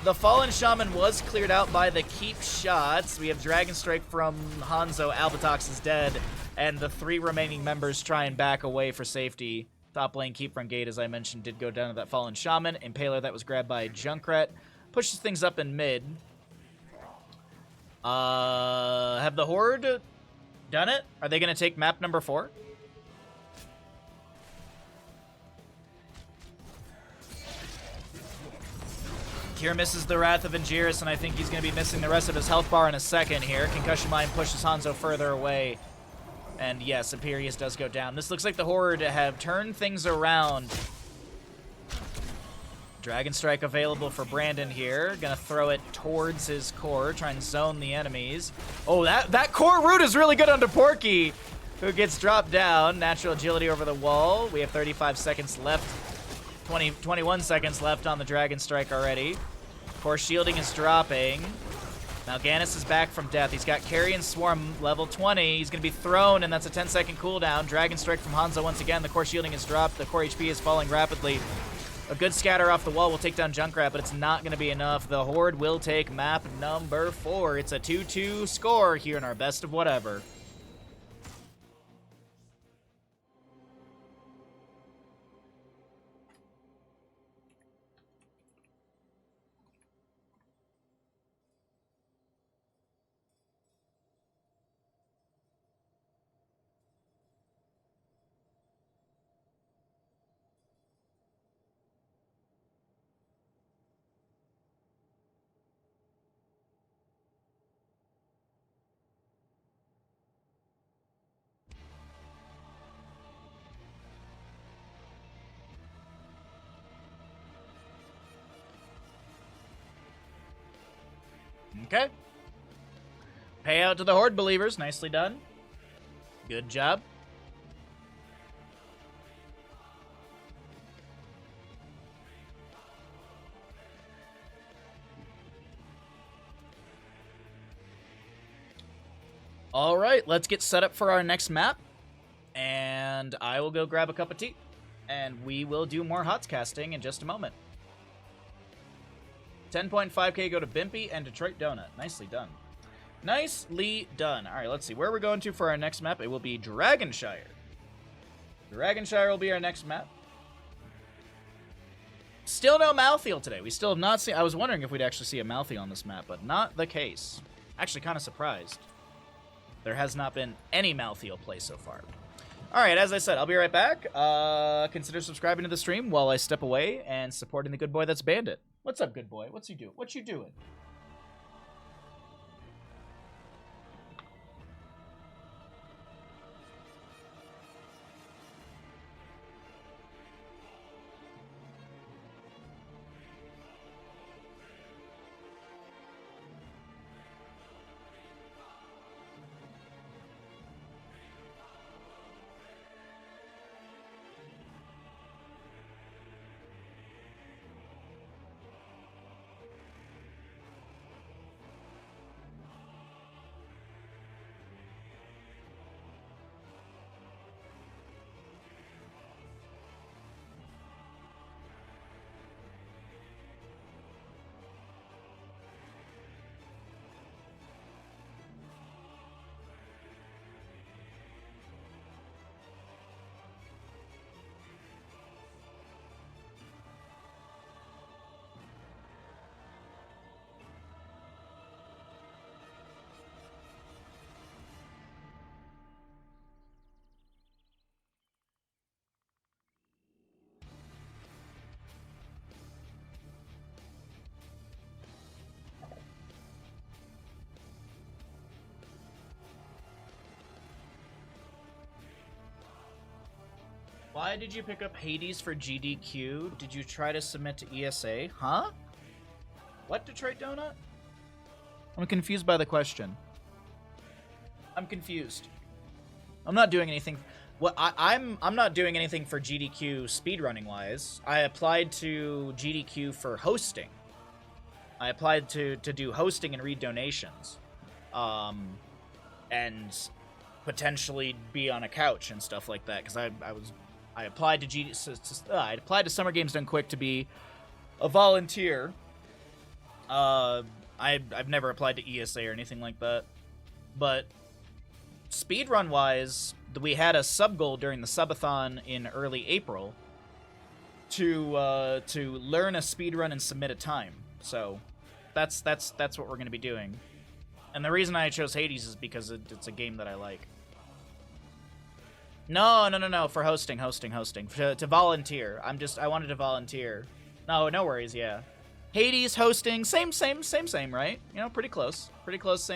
The Fallen Shaman was cleared out by the keep shots. We have Dragon Strike from Hanzo. Albatox is dead. And the 3 remaining members try and back away for safety. Top lane keep from gate, as I mentioned, did go down to that Fallen Shaman. Impaler that was grabbed by Junkrat. Pushes things up in mid. Have the Horde done it? Are they going to take map number 4? Kier misses the Wrath of Angiris, and I think he's going to be missing the rest of his health bar in a second here. Concussion Mine pushes Hanzo further away. And yes, Imperius does go down. This looks like the Horde have turned things around. Dragon Strike available for Brandon here. Gonna throw it towards his core, try and zone the enemies. Oh, that core root is really good onto Porky, who gets dropped down. Natural agility over the wall. We have 35 seconds left. 21 seconds left on the Dragon Strike already. Core shielding is dropping. Mal'Ganis is back from death. He's got Carrion Swarm level 20. He's going to be thrown, and that's a 10-second cooldown. Dragon Strike from Hanzo once again. The core shielding is dropped. The core HP is falling rapidly. A good scatter off the wall will take down Junkrat, but it's not going to be enough. The Horde will take map number 4. It's a 2-2 score here in our best of whatever. Okay. Payout to the Horde believers. Nicely done. Good job. All right, let's get set up for our next map. And I will go grab a cup of tea. And we will do more HOTS casting in just a moment. 10.5k go to Bimpy and Detroit Donut. Nicely done. Nicely done. All right, let's see. Where we're going to for our next map, it will be Dragonshire. Dragonshire will be our next map. Still no Malthael today. We still have not seen... I was wondering if we'd actually see a Malthael on this map, but not the case. Actually, kind of surprised. There has not been any Malthael play so far. All right, as I said, I'll be right back. Consider subscribing to the stream while I step away and supporting the good boy that's Bandit. What's up, good boy? What's you doing? What you doing? Why did you pick up Hades for GDQ? Did you try to submit to ESA? Huh? What, Detroit Donut? I'm confused by the question. I'm confused. I'm not doing anything. What I'm not doing anything for GDQ speedrunning wise. I applied to GDQ for hosting. I applied to do hosting and read donations, and potentially be on a couch and stuff like that. Because I applied to I applied to Summer Games Done Quick to be a volunteer. I've never applied to ESA or anything like that, but speedrun wise, we had a sub goal during the subathon in early April to learn a speedrun and submit a time. So that's what we're gonna be doing. And the reason I chose Hades is because it's a game that I like. No, for hosting. To volunteer. I wanted to volunteer. No worries, yeah. Hades, hosting, same, right? You know, pretty close,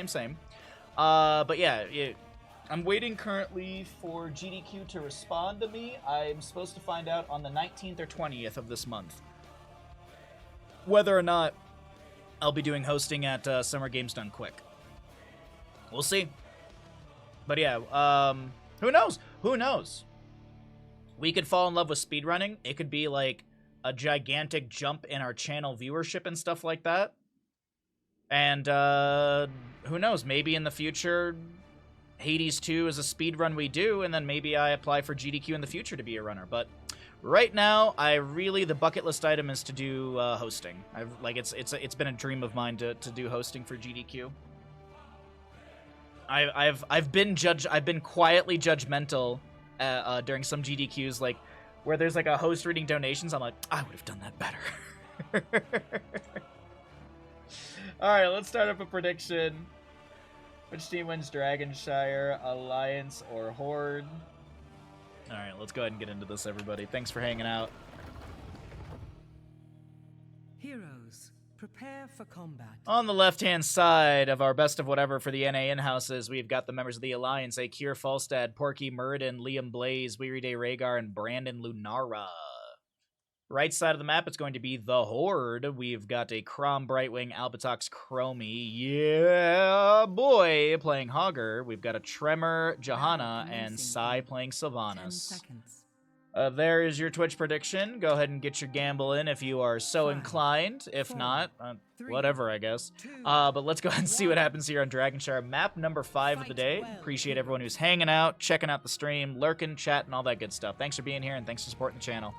same. But yeah, I'm waiting currently for GDQ to respond to me. I'm supposed to find out on the 19th or 20th of this month whether or not I'll be doing hosting at Summer Games Done Quick. We'll see. But yeah, who knows? We could fall in love with speedrunning. It could be like a gigantic jump in our channel viewership and stuff like that. And who knows? Maybe in the future, Hades 2 is a speedrun we do, and then maybe I apply for GDQ in the future to be a runner. But right now, the bucket list item is to do hosting. It's been a dream of mine to do hosting for GDQ. I've been quietly judgmental during some GDQs, like where there's like a host reading donations. I'm like, I would have done that better. All right, let's start up a prediction. Which team wins Dragonshire, Alliance, or Horde? All right, let's go ahead and get into this, everybody. Thanks for hanging out. Heroes, prepare for combat. On the left-hand side of our best of whatever for the NA in-houses, we've got the members of the Alliance, Akir Falstad, Porky Murden, Liam Blaze, Weary Day Rhaegar, and Brandon Lunara. Right side of the map, it's going to be the Horde. We've got a Crom, Brightwing, Albatox, Chromie. Yeah, boy, playing Hogger. We've got a Tremor, Johanna, and Psy playing Sylvanas. There is your Twitch prediction. Go ahead and get your gamble in if you are so inclined. If not, whatever, I guess. But let's go ahead and see what happens here on Dragonshire. Map number 5 of the day. Appreciate everyone who's hanging out, checking out the stream, lurking, chatting, all that good stuff. Thanks for being here, and thanks for supporting the channel.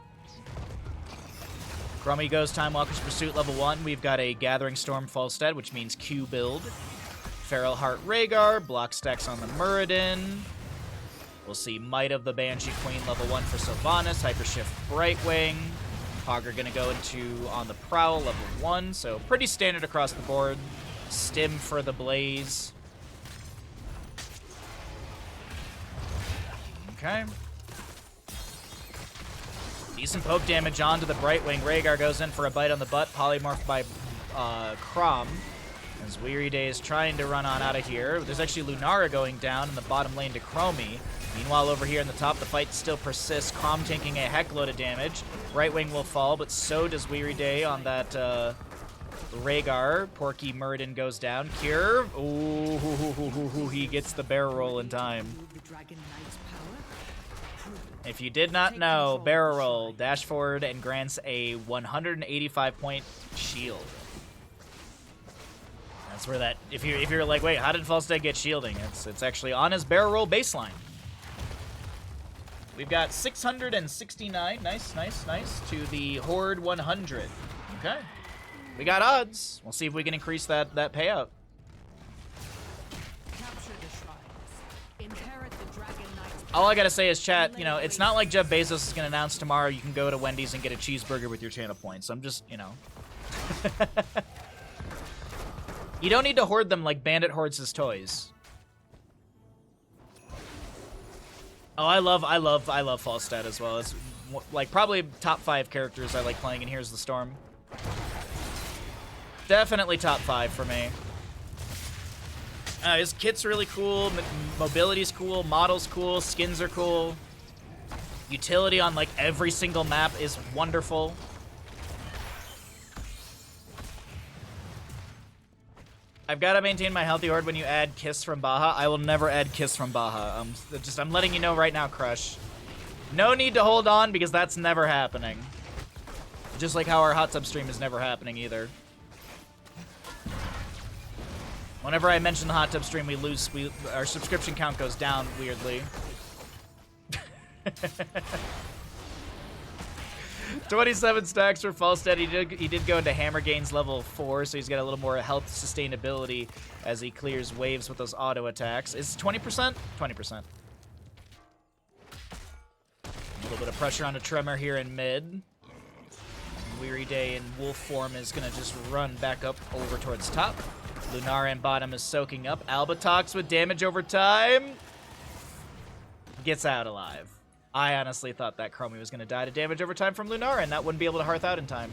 Chromie goes Time Walker's Pursuit level 1. We've got a Gathering Storm Falstad, which means Q build. Feral Heart Rhaegar, block stacks on the Muradin. We'll see Might of the Banshee Queen level 1 for Sylvanas, Hypershift Brightwing. Hogger gonna go into On the Prowl level 1, so pretty standard across the board. Stim for the Blaze. Okay. Decent poke damage onto the Brightwing. Rhaegar goes in for a bite on the butt, polymorphed by Crom. As Weary Day is trying to run on out of here. There's actually Lunara going down in the bottom lane to Chromie. Meanwhile, over here in the top, the fight still persists. Crom taking a heck load of damage. Brightwing will fall, but so does Weary Day on that Rhaegar. Porky Muradin goes down. Cure. Ooh, he gets the barrel roll in time. If you did not know, barrel roll, dash forward, and grants a 185-point shield. That's where that, if you're like, wait, how did Falstad get shielding? It's actually on his barrel roll baseline. We've got 669, nice, to the Horde 100. Okay. We got odds. We'll see if we can increase that payout. All I gotta say is, chat, you know, it's not like Jeff Bezos is gonna announce tomorrow you can go to Wendy's and get a cheeseburger with your channel points. I'm just, you know. You don't need to hoard them like Bandit hoards his toys. Oh, I love Falstad as well. It's like probably top 5 characters I like playing, and Here's the Storm. Definitely top 5 for me. His kit's really cool, mobility's cool, model's cool, skins are cool. Utility on like every single map is wonderful. I've got to maintain my healthy horde when you add Kiss from Baja. I will never add Kiss from Baja. I'm letting you know right now, Crush. No need to hold on because that's never happening. Just like how our hot tub stream is never happening either. Whenever I mention the hot tub stream, our subscription count goes down weirdly. 27 stacks for Falstad. He did go into Hammer Gains level 4, so he's got a little more health sustainability as he clears waves with those auto attacks. Is 20%? 20%. A little bit of pressure on a Tremor here in mid. Weary Day in wolf form is going to just run back up over towards top. Lunara in bottom is soaking up. Albatox with damage over time. Gets out alive. I honestly thought that Chromie was going to die to damage over time from Lunara, and that wouldn't be able to hearth out in time.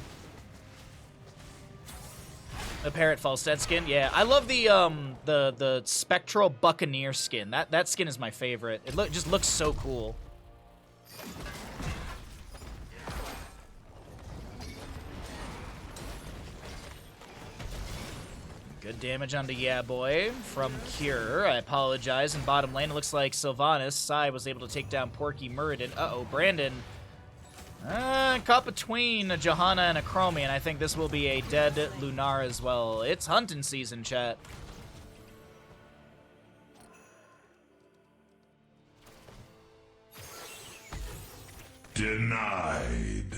The Parrot Falstad skin, yeah. I love the Spectral Buccaneer skin. That skin is my favorite. It just looks so cool. Good damage onto Yeah Boy from Cure. I apologize. In bottom lane, it looks like Sylvanas. Psy was able to take down Porky Muradin. Uh-oh, Brandon. Caught between a Johanna and a Chromie, and I think this will be a dead Lunara as well. It's hunting season, chat. Denied.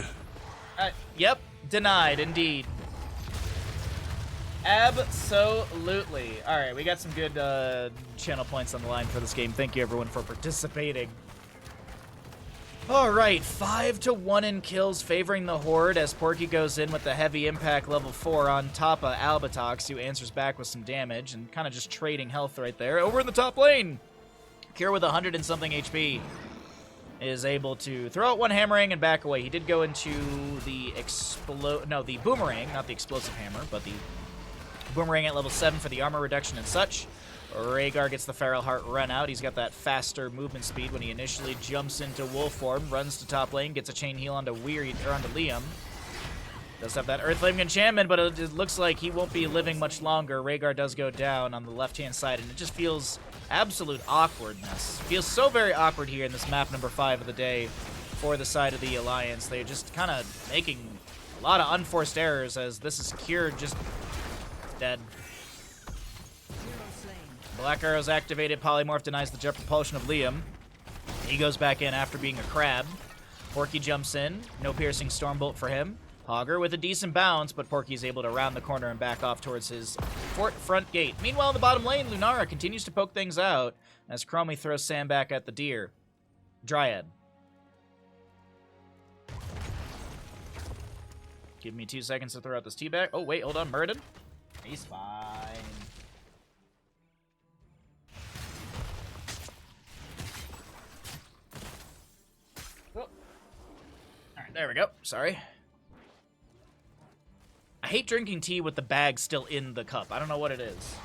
Yep, denied, indeed. Absolutely. All right, we got some good channel points on the line for this game. Thank you, everyone, for participating. All right, 5-1 in kills favoring the Horde as Porky goes in with the heavy impact level 4 on top of Albatox, who answers back with some damage and kind of just trading health right there. Over in the top lane, Cure with 100 and something HP is able to throw out one hammering and back away. He did go into the the boomerang, not the explosive hammer, but the Boomerang at level 7 for the armor reduction and such. Rhaegar gets the Feral Heart run out. He's got that faster movement speed when he initially jumps into wolf form, runs to top lane, gets a chain heal onto onto Liam. Does have that Earthflame enchantment, but it looks like he won't be living much longer. Rhaegar does go down on the left-hand side, and it just feels absolute awkwardness. Feels so very awkward here in this map number 5 of the day for the side of the Alliance. They're just kind of making a lot of unforced errors as this is cured, just dead. Black Arrow's activated. Polymorph denies the jet propulsion of Liam. He goes back in after being a crab. Porky jumps in. No piercing Stormbolt for him. Hogger with a decent bounce, but Porky's able to round the corner and back off towards his fort front gate. Meanwhile, in the bottom lane, Lunara continues to poke things out as Chromie throws Sam back at the deer. Dryad. Give me 2 seconds to throw out this teabag. Oh, wait, hold on. Murden. He's fine. Oh. Alright, there we go. Sorry. I hate drinking tea with the bag still in the cup. I don't know what it is.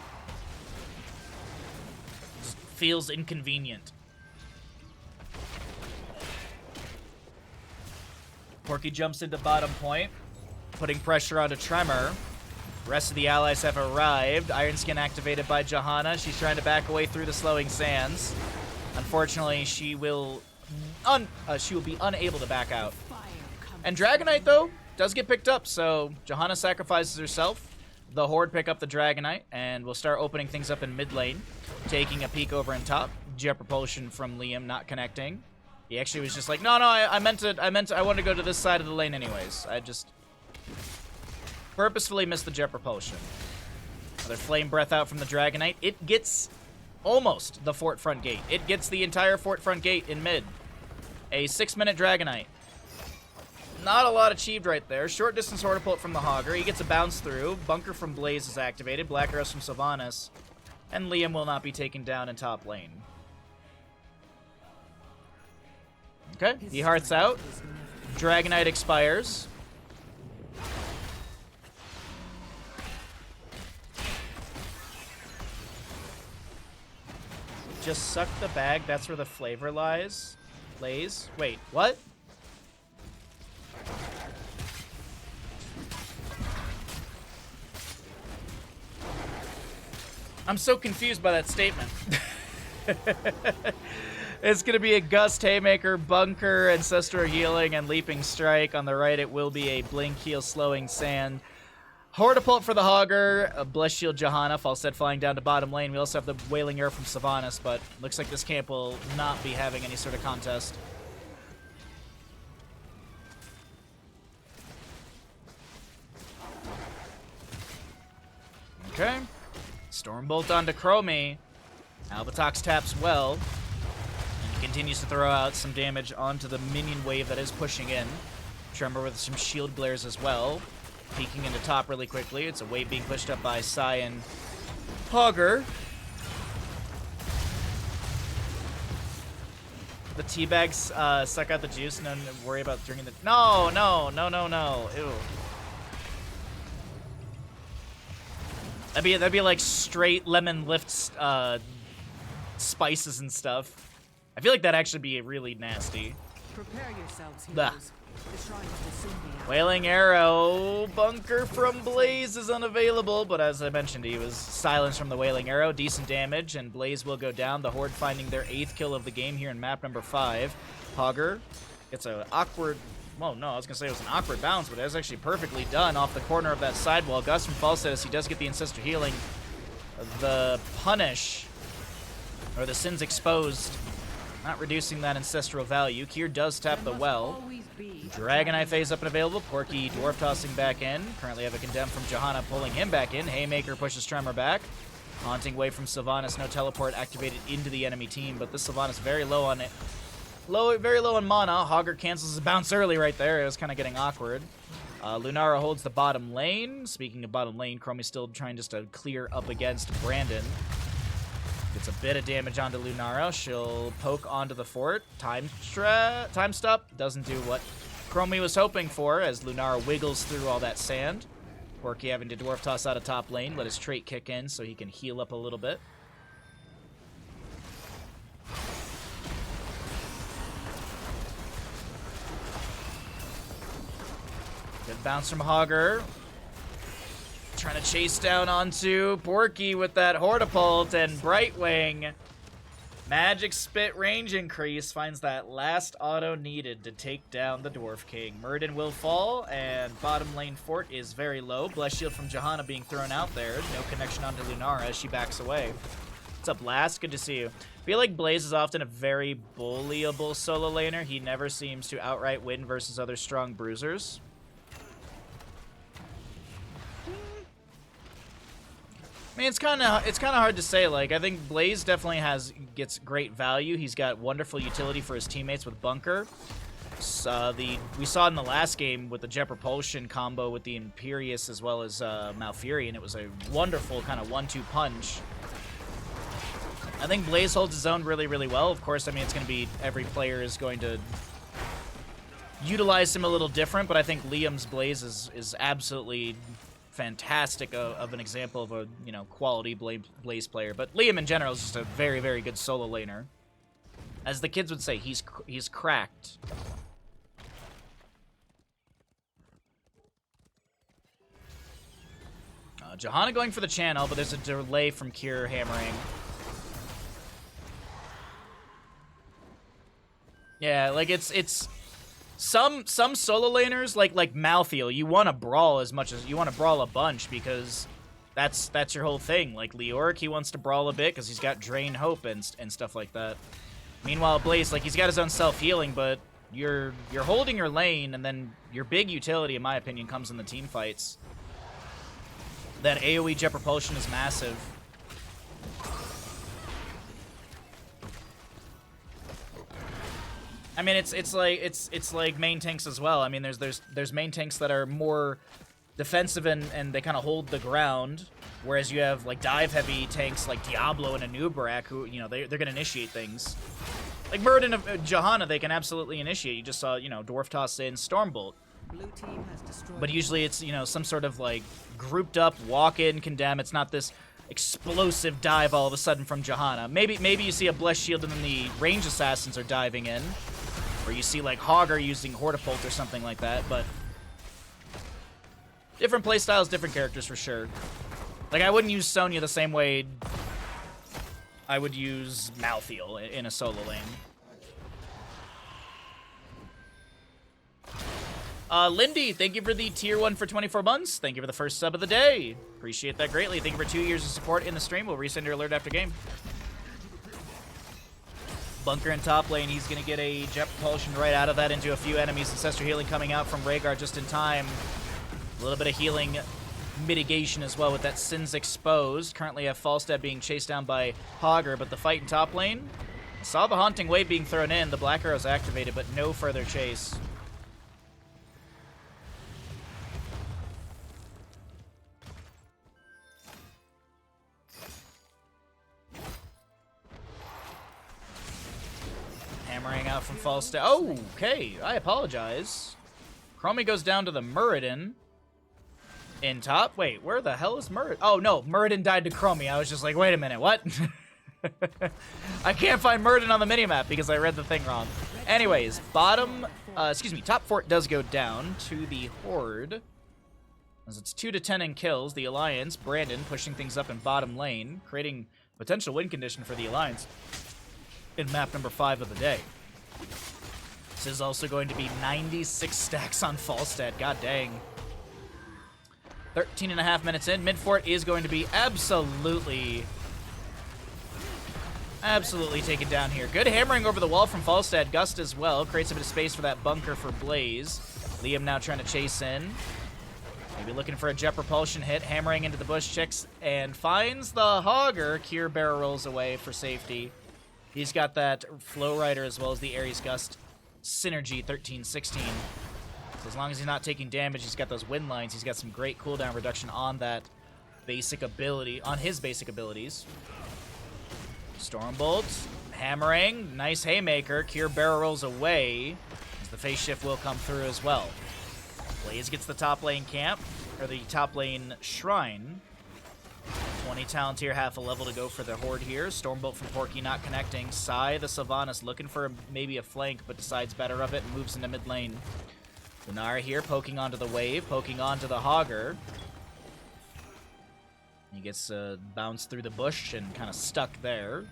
It just feels inconvenient. Porky jumps into bottom point, putting pressure onto Tremor. Rest of the allies have arrived. Iron Skin activated by Johanna. She's trying to back away through the slowing sands. Unfortunately, she will be unable to back out. And Dragonite, though, does get picked up, so Johanna sacrifices herself. The Horde pick up the Dragonite, and we'll start opening things up in mid lane. Taking a peek over in top. Jet propulsion from Liam not connecting. He actually was just like, no, I wanted to go to this side of the lane anyways. I just purposefully missed the jet propulsion. Another flame breath out from the Dragonite. It gets almost the fort front gate. It gets the entire fort front gate in mid. A 6-minute Dragonite. Not a lot achieved right there. Short distance Hortipult from the Hogger. He gets a bounce through. Bunker from Blaze is activated. Black Arrows from Sylvanas. And Liam will not be taken down in top lane. Okay, he hearts out. Dragonite expires. Just suck the bag, that's where the flavor lies. Lays? Wait, what? I'm so confused by that statement. It's going to be a Gust, Haymaker, Bunker, Ancestral Healing, and Leaping Strike. On the right, it will be a Blink Heal, Slowing Sand. Hortipult for the Hogger, a Bless Shield Johanna, Falset flying down to bottom lane. We also have the Wailing Arrow from Sylvanas, but looks like this camp will not be having any sort of contest. Okay. Stormbolt onto Chromie. Albatox taps well. And continues to throw out some damage onto the minion wave that is pushing in. Tremor with some shield glares as well. Peeking into top really quickly. It's a wave being pushed up by Sai and Hogger. The teabags suck out the juice. No, worry about drinking the... No. Ew. That'd be like straight lemon lift spices and stuff. I feel like that'd actually be really nasty. Prepare yourselves, heroes. The shrines will soon be out. Wailing Arrow. Bunker from Blaze is unavailable, but as I mentioned, he was silenced from the Wailing Arrow. Decent damage, and Blaze will go down. The Horde finding their 8th kill of the game here in map number 5. Hogger gets an awkward... Well, no, I was going to say it was an awkward bounce, but it was actually perfectly done off the corner of that sidewall. Gus from Falsettus, he does get the Ancestor Healing. The Punish, or the Sin's Exposed, not reducing that ancestral value. Kier does tap the well. Dragonite phase up and available. Porky Dwarf tossing back in. Currently have a Condemn from Johanna pulling him back in. Haymaker pushes Tremor back. Haunting Wave from Sylvanas. No teleport activated into the enemy team, but this Sylvanas very low on it. Very low on mana. Hogger cancels his bounce early right there. It was kind of getting awkward. Lunara holds the bottom lane. Speaking of bottom lane, Chromie's still trying just to clear up against Brandon. Gets a bit of damage onto Lunara. She'll poke onto the fort. Time stop. Doesn't do what Chromie was hoping for as Lunara wiggles through all that sand. Porky having to Dwarf Toss out of top lane, let his trait kick in so he can heal up a little bit. Good bounce from Hogger. Trying to chase down onto Porky with that Hortipult, and Brightwing. Magic Spit range increase finds that last auto needed to take down the Dwarf King. Muradin will fall, and bottom lane fort is very low. Bless Shield from Johanna being thrown out there. No connection onto Lunara as she backs away. What's up, Last? Good to see you. I feel like Blaze is often a very bullyable solo laner. He never seems to outright win versus other strong bruisers. I mean, it's kind of hard to say. Like, I think Blaze definitely gets great value. He's got wonderful utility for his teammates with Bunker. We saw in the last game with the Jet Propulsion combo with the Imperius as well as Malfurion. It was a wonderful kind of 1-2 punch. I think Blaze holds his own really, really well. Of course, I mean, it's going to be every player is going to utilize him a little different, but I think Liam's Blaze is absolutely fantastic of an example of a, you know, quality Blaze player. But Liam in general is just a very, very good solo laner. As the kids would say, he's cracked. Johanna going for the channel, but there's a delay from Cure hammering. Yeah, like it's some solo laners like Malthael, you want to brawl as much as you want to brawl a bunch because that's your whole thing. Like Leoric, he wants to brawl a bit because he's got Drain Hope and stuff like that. Meanwhile, Blaze, like, he's got his own self-healing, but you're holding your lane, and then your big utility, in my opinion, comes in the team fights. That AoE Jet Propulsion is massive. I mean, it's like main tanks as well. I mean, there's main tanks that are more defensive and they kind of hold the ground, whereas you have like dive heavy tanks like Diablo and Anubarak who, you know, they're gonna initiate things. Like Muradin and Johanna, they can absolutely initiate. You just saw, you know, Dwarf Toss in Stormbolt. Blue team has destroyed. But usually it's, you know, some sort of like grouped up walk in condemn. It's not this explosive dive all of a sudden from Johanna. Maybe you see a Bless Shield and then the range assassins are diving in. Or you see like Hogger using Hortipult or something like that, but different playstyles, different characters for sure. Like I wouldn't use Sonya the same way I would use Malthael in a solo lane. Lindy, thank you for the tier 1 for 24 months. Thank you for the first sub of the day. Appreciate that greatly. Thank you for 2 years of support in the stream. We'll resend your alert after game. Bunker in top lane. He's going to get a Jet Propulsion right out of that into a few enemies. Ancestor Healing coming out from Rhaegar just in time. A little bit of healing mitigation as well with that Sin's exposed. Currently have Falstad being chased down by Hogger, but the fight in top lane. Saw the Haunting Wave being thrown in. The Black Arrow's activated, but no further chase. Hammering out from Falstad. Oh, okay. I apologize. Chromie goes down to the Muradin. In top? Wait, where the hell is Muradin? Oh, no. Muradin died to Chromie. I was just like, wait a minute. What? I can't find Muradin on the minimap because I read the thing wrong. Anyways, top fort does go down to the Horde. As it's 2-10 in kills, the Alliance, Brandon, pushing things up in bottom lane, creating potential win condition for the Alliance in map number 5 of the day. This is also going to be 96 stacks on Falstad. God dang. 13.5 minutes in. Mid-fort is going to be absolutely taken down here. Good hammering over the wall from Falstad. Gust as well. Creates a bit of space for that bunker for Blaze. Liam now trying to chase in. Maybe looking for a Jet Propulsion hit. Hammering into the bush, checks and finds the Hogger. Cure barrel rolls away for safety. He's got that Flow Rider as well as the Ares Gust synergy 13-16. So as long as he's not taking damage, he's got those wind lines. He's got some great cooldown reduction on that basic ability, on his basic abilities. Stormbolt, hammering, nice haymaker. Cure barrel rolls away as the phase shift will come through as well. Blaze gets the top lane camp. or the top lane Shrine. 20 talent here, half a level to go for the Horde here. Stormbolt from Porky not connecting. Sai, the Sylvanas, looking for maybe a flank, but decides better of it and moves into mid lane. Lunara here, poking onto the wave, poking onto the Hogger. He gets bounced through the bush and kind of stuck there.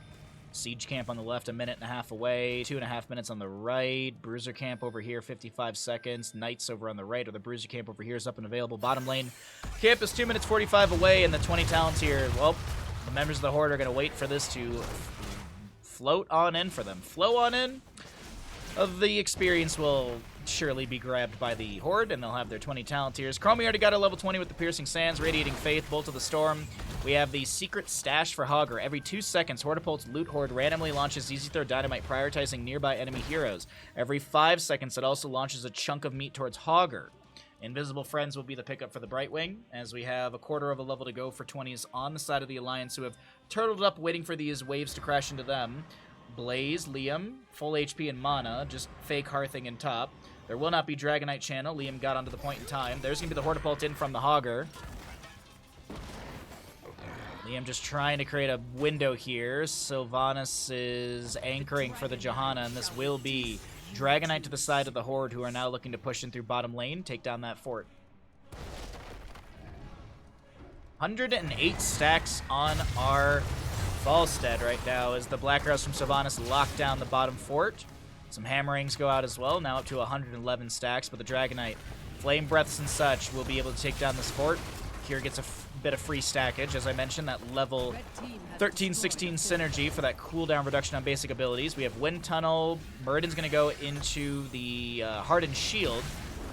Siege camp on the left, a minute and a half away. 2.5 minutes on the right. Bruiser camp over here, 55 seconds. Knights over on the right, or the Bruiser camp over here is up and available. Bottom lane camp is 2 minutes 45 away, and the 20 talents here. Well, the members of the Horde are going to wait for this to float on in for them. Flow on in. The experience will surely be grabbed by the Horde, and they'll have their 20 Talentiers. Chromie already got a level 20 with the Piercing Sands, Radiating Faith, Bolt of the Storm. We have the Secret Stash for Hogger. Every 2 seconds, Hortipult's Loot Horde randomly launches Easy Throw Dynamite, prioritizing nearby enemy heroes. Every 5 seconds, it also launches a chunk of meat towards Hogger. Invisible Friends will be the pickup for the Brightwing, as we have a quarter of a level to go for 20s on the side of the Alliance, who have turtled up waiting for these waves to crash into them. Blaze, Liam, full HP and mana, just fake Hearthing in top. There will not be Dragonite Channel. Liam got onto the point in time. There's going to be the Hortipult in from the Hogger. Liam just trying to create a window here. Sylvanas is anchoring for the Johanna, and this will be Dragonite to the side of the Horde, who are now looking to push in through bottom lane, take down that fort. 108 stacks on our Falstead right now as the Black Arrows from Sylvanas lock down the bottom fort. Some Hammerings go out as well, now up to 111 stacks, but the Dragonite, Flame Breaths and such will be able to take down this fort. Kier gets a bit of free stackage, as I mentioned, that level 13-16 synergy for that cooldown reduction on basic abilities. We have Wind Tunnel. Muradin's going to go into the Hardened Shield.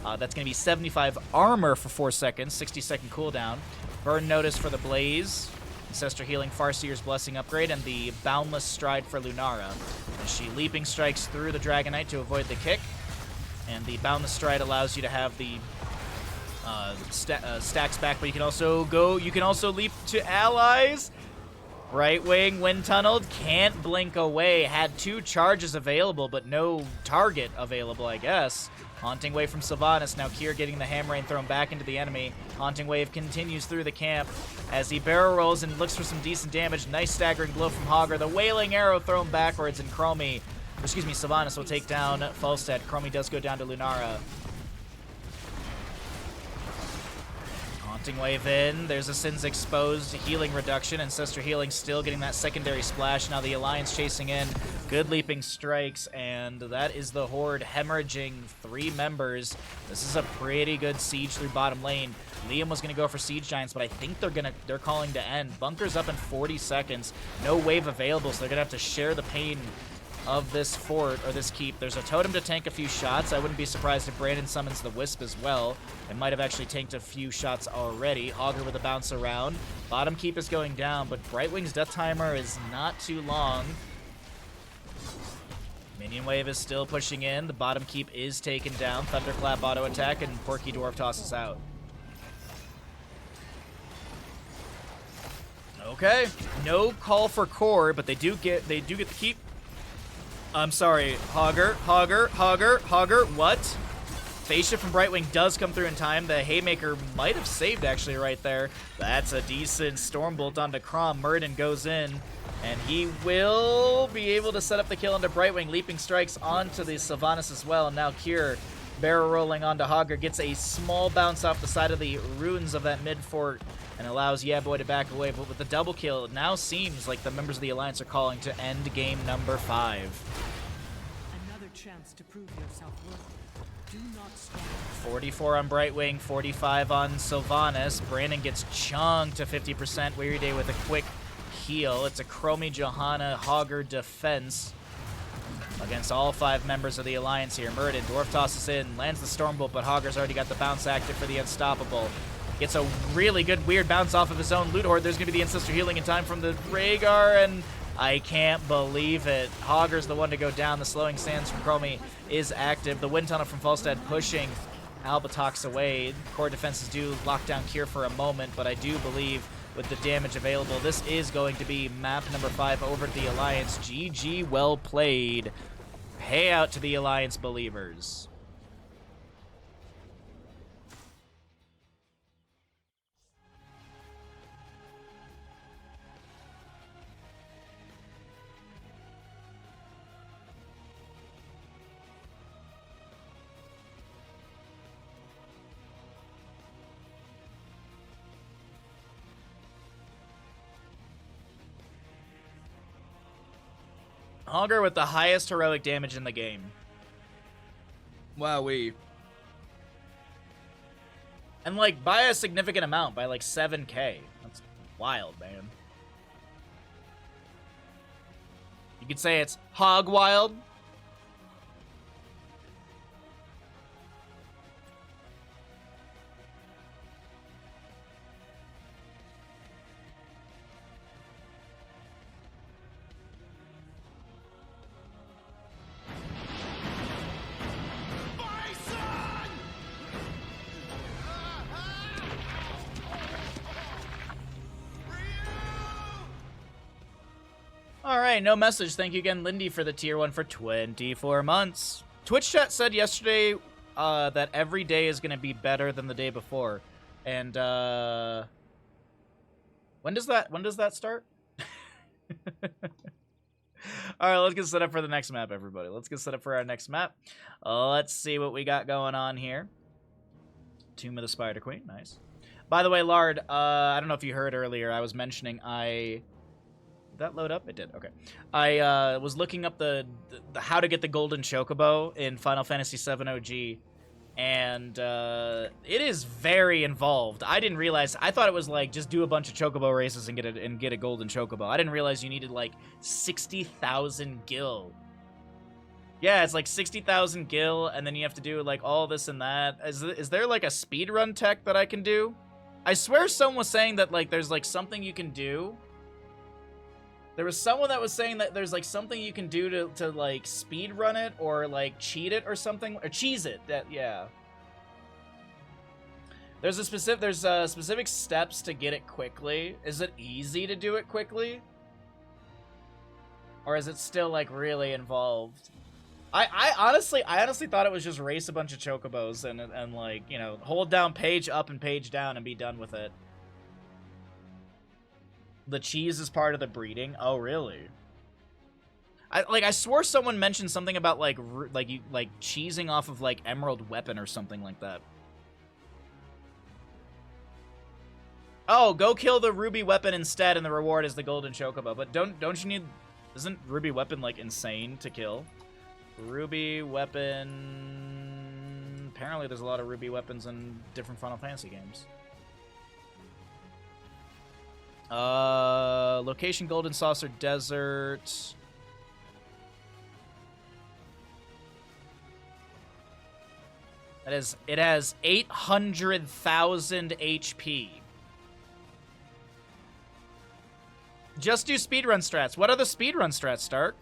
That's going to be 75 armor for 4 seconds, 60-second cooldown. Burn Notice for the Blaze. Ancestor Healing, Farseer's Blessing upgrade, and the Boundless Stride for Lunara. As she leaping strikes through the Dragonite to avoid the kick. And the Boundless Stride allows you to have the stacks back, but you can also leap to allies. Right wing, Wind Tunneled, can't blink away. Had 2 charges available, but no target available, I guess. Haunting Wave from Sylvanas. Now Kier getting the Hammerrain thrown back into the enemy. Haunting Wave continues through the camp as he barrel rolls and looks for some decent damage. Nice staggering blow from Hogger. The Wailing Arrow thrown backwards, and Sylvanas will take down Falstead. Chromie does go down to Lunara. Haunting Wave in. There's a Sins Exposed. Healing reduction. Ancestor Healing still getting that secondary splash. Now the Alliance chasing in. Good leaping strikes, and that is the Horde hemorrhaging 3 members. This is a pretty good siege through bottom lane. Liam was going to go for Siege Giants, but I think they're calling to end. Bunker's up in 40 seconds. No wave available, so they're going to have to share the pain of this fort, or this keep. There's a totem to tank a few shots. I wouldn't be surprised if Brandon summons the Wisp as well. It might have actually tanked a few shots already. Hogger with a bounce around. Bottom keep is going down, but Brightwing's death timer is not too long. Minion Wave is still pushing in. The bottom keep is taken down. Thunderclap auto attack, and Porky Dwarf tosses out. Okay, no call for core, but they do get the keep. I'm sorry, Hogger, what? Phase Shift from Brightwing does come through in time. The Haymaker might have saved actually right there. That's a decent Stormbolt onto Crom. Muradin goes in, and he will be able to set up the kill onto Brightwing. Leaping strikes onto the Sylvanas as well. And now Kier barrel rolling onto Hogger, gets a small bounce off the side of the ruins of that mid fort and allows Yeah Boy to back away. But with the double kill, it now seems like the members of the Alliance are calling to end game number 5. Another chance to prove yourself worthy. Do not stop. 44 on Brightwing, 45 on Sylvanas. Brandon gets chunked to 50%. Weary Day with a quick heal. It's a Chromie Johanna Hogger defense against all 5 members of the Alliance here. Muradin, Dwarf tosses in, lands the Stormbolt, but Hogger's already got the bounce active for the Unstoppable. Gets a really good weird bounce off of his own Loot Horde. There's going to be the Ancestor Healing in time from the Rhaegar, and I can't believe it. Hogger's the one to go down. The Slowing Sands from Chromie is active. The Wind Tunnel from Falstead pushing Albatox away. Core defenses do lock down Kier for a moment, but I do believe with the damage available, this is going to be map number 5 over to the Alliance. GG, well played. Payout to the Alliance believers. Augur with the highest heroic damage in the game. Wowee. And, like, by a significant amount, by, like, 7k. That's wild, man. You could say it's hog wild. Alright, no message. Thank you again, Lindy, for the tier 1 for 24 months. Twitch chat said yesterday that every day is going to be better than the day before. And, when does that start? Alright, let's get set up for the next map, everybody. Let's get set up for our next map. Let's see what we got going on here. Tomb of the Spider Queen. Nice. By the way, Lard, I don't know if you heard earlier, I was mentioning Did that load up? It did. Okay. I was looking up the how to get the golden chocobo in Final Fantasy VII OG, and it is very involved. I didn't realize. I thought it was like just do a bunch of chocobo races and get a golden chocobo. I didn't realize you needed like 60,000 gil. Yeah, it's like 60,000 gil, and then you have to do like all this and that. Is there like a speedrun tech that I can do? I swear someone was saying that like there's like something you can do. There was someone that was saying that there's like something you can do to like speed run it or like cheat it or something, or cheese it. That, yeah. There's specific steps to get it quickly. Is it easy to do it quickly? Or is it still like really involved? I honestly thought it was just race a bunch of chocobos and like, you know, hold down page up and page down and be done with it. The cheese is part of the breeding. Oh, really? I swore someone mentioned something about like cheesing off of like emerald weapon or something like that. Oh, go kill the ruby weapon instead, and the reward is the golden chocobo. But don't you need? Isn't ruby weapon like insane to kill? Ruby weapon. Apparently, there's a lot of ruby weapons in different Final Fantasy games. Location Golden Saucer Desert. It has 800,000 HP. Just do speedrun strats. What are the speedrun strats, Stark?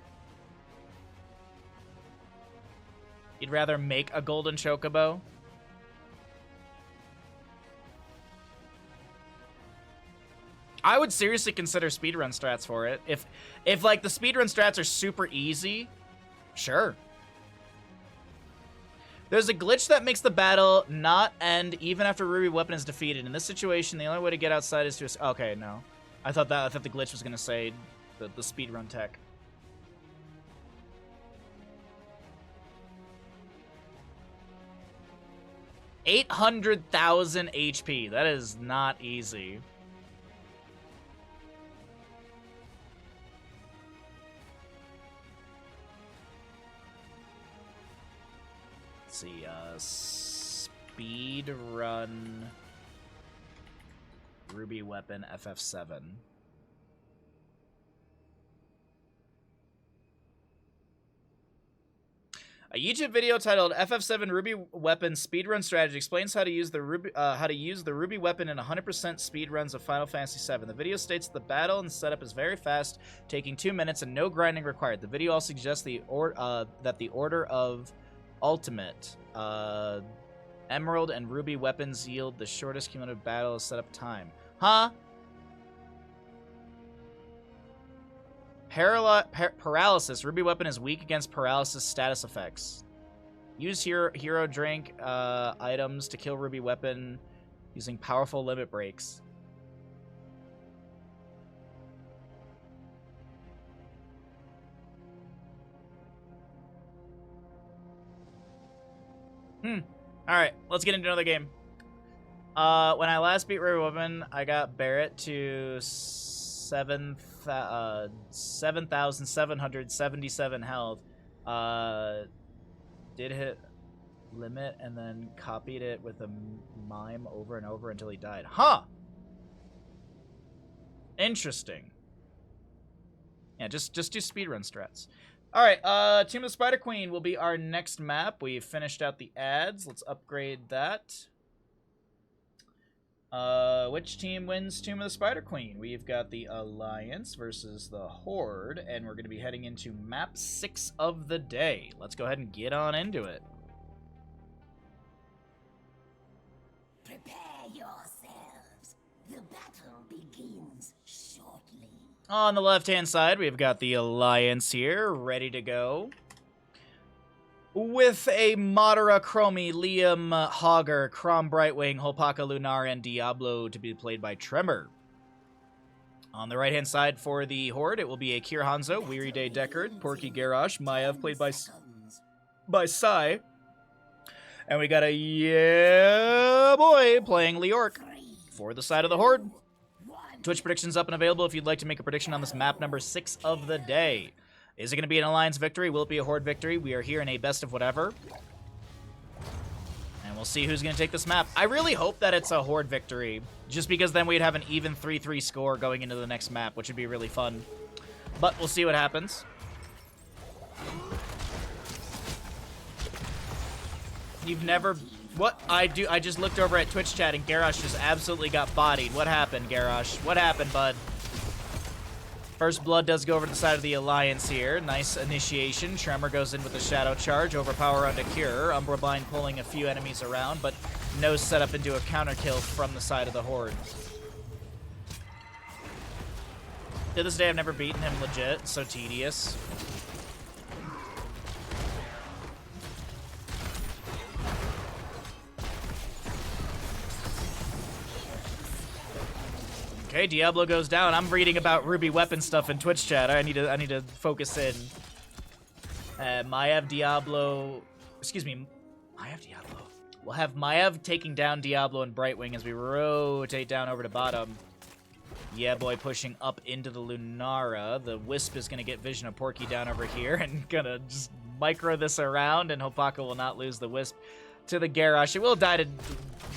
You'd rather make a golden chocobo? I would seriously consider speedrun strats for it. If like the speedrun strats are super easy, sure. There's a glitch that makes the battle not end even after Ruby Weapon is defeated. In this situation, the only way to get outside is to... Okay, no. I thought the glitch was gonna say the speedrun tech. $800,000 HP. That is not easy. See, speed run Ruby Weapon FF7. A YouTube video titled "FF7 Ruby Weapon Speedrun Strategy" explains how to use the Ruby Weapon in 100% speedruns of Final Fantasy VII. The video states the battle and setup is very fast, taking 2 minutes and no grinding required. The video also suggests that the order of ultimate emerald and ruby weapons yield the shortest cumulative battle setup time. Huh? Paralysis. Ruby weapon is weak against paralysis status effects. Use hero drink items to kill ruby weapon using powerful limit breaks. Alright, let's get into another game. When I last beat Ruby Weapon, I got Barrett to 7,777 health. Did hit limit and then copied it with a mime over and over until he died. Huh! Interesting. Yeah, just do speedrun strats. Alright, Tomb of the Spider Queen will be our next map. We've finished out the ads. Let's upgrade that. Which team wins Tomb of the Spider Queen? We've got the Alliance versus the Horde, and we're going to be heading into map 6 of the day. Let's go ahead and get on into it. Prepare yourselves. The battle begins shortly. On the left-hand side, we've got the Alliance here, ready to go. With a Madara, Chromie, Liam, Hogger, Crom, Brightwing, Holpaka, Lunar, and Diablo to be played by Tremor. On the right-hand side for the Horde, it will be a Kier Hanzo, Weary Day Deckard, Porky Garrosh, Maiev played by Sai. And we got a yeah boy playing Leorc for the side of the Horde. Twitch predictions up and available if you'd like to make a prediction on this map number 6 of the day. Is it going to be an Alliance victory? Will it be a Horde victory? We are here in a best of whatever. And we'll see who's going to take this map. I really hope that it's a Horde victory, just because then we'd have an even 3-3 score going into the next map, which would be really fun. But we'll see what happens. You've never... What? I just looked over at Twitch chat and Garrosh just absolutely got bodied. What happened, Garrosh? What happened, bud? First blood does go over to the side of the Alliance here. Nice initiation. Tremor goes in with a Shadow Charge. Overpower onto Cure. Umbra Bind pulling a few enemies around, but no setup into a counter kill from the side of the Horde. To this day, I've never beaten him legit. So tedious. Okay, Diablo goes down. I'm reading about Ruby weapon stuff in Twitch chat. I need to focus in. Maiev, Diablo... Excuse me. Maiev, Diablo. We'll have Maiev taking down Diablo and Brightwing as we rotate down over to bottom. Yeah, boy, pushing up into the Lunara. The Wisp is going to get vision of Porky down over here and gonna just micro this around, and Hopaka will not lose the Wisp to the Garrosh. It will die to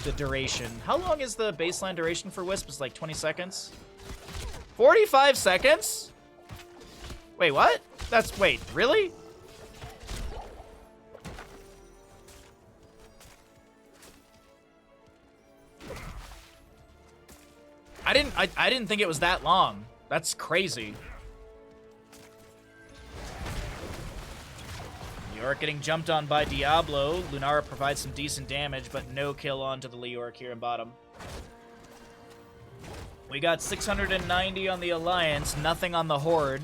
the duration. How long is the baseline duration for Wisp? It's like 20 seconds? 45 seconds? Wait, what? Wait, really? I didn't think it was that long. That's crazy. Leoric getting jumped on by Diablo. Lunara provides some decent damage, but no kill onto the Leoric here in bottom. We got 690 on the Alliance, nothing on the Horde,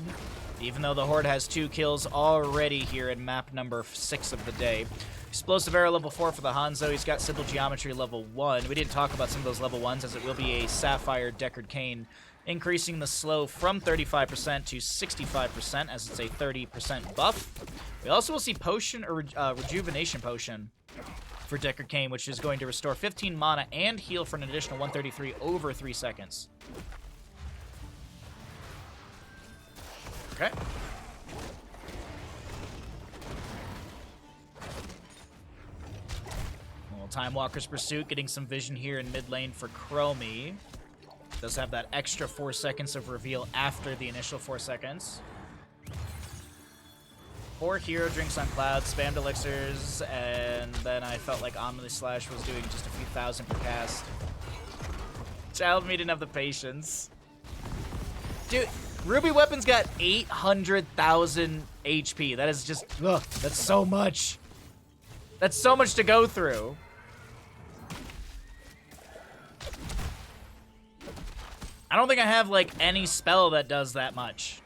even though the Horde has 2 kills already here in map number 6 of the day. Explosive Arrow level 4 for the Hanzo. He's got Simple Geometry level 1. We didn't talk about some of those level 1s, as it will be a Sapphire Deckard Cain, increasing the slow from 35% to 65%, as it's a 30% buff. We also will see Potion, or Rejuvenation Potion for Deckard Cain, which is going to restore 15 mana and heal for an additional 133 over 3 seconds. Okay. Little Time Walker's Pursuit, getting some vision here in mid lane for Chromie. Does have that extra 4 seconds of reveal after the initial 4 seconds. 4 hero drinks on Cloud, spammed elixirs, and then I felt like Omni Slash was doing just a few thousand per cast. Child me didn't have the patience. Dude, Ruby Weapon's got 800,000 HP. That is just, ugh, that's so much. That's so much to go through. I don't think I have, like, any spell that does that much.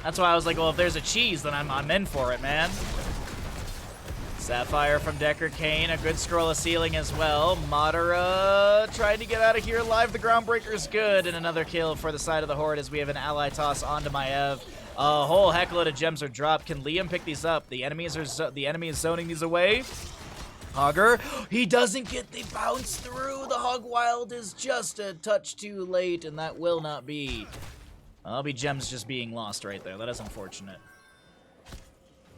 That's why I was like, well, if there's a cheese, then I'm in for it, man. Sapphire from Deckard Cain, a good scroll of ceiling as well. Madara trying to get out of here alive. The Groundbreaker's good, and another kill for the side of the Horde as we have an ally toss onto Maiev. A whole heck load of gems are dropped. Can Liam pick these up? The enemy is zoning these away. Hogger, he doesn't get the bounce through. The Hog Wild is just a touch too late, and that will not be. That'll be gems just being lost right there. That is unfortunate.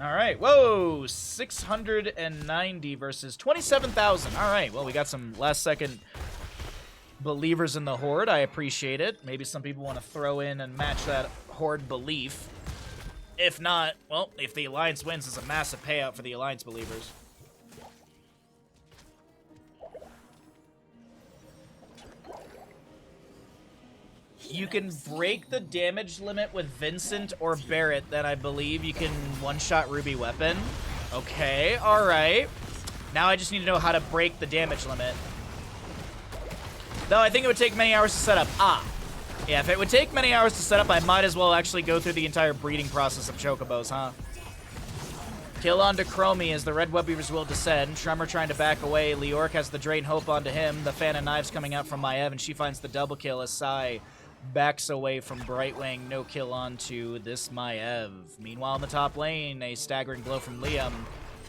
All right, whoa, 690 versus 27,000. All right, well, we got some last-second believers in the Horde. I appreciate it. Maybe some people want to throw in and match that Horde belief. If not, well, if the Alliance wins, it's a massive payout for the Alliance believers. You can break the damage limit with Vincent or Barret, then I believe you can one-shot Ruby Weapon. Okay, alright. Now I just need to know how to break the damage limit. Though I think it would take many hours to set up. Ah. Yeah, if it would take many hours to set up, I might as well actually go through the entire breeding process of Chocobos, huh? Kill onto Chromie as the Red Web Weavers will descend. Tremor trying to back away. Leoric has the Drain Hope onto him. The Fan of Knives coming out from Maiev, and she finds the double kill as Sai backs away from Brightwing. No kill onto this Maiev. Meanwhile, in the top lane, a staggering blow from Liam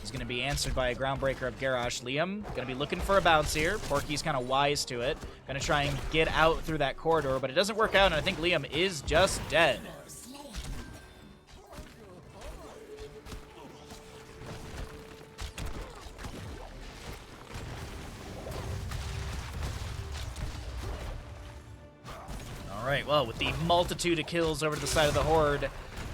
is going to be answered by a Groundbreaker of Garrosh. Liam going to be looking for a bounce here. Porky's kind of wise to it. Going to try and get out through that corridor, but it doesn't work out, and I think Liam is just dead. Alright, well, with the multitude of kills over to the side of the Horde,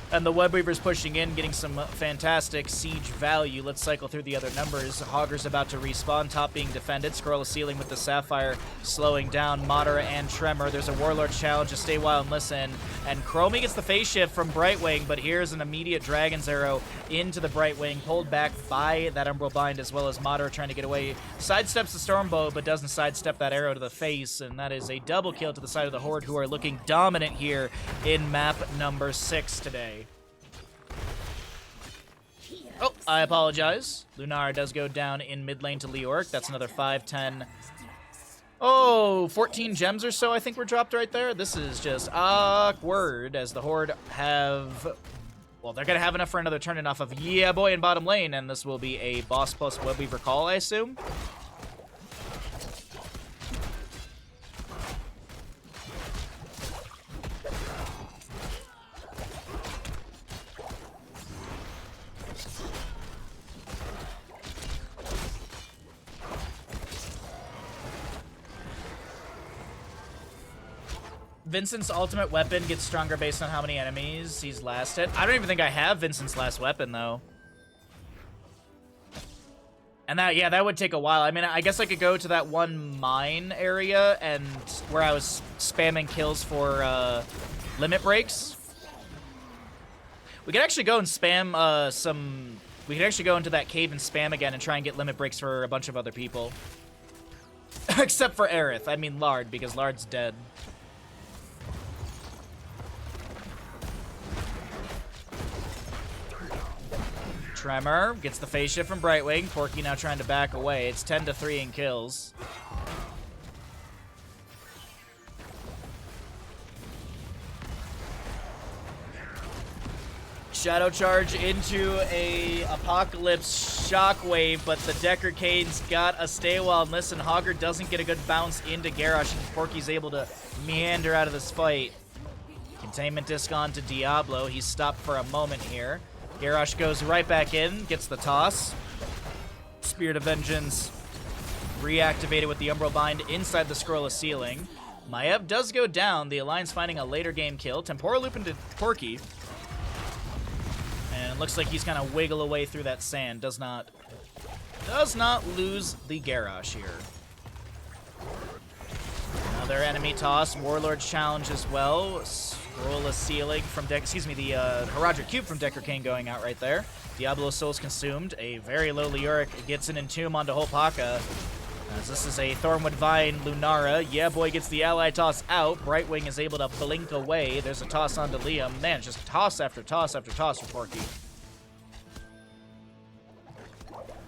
and the Web Weavers pushing in, getting some fantastic siege value. Let's cycle through the other numbers. Hogger's about to respawn, top being defended. Scroll of Ceiling with the Sapphire slowing down Madara and Tremor. There's a Warlord challenge to stay while and listen. And Chromie gets the phase shift from Brightwing, but here's an immediate Dragon's Arrow into the Brightwing, pulled back by that Umbral Bind, as well as Madara trying to get away. Sidesteps the Stormbow, but doesn't sidestep that arrow to the face, and that is a double kill to the side of the Horde, who are looking dominant here in map number 6 today. Oh, I apologize. Lunara does go down in mid lane to Leoric. That's another 5, 10. Oh, 14 gems or so I think were dropped right there. This is just awkward as the Horde have... Well, they're going to have enough for another turn enough of yeah boy in bottom lane, and this will be a boss plus Webweaver call, I assume. Vincent's ultimate weapon gets stronger based on how many enemies he's last hit. I don't even think I have Vincent's last weapon, though. And that, yeah, that would take a while. I mean, I guess I could go to that one mine area and where I was spamming kills for limit breaks. We could actually go and spam we could actually go into that cave and spam again and try and get limit breaks for a bunch of other people. Except for Aerith. I mean Lard, because Lard's dead. Tremor gets the phase shift from Brightwing. Porky now trying to back away. It's 10-3 in kills. Shadow Charge into a Apocalypse Shockwave, but the Decker Cane's got a stay while and listen. Hogger doesn't get a good bounce into Garrosh, and Porky's able to meander out of this fight. Containment Disc on to Diablo. He's stopped for a moment here. Garrosh goes right back in, gets the toss. Spirit of Vengeance reactivated with the Umbral Bind inside the Scroll of Ceiling. Maiev does go down, the Alliance finding a later game kill. Temporal Loop into Porky. And it looks like he's kind of wiggle away through that sand. Does not lose the Garrosh here. Another enemy toss, Warlord challenge as well. Scroll of Ceiling from the Haradric Cube from Decker Kane going out right there. Diablo Soul's consumed. A very low Leoric gets an Entomb onto Hopaka. As this is a Thornwood Vine Lunara. Yeah boy gets the ally toss out. Brightwing is able to blink away. There's a toss onto Liam. Man, just toss after toss after toss for Porky.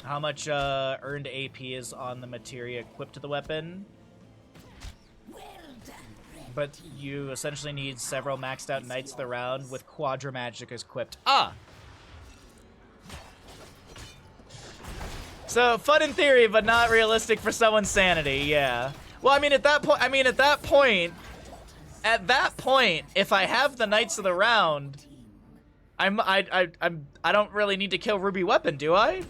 How much earned AP is on the materia equipped to the weapon? But you essentially need several maxed out Knights of the Round with Quadra Magic equipped. Ah! So fun in theory, but not realistic for someone's sanity. Yeah. Well, I mean, at that point, if I have the Knights of the Round, I don't really need to kill Ruby Weapon, do I?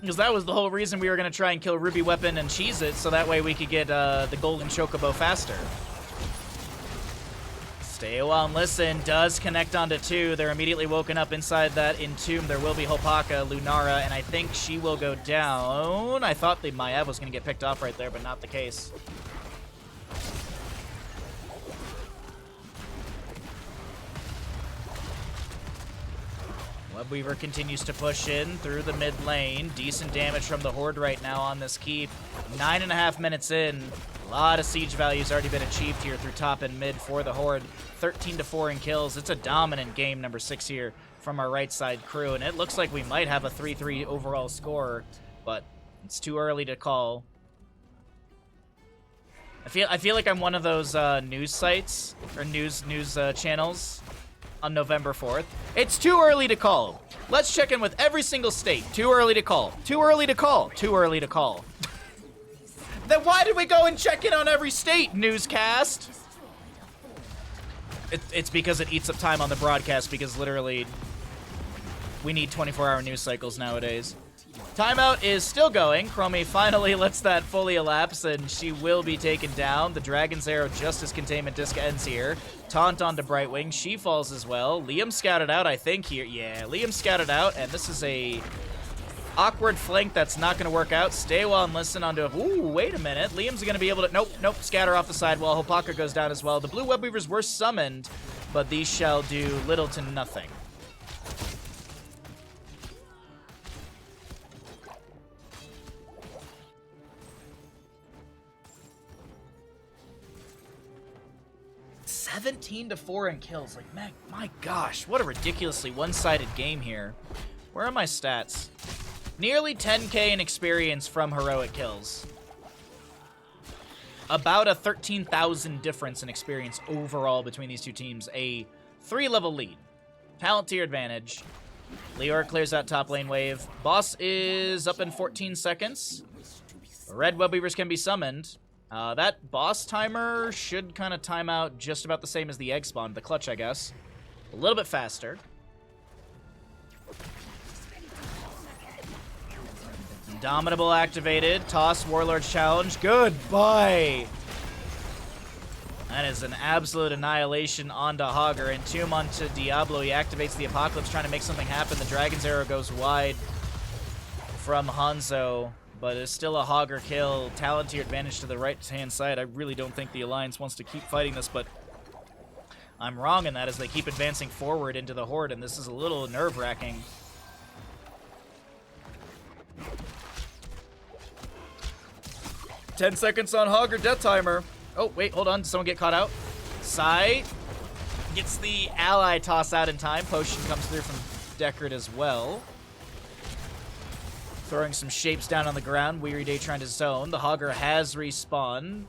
Because that was the whole reason we were going to try and kill Ruby Weapon and cheese it, so that way we could get the Golden Chocobo faster. Stay a while and listen. Does connect onto 2. They're immediately woken up inside that Entomb. There will be Hopaka, Lunara, and I think she will go down. I thought the Maiev was going to get picked off right there, but not the case. Webweaver continues to push in through the mid lane. Decent damage from the Horde right now on this keep. 9.5 minutes in. A lot of siege value's already been achieved here through top and mid for the Horde. 13-4 in kills. It's a dominant game, number 6 here from our right side crew, and it looks like we might have a 3-3 overall score, but it's too early to call. I feel like I'm one of those news sites or news channels on November 4th. It's too early to call. Let's check in with every single state. Too early to call. Too early to call. Too early to call. Then why did we go and check in on every state, newscast? It's because it eats up time on the broadcast, because literally we need 24-hour news cycles nowadays. Timeout is still going. Chromie finally lets that fully elapse, and she will be taken down. The Dragon's Arrow just as Containment Disc ends here. Taunt onto Brightwing. She falls as well. Liam scouted out, I think, here. Yeah, Liam scouted out, and this is a awkward flank that's not going to work out. Stay while and listen onto... Ooh, wait a minute. Liam's going to be able to... Nope. Scatter off the sidewall. Hopaka goes down as well. The blue Webweavers were summoned, but these shall do little to nothing. (17-4 in kills. Like, man, my gosh, what a ridiculously one-sided game here. Where are my stats? Nearly 10k in experience from heroic kills. About a 13,000 difference in experience overall between these two teams. A 3-level lead. Talent tier advantage. Leor clears out top lane wave. Boss is up in 14 seconds. Red Webweavers can be summoned. That boss timer should kind of time out just about the same as the egg spawn, the clutch, I guess. A little bit faster. Indomitable activated. Toss Warlord's Challenge. Goodbye! That is an absolute annihilation onto Hogger. Entomb onto Diablo. He activates the Apocalypse, trying to make something happen. The Dragon's Arrow goes wide from Hanzo, but it's still a Hogger kill. Talent tier advantage to the right-hand side. I really don't think the Alliance wants to keep fighting this, but I'm wrong in that as they keep advancing forward into the Horde, and this is a little nerve-wracking. "10 seconds on Hogger death timer." Oh, wait, hold on. Did someone get caught out? Sai gets the ally toss out in time. Potion comes through from Deckard as well. Throwing some shapes down on the ground. Weary Day trying to zone. The Hogger has respawned.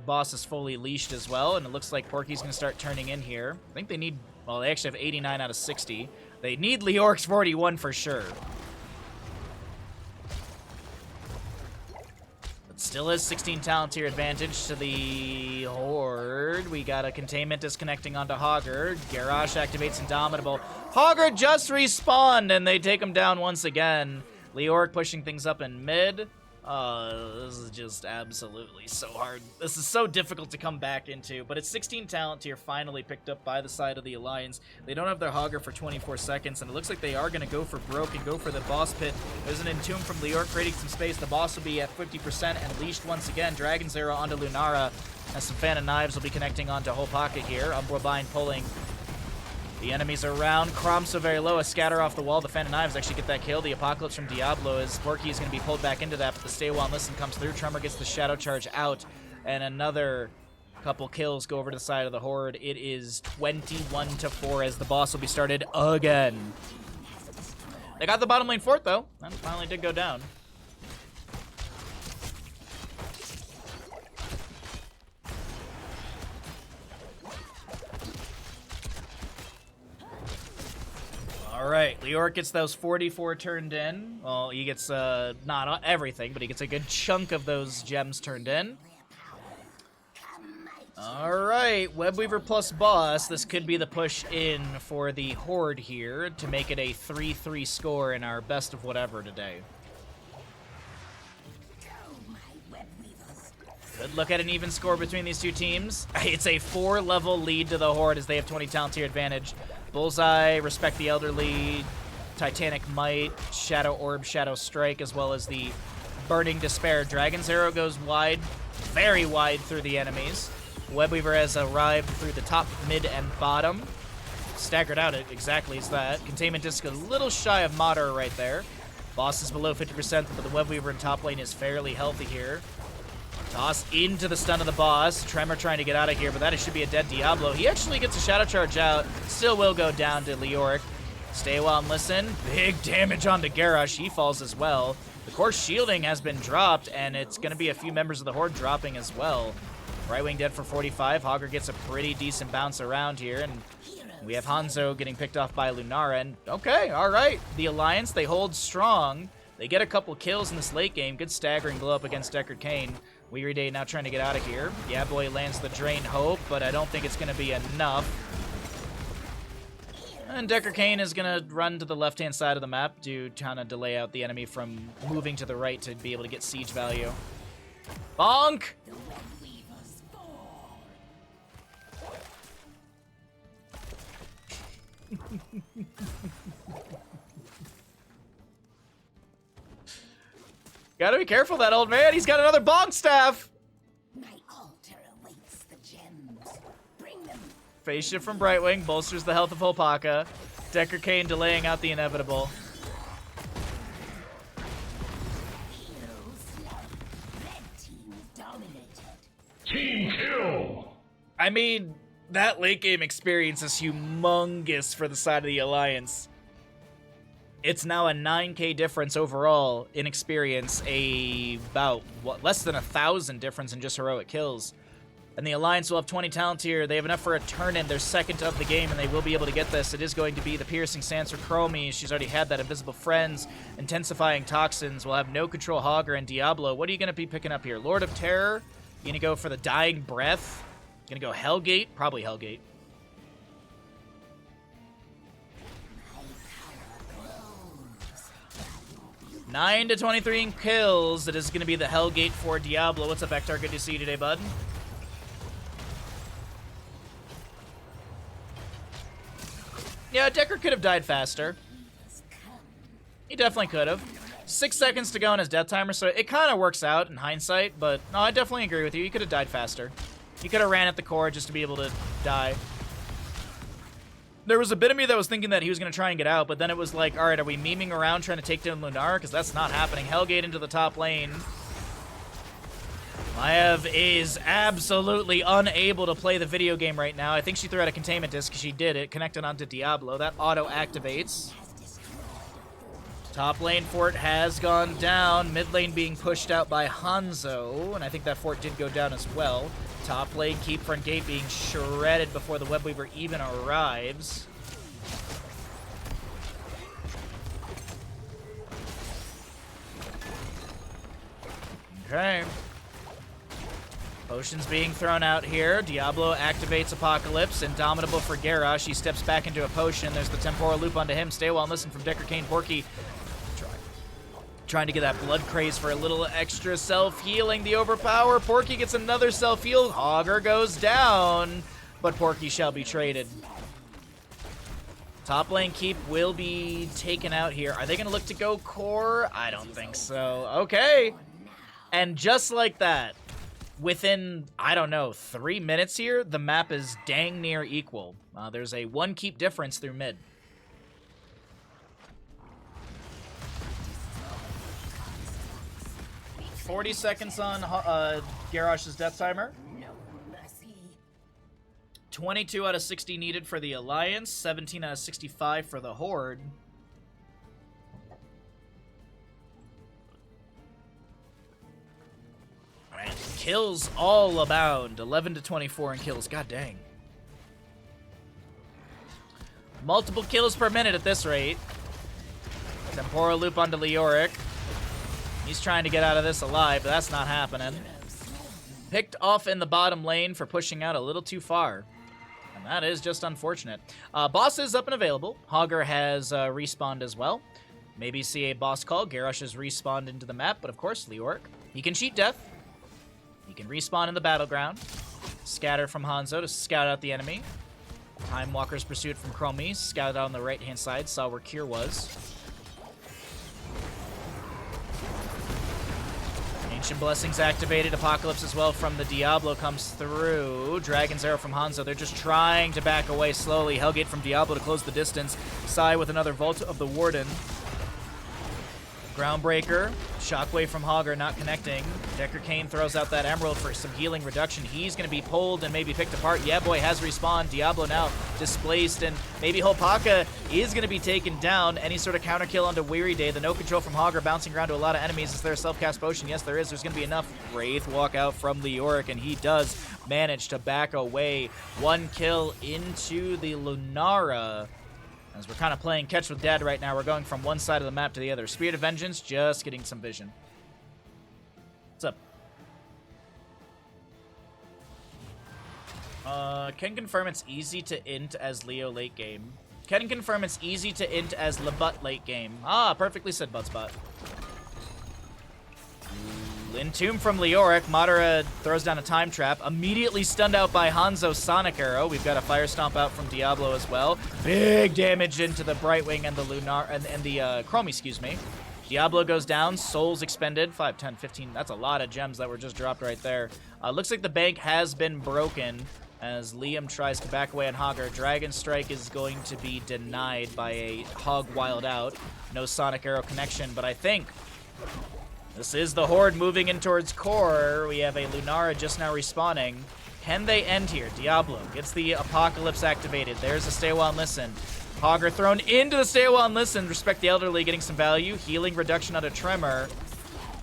Boss is fully leashed as well, and it looks like Porky's going to start turning in here. I think they need... Well, they actually have 89 out of 60. They need Leorc's 41 for sure. But still has 16 talent tier advantage to the Horde. We got a Containment disconnecting onto Hogger. Garrosh activates Indomitable. Hogger just respawned, and they take him down once again. Leoric pushing things up in mid. This is just absolutely so hard. This is so difficult to come back into, but it's 16 talent tier finally picked up by the side of the Alliance. They don't have their Hogger for 24 seconds, and it looks like they are going to go for broke and go for the boss pit. There's an Entomb from Leoric creating some space. The boss will be at 50% and leashed once again. Dragon's Arrow onto Lunara, and some Fan of Knives will be connecting onto Hopaka here. Umbra pulling the enemies are around. Crom so very low. A scatter off the wall. The Fan of Knives actually get that kill. The Apocalypse from Diablo as Porky is going to be pulled back into that, but the Stay While and Listen comes through. Tremor gets the Shadow Charge out, and another couple kills go over to the side of the Horde. It is 21-4 as the boss will be started again. They got the bottom lane fort, though. That finally did go down. All right, Leoric gets those 44 turned in. Well, he gets not everything, but he gets a good chunk of those gems turned in. All right, Webweaver plus boss. This could be the push in for the Horde here to make it a 3-3 score in our best of whatever today. Good look at an even score between these two teams. It's a 4-level lead to the Horde as they have 20 talent tier advantage. Bullseye, Respect the Elderly, Titanic Might, Shadow Orb, Shadow Strike, as well as the Burning Despair. Dragon's Arrow goes wide, very wide through the enemies. Webweaver has arrived through the top, mid, and bottom. Staggered out it exactly as that. Containment Disc a little shy of Mater right there. Boss is below 50%, but the Webweaver in top lane is fairly healthy here. Toss into the stun of the boss. Tremor trying to get out of here, but that should be a dead Diablo. He actually gets a Shadow Charge out. Still will go down to Leoric. Stay well and listen. Big damage onto Garrosh. He falls as well. The core shielding has been dropped, and it's going to be a few members of the Horde dropping as well. Right Wing dead for 45. Hogger gets a pretty decent bounce around here, and we have Hanzo getting picked off by Lunara. And okay, all right. The Alliance, they hold strong. They get a couple kills in this late game. Good staggering blow up against Deckard Cain. Weary Day now trying to get out of here. Yeah, boy lands the Drain Hope, but I don't think it's going to be enough. And Deckard Cain is going to run to the left-hand side of the map to kind of delay out the enemy from moving to the right to be able to get siege value. Bonk! Gotta be careful, that old man. He's got another bonk staff. My altar awaits the gems. Bring them. Phase shift from Brightwing bolsters the health of Hopaka. Deckard Cain delaying out the inevitable. Team kill! I mean, that late game experience is humongous for the side of the Alliance. It's now a 9k difference overall in experience, about less than 1,000 difference in just heroic kills. And the Alliance will have 20 talent here. They have enough for a turn-in. They're second of the game, and they will be able to get this. It is going to be the Piercing Stance for Chromie. She's already had that. Invisible Friends, Intensifying Toxins. Will have no control Hogger and Diablo. What are you going to be picking up here? Lord of Terror? You going to go for the Dying Breath? Going to go Hellgate? Probably Hellgate. Nine to 23 in kills. It is going to be the Hellgate for Diablo. What's up, Ektar? Good to see you today, bud. Yeah, Deckard could have died faster. He definitely could have. 6 seconds to go on his death timer, so it kind of works out in hindsight, but no, I definitely agree with you. He could have died faster. He could have ran at the core just to be able to die. There was a bit of me that was thinking that he was going to try and get out, but then it was like, all right, are we memeing around trying to take down Lunara? Because that's not happening. Hellgate into the top lane. Maev is absolutely unable to play the video game right now. I think she threw out a containment disc. She did it. Connected onto Diablo. That auto-activates. Top lane fort has gone down. Mid lane being pushed out by Hanzo. And I think that fort did go down as well. Top lane keep front gate being shredded before the Webweaver even arrives. Okay. Potions being thrown out here. Diablo activates Apocalypse. Indomitable for Garrosh. He steps back into a potion. There's the temporal loop onto him. Stay well and listen from Deckard Cain. Porky trying to get that blood craze for a little extra self-healing. The overpower. Porky gets another self-heal. Hogger goes down, but Porky shall be traded. Top lane keep will be taken out here. Are they going to look to go core? I don't think so. Okay. And just like that, within, I don't know, 3 minutes here, the map is dang near equal. There's a 1 keep difference through mid. $40 seconds on Garrosh's death timer. 22 out of 60 needed for the Alliance, 17 out of 65 for the Horde. And kills all abound. 11 to 24 in kills. God dang. Multiple kills per minute at this rate. Temporal loop onto Leoric. He's trying to get out of this alive, but that's not happening. Picked off in the bottom lane for pushing out a little too far. And that is just unfortunate. Boss is up and available. Hogger has respawned as well. Maybe see a boss call. Garrosh has respawned into the map, but of course, Leoric. He can cheat death. He can respawn in the battleground. Scatter from Hanzo to scout out the enemy. Time Walker's pursuit from Chromie. Scouted out on the right-hand side. Saw where Kier was. Ancient Blessings activated. Apocalypse as well from the Diablo comes through. Dragon's Arrow from Hanzo. They're just trying to back away slowly. Hellgate from Diablo to close the distance. Sai with another Vault of the Warden. Groundbreaker. Shockwave from Hogger not connecting. Decker Kane throws out that Emerald for some healing reduction. He's going to be pulled and maybe picked apart. Yeah, boy, has respawned. Diablo now displaced, and maybe Hopaka is going to be taken down. Any sort of counter kill onto Weary Day. The no control from Hogger bouncing around to a lot of enemies. Is there a self-cast potion? Yes, there is. There's going to be enough. Wraith walk out from Leoric, and he does manage to back away. One kill into the Lunara. As we're kind of playing catch with dad right now, we're going from one side of the map to the other. Spirit of Vengeance, just getting some vision. What's up? Can confirm it's easy to int as Leo late game. Can confirm it's easy to int as Lebut late game. Ah, perfectly said, Butspot. Entomb from Leoric. Madara throws down a time trap. Immediately stunned out by Hanzo's Sonic Arrow. We've got a Fire Stomp out from Diablo as well. Big damage into the Brightwing and the Lunar and the Chromie, excuse me. Diablo goes down. Souls expended. 5, 10, 15. That's a lot of gems that were just dropped right there. Looks like the bank has been broken as Liam tries to back away on Hogger. Dragon Strike is going to be denied by a Hog Wild Out. No Sonic Arrow connection, but I think this is the Horde moving in towards core. We have a Lunara just now respawning. Can they end here? Diablo gets the Apocalypse activated. There's a Stay a While and Listen. Hogger thrown into the Stay a While and Listen. Respect the Elderly getting some value. Healing reduction on a Tremor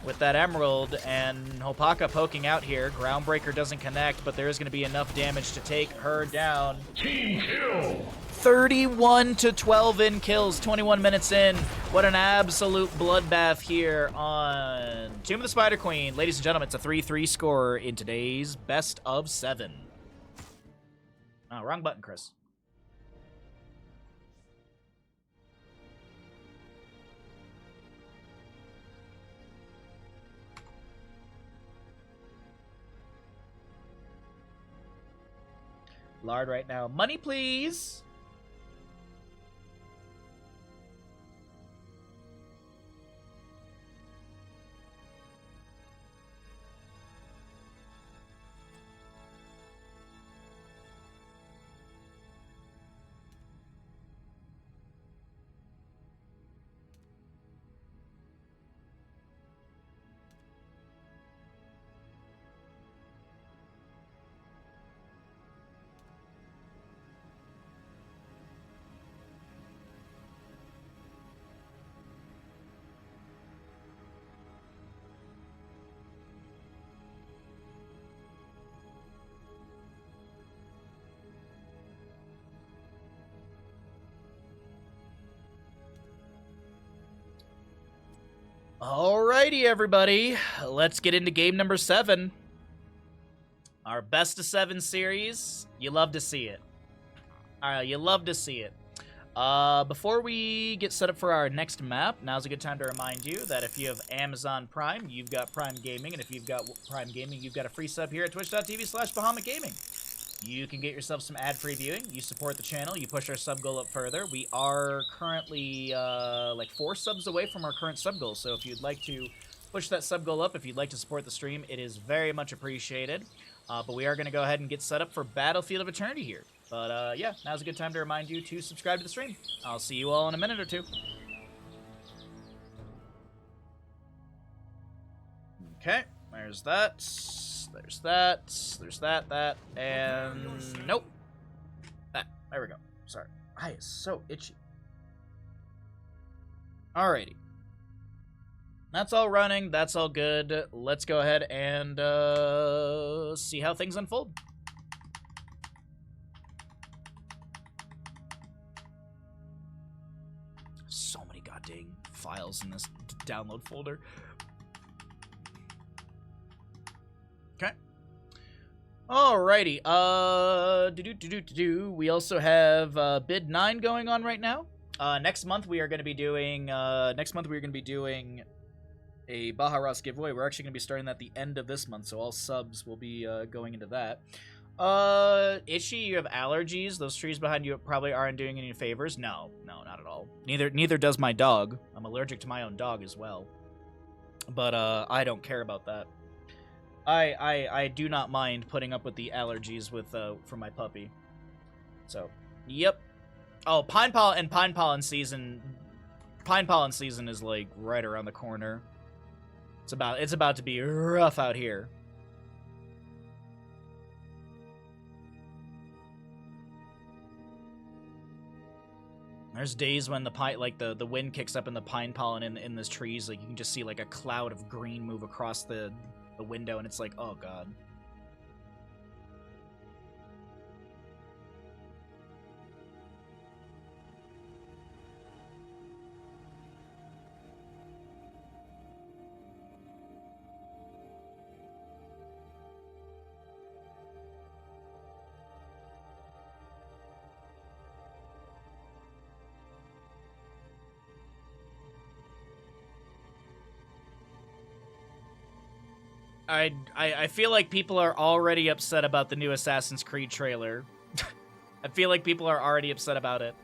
with that Emerald. And Hopaka poking out here. Groundbreaker doesn't connect, but there is going to be enough damage to take her down. Team kill! 31 to 12 in kills, 21 minutes in. What an absolute bloodbath here on Tomb of the Spider Queen. Ladies and gentlemen, it's a 3-3 score in today's best of 7. Oh, wrong button, Chris. Lard right now. Money, please. Alrighty, everybody. Let's get into game number 7. Our best of 7 series. You love to see it. Alright, you love to see it. Before we get set up for our next map, now's a good time to remind you that if you have Amazon Prime, you've got Prime Gaming, and if you've got Prime Gaming, you've got a free sub here at twitch.tv/Bahamut Gaming. You can get yourself some ad-free viewing. You support the channel. You push our sub goal up further. We are currently like 4 subs away from our current sub goal. So if you'd like to push that sub goal up, if you'd like to support the stream, it is very much appreciated. But we are going to go ahead and get set up for Battlefield of Eternity here. But yeah, now's a good time to remind you to subscribe to the stream. I'll see you all in a minute or two. Okay, there's that. There's that. There's that, and nope. That. There we go. Sorry. Eye is so itchy. Alrighty. That's all running. That's all good. Let's go ahead and see how things unfold. files in this download folder. Okay. Alrighty. We also have bid 9 going on right now. Next month we are going to be doing a Bahamut giveaway. We're actually going to be starting that at the end of this month, so all subs will be going into that. Itchy, you have allergies. Those trees behind you probably aren't doing any favors. No, not at all. Neither does my dog. I'm allergic to my own dog as well. But I don't care about that. I do not mind putting up with the allergies for my puppy. So, yep. Oh, pine pollen season is like right around the corner. It's about to be rough out here. There's days when the wind kicks up in the pine pollen in these trees, like you can just see like a cloud of green move across the window, and it's like, oh god. I feel like people are already upset about the new Assassin's Creed trailer. I feel like people are already upset about it.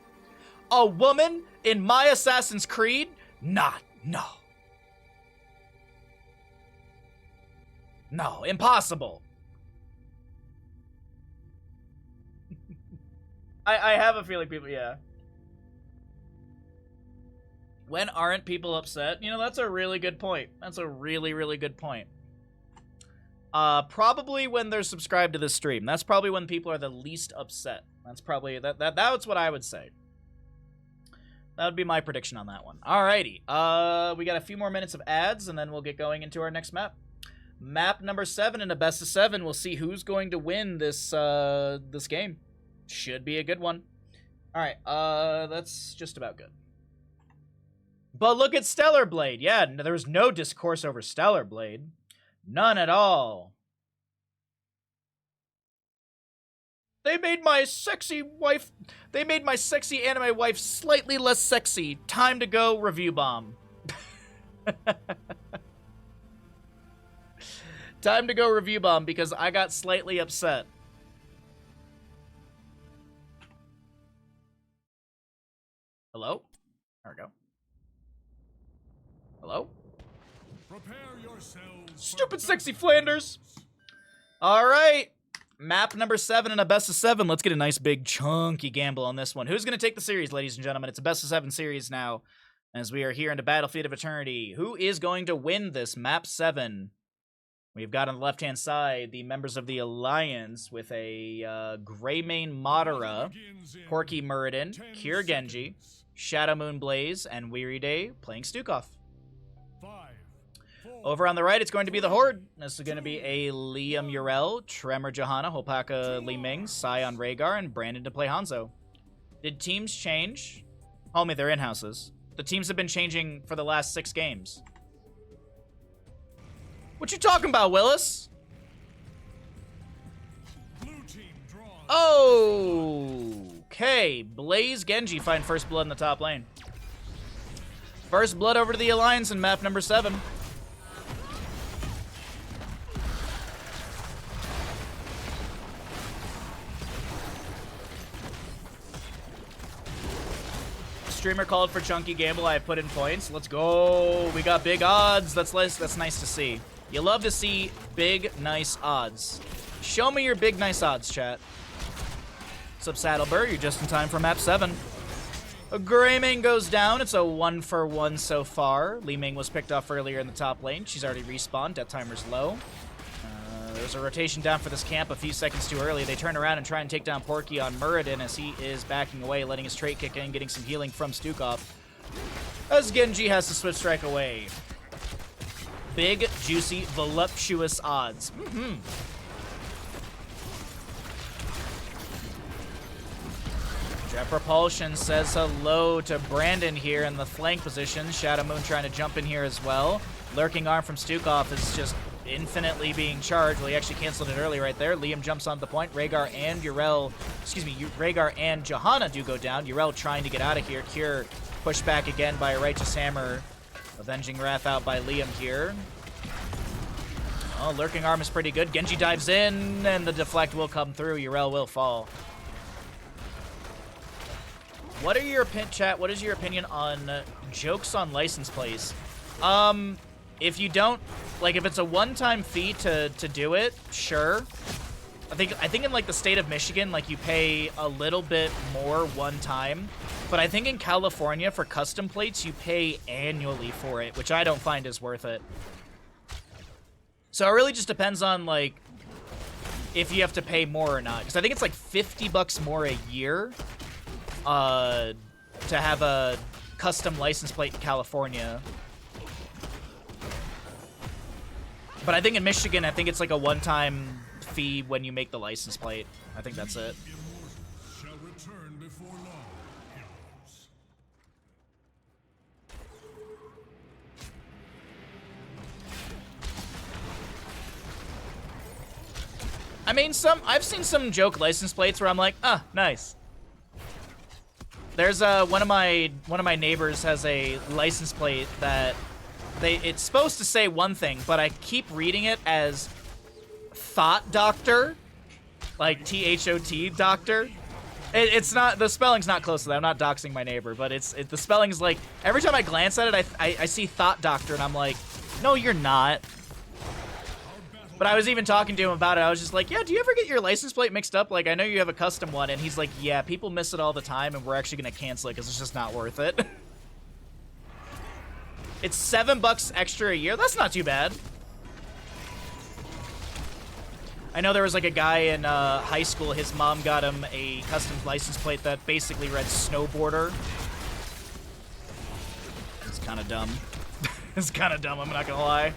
A woman in my Assassin's Creed? No. No, impossible. I have a feeling people, yeah. When aren't people upset? You know, that's a really good point. That's a really, really good point. Probably when they're subscribed to this stream. That's probably when people are the least upset. That's probably, that's what I would say. That would be my prediction on that one. Alrighty. We got a few more minutes of ads, and then we'll get going into our next map. Map number 7 in a best of 7. We'll see who's going to win this, this game. Should be a good one. Alright, that's just about good. But look at Stellar Blade. Yeah, there was no discourse over Stellar Blade. None at all. They made my sexy wife... They made my sexy anime wife slightly less sexy. Time to go review bomb. Time to go review bomb because I got slightly upset. Hello? There we go. Hello? Prepare yourselves. Stupid sexy Flanders. All right. Map number 7 in a best of 7. Let's get a nice big chunky gamble on this one. Who's going to take the series, ladies and gentlemen? It's a best of 7 series now as we are here into Battlefield of Eternity. Who is going to win this map 7? We've got on the left-hand side the members of the Alliance with a Greymane Madara, Porky Muradin, Kier Genji, Shadow Moon Blaze, and Weary Day playing Stukov. Over on the right, it's going to be the Horde. This is going to be a Liam Urel, Tremor Johanna, Hopaka Li Ming, Sion Rhaegar, and Brandon to play Hanzo. Did teams change? Homie, they're in-houses. The teams have been changing for the last 6 games. What you talking about, Willis? Okay, Blaze Genji find first blood in the top lane. First blood over to the Alliance in map number 7. Streamer called for chunky gamble. I put in points. Let's go. We got big odds. That's nice to see. You love to see big, nice odds. Show me your big, nice odds, chat. What's up, Saddlebird? You're just in time for map 7. A Greymane goes down. It's a 1-for-1 so far. Li Ming was picked off earlier in the top lane. She's already respawned. Death timer's low. There's a rotation down for this camp a few seconds too early. They turn around and try and take down Porky on Muradin as he is backing away, letting his trait kick in, getting some healing from Stukov. As Genji has to switch strike away. Big, juicy, voluptuous odds. Jet Propulsion says hello to Brandon here in the flank position. Shadow Moon trying to jump in here as well. Lurking Arm from Stukov is just infinitely being charged. Well, he actually canceled it early right there. Liam jumps on the point. Rhaegar and Rhaegar and Johanna do go down. Yrel trying to get out of here. Cure pushed back again by a Righteous Hammer. Avenging Wrath out by Liam here. Oh, Lurking Arm is pretty good. Genji dives in, and the deflect will come through. Yrel will fall. What are your chat? What is your opinion on jokes on license plates? If you don't, like, if it's a one-time fee to do it, sure. I think in, like, the state of Michigan, like, you pay a little bit more one time. But I think in California, for custom plates, you pay annually for it, which I don't find is worth it. So it really just depends on, like, if you have to pay more or not. Because I think it's, like, $50 more a year to have a custom license plate in California. But I think in Michigan, I think it's like a one-time fee when you make the license plate. I think that's it. Shall return before long, heroes. I mean, I've seen some joke license plates where I'm like, ah, nice. There's one of my neighbors has a license plate that it's supposed to say one thing, but I keep reading it as Thought Doctor, like THOT Doctor. It's not, the spelling's not close to that. I'm not doxing my neighbor, but the spelling's like, every time I glance at it, I see Thought Doctor, and I'm like, no, you're not. But I was even talking to him about it. I was just like, yeah, do you ever get your license plate mixed up? Like, I know you have a custom one, and he's like, yeah, people miss it all the time, and we're actually gonna cancel it because it's just not worth it. It's $7 extra a year. That's not too bad. I know there was like a guy in high school. His mom got him a custom license plate that basically read snowboarder. It's kind of dumb. It's kind of dumb, I'm not gonna lie.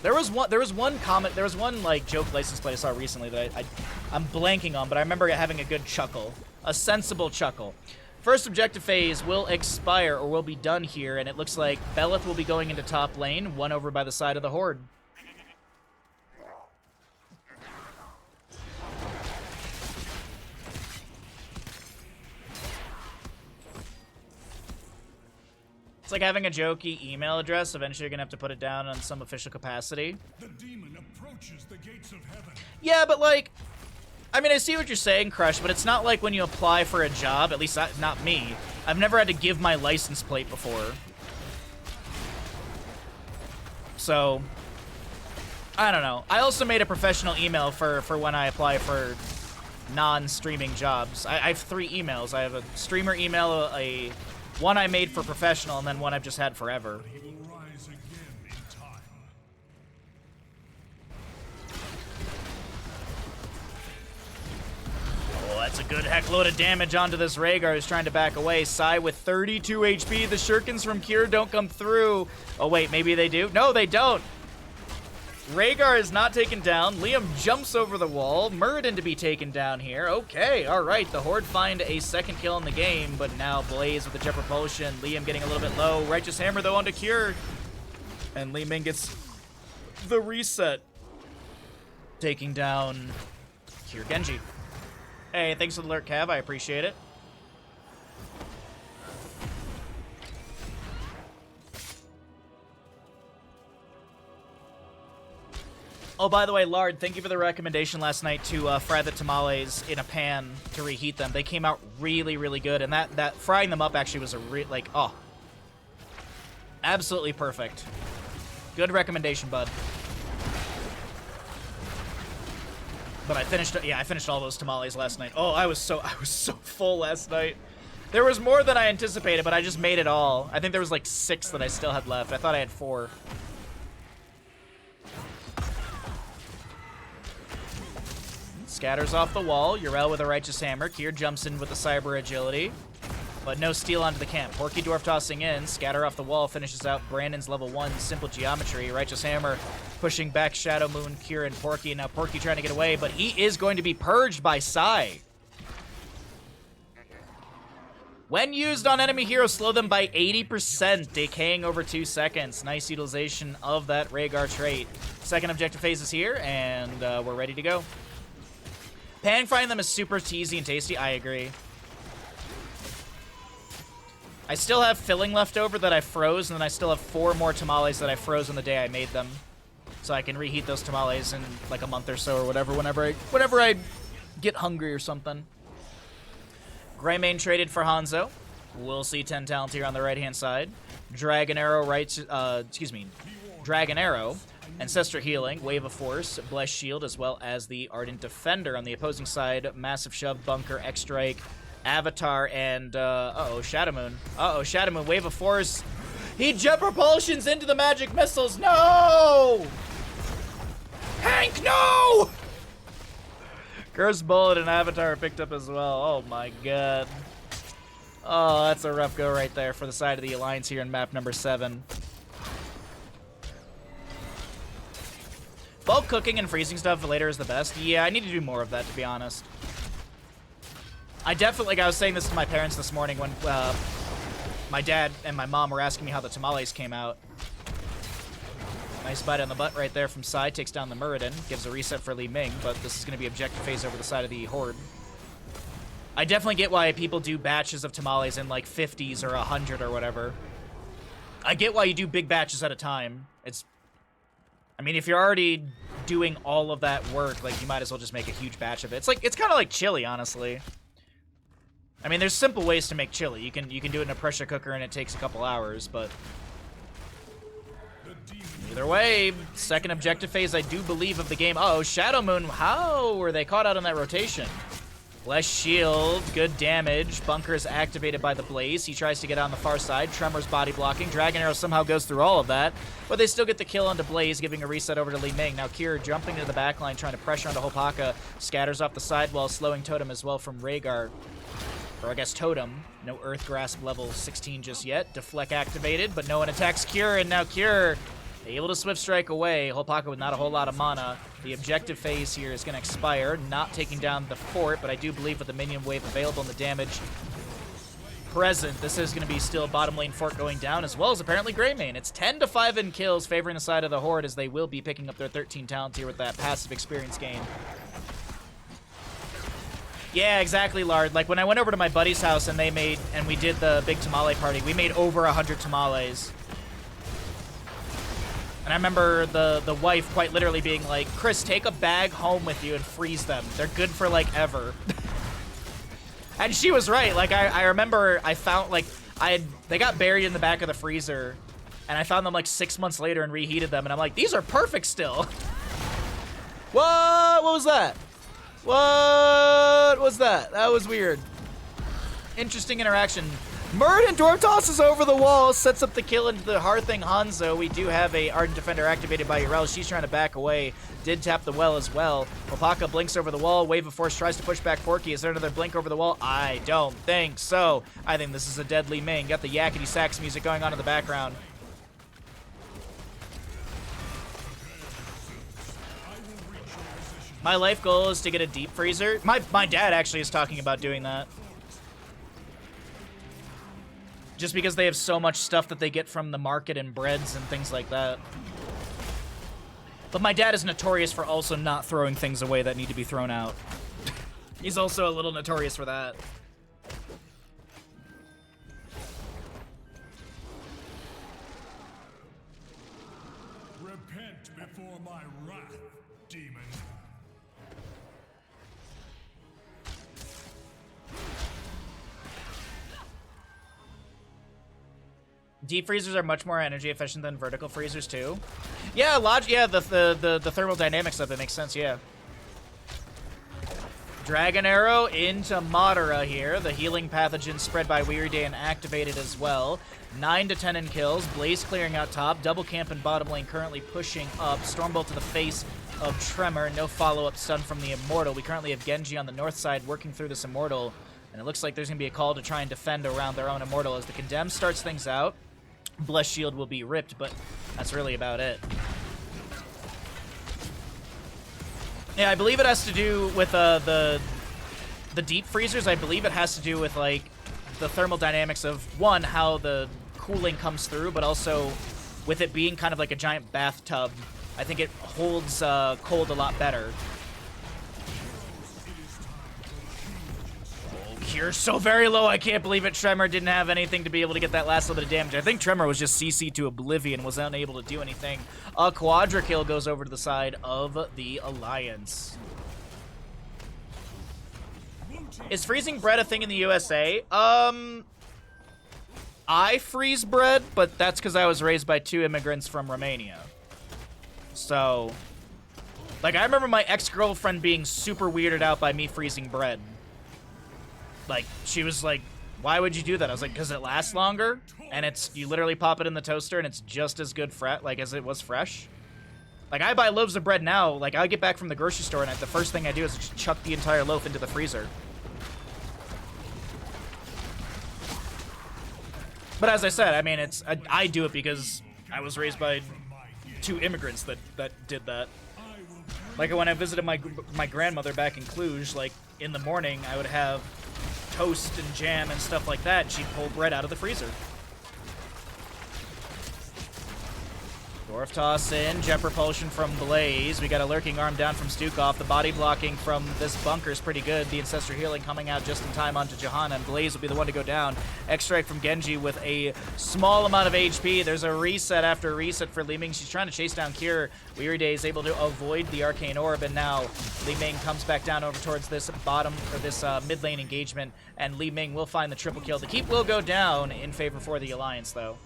There was one like joke license plate I saw recently that I'm blanking on, but I remember having a good chuckle. A sensible chuckle. First objective phase will expire or will be done here, and it looks like Belith will be going into top lane, one over by the side of the Horde. It's like having a jokey email address. Eventually you're gonna have to put it down on some official capacity. The demon approaches the gates of heaven. Yeah, but like, I mean, I see what you're saying, Crush, but it's not like when you apply for a job, at least not me. I've never had to give my license plate before. So, I don't know. I also made a professional email for when I apply for non-streaming jobs. I have 3 emails. I have a streamer email, one I made for professional, and then one I've just had forever. He will rise again in time. Oh, that's a good heckload of damage onto this Rhaegar who's trying to back away. Sai with 32 HP. The shurikens from Cure don't come through. Oh, wait, maybe they do? No, they don't. Rhaegar is not taken down. Liam jumps over the wall. Muradin to be taken down here. Okay, all right. The Horde find a second kill in the game, but now Blaze with the Jet Propulsion. Liam getting a little bit low. Righteous Hammer, though, onto Cure. And Li Ming gets the reset. Taking down Cure Genji. Hey, thanks for the alert, Cav. I appreciate it. Oh, by the way, Lard, thank you for the recommendation last night to fry the tamales in a pan to reheat them. They came out really, really good, and that frying them up actually was absolutely perfect. Good recommendation, bud. But I finished all those tamales last night. Oh, I was so full last night. There was more than I anticipated, but I just made it all. I think there was like 6 that I still had left. I thought I had 4. Scatters off the wall. Yrel with a Righteous Hammer. Kier jumps in with the Cyber Agility. but no steal onto the camp. Porky Dwarf tossing in, scatter off the wall, finishes out Brandon's level 1 simple geometry. Righteous Hammer pushing back Shadow Moon, Kira, and Porky. Now Porky trying to get away, but he is going to be purged by Sai. When used on enemy heroes, slow them by 80%, decaying over 2 seconds. Nice utilization of that Rhaegar trait. Second objective phase is here, and we're ready to go. Pan frying them is super cheesy and tasty. I agree. I still have filling left over that I froze, and then I still have 4 more tamales that I froze on the day I made them. So I can reheat those tamales in like a month or so or whatever, whenever I get hungry or something. Greymane traded for Hanzo. We'll see 10 talent here on the right-hand side. Dragon Arrow, Dragon Arrow, Ancestor Healing, Wave of Force, Blessed Shield, as well as the Ardent Defender on the opposing side. Massive Shove, Bunker, X-Strike, Avatar, and, Shadow Moon. Shadow Moon, Wave of Force. He jet propulsions into the magic missiles. No! Hank, no! Curse Bullet and Avatar are picked up as well. Oh my god. Oh, that's a rough go right there for the side of the Alliance here in map number 7. Bulk cooking and freezing stuff later is the best. Yeah, I need to do more of that, to be honest. I definitely, like I was saying this to my parents this morning when my dad and my mom were asking me how the tamales came out. Nice bite on the butt right there from Sai. Takes down the Muradin. Gives a reset for Li Ming, but this is going to be objective phase over the side of the Horde. I definitely get why people do batches of tamales in like 50s or 100 or whatever. I get why you do big batches at a time. I mean, if you're already doing all of that work, like, you might as well just make a huge batch of it. It's kind of like chili, honestly. I mean, there's simple ways to make chili. You can do it in a pressure cooker and it takes a couple hours, but either way, second objective phase, I do believe, of the game. Uh-oh, Shadow Moon. How were they caught out on that rotation? Less shield, good damage. Bunker is activated by the Blaze. He tries to get on the far side. Tremor's body blocking. Dragon Arrow somehow goes through all of that, but they still get the kill onto Blaze, giving a reset over to Li Ming. Now Kira jumping into the backline, trying to pressure onto Hopaka. Scatters off the side while slowing Totem as well from Rhaegar. Or I guess Totem. No Earth Grasp level 16 just yet. Deflect activated, but no one attacks Kira, and now Kira able to Swift Strike away. Hopaka with not a whole lot of mana. The objective phase here is going to expire. Not taking down the fort, but I do believe with the minion wave available and the damage present, this is going to be still bottom lane fort going down, as well as apparently Greymane. It's 10-5 in kills, favoring the side of the Horde, as they will be picking up their 13 talent here with that passive experience gain. Yeah, exactly, Lard. Like, when I went over to my buddy's house and we did the big tamale party, we made over 100 tamales. And I remember the wife quite literally being like, Chris, take a bag home with you and freeze them. They're good for, like, ever. And she was right. Like, I remember I found, like, they got buried in the back of the freezer, and I found them, like, 6 months later and reheated them, and I'm like, these are perfect still. What was that? What was that? That was weird. Interesting interaction. Muradin Dwarf tosses over the wall, sets up the kill into the Hearthing Hanzo. We do have a Ardent Defender activated by Urel. She's trying to back away. Did tap the well as well. Opaka blinks over the wall. Wave of Force tries to push back Porky. Is there another blink over the wall? I don't think so. I think this is a deadly Ming. Got the yakety sax music going on in the background. My life goal is to get a deep freezer. My dad actually is talking about doing that. Just because they have so much stuff that they get from the market and breads and things like that. But my dad is notorious for also not throwing things away that need to be thrown out. He's also a little notorious for that. Repent before my wrath, demon. Deep freezers are much more energy efficient than vertical freezers too. Yeah, the thermodynamics of it makes sense, yeah. Dragon Arrow into Madara here. The healing pathogen spread by Weary Day and activated as well. 9 to 10 in kills. Blaze clearing out top. Double camp in bottom lane currently pushing up. Stormbolt to the face of Tremor. No follow-up stun from the Immortal. We currently have Genji on the north side working through this Immortal. And it looks like there's going to be a call to try and defend around their own Immortal as the Condemn starts things out. Blessed Shield will be ripped, but that's really about it. Yeah, I believe it has to do with the deep freezers. I believe it has to do with, like, the thermal dynamics of, one, how the cooling comes through, but also with it being kind of like a giant bathtub. I think it holds cold a lot better. You're so very low, I can't believe it. Tremor didn't have anything to be able to get that last little bit of damage. I think Tremor was just CC'd to oblivion, was unable to do anything. A quadra kill goes over to the side of the Alliance. Is freezing bread a thing in the USA? I freeze bread, but that's because I was raised by 2 immigrants from Romania. So, like, I remember my ex-girlfriend being super weirded out by me freezing bread. Like, she was like, why would you do that? I was like, because it lasts longer, and it's, you literally pop it in the toaster, and it's just as good like as it was fresh. Like, I buy loaves of bread now, like, I get back from the grocery store, and the first thing I do is just chuck the entire loaf into the freezer. But as I said, I mean, it's, I do it because I was raised by 2 immigrants that did that. Like, when I visited my grandmother back in Cluj, like, in the morning, I would have toast and jam and stuff like that, and she'd pull bread out of the freezer. Dwarf toss in, jet propulsion from Blaze. We got a lurking arm down from Stukov. The body blocking from this bunker is pretty good. The Ancestor healing coming out just in time onto Johanna, and Blaze will be the one to go down. X-Strike from Genji with a small amount of HP. There's a reset after reset for Li Ming. She's trying to chase down Cure. Weary Day is able to avoid the Arcane Orb, and now Li Ming comes back down over towards this bottom, or this mid lane engagement, and Li Ming will find the triple kill. The keep will go down in favor for the Alliance, though.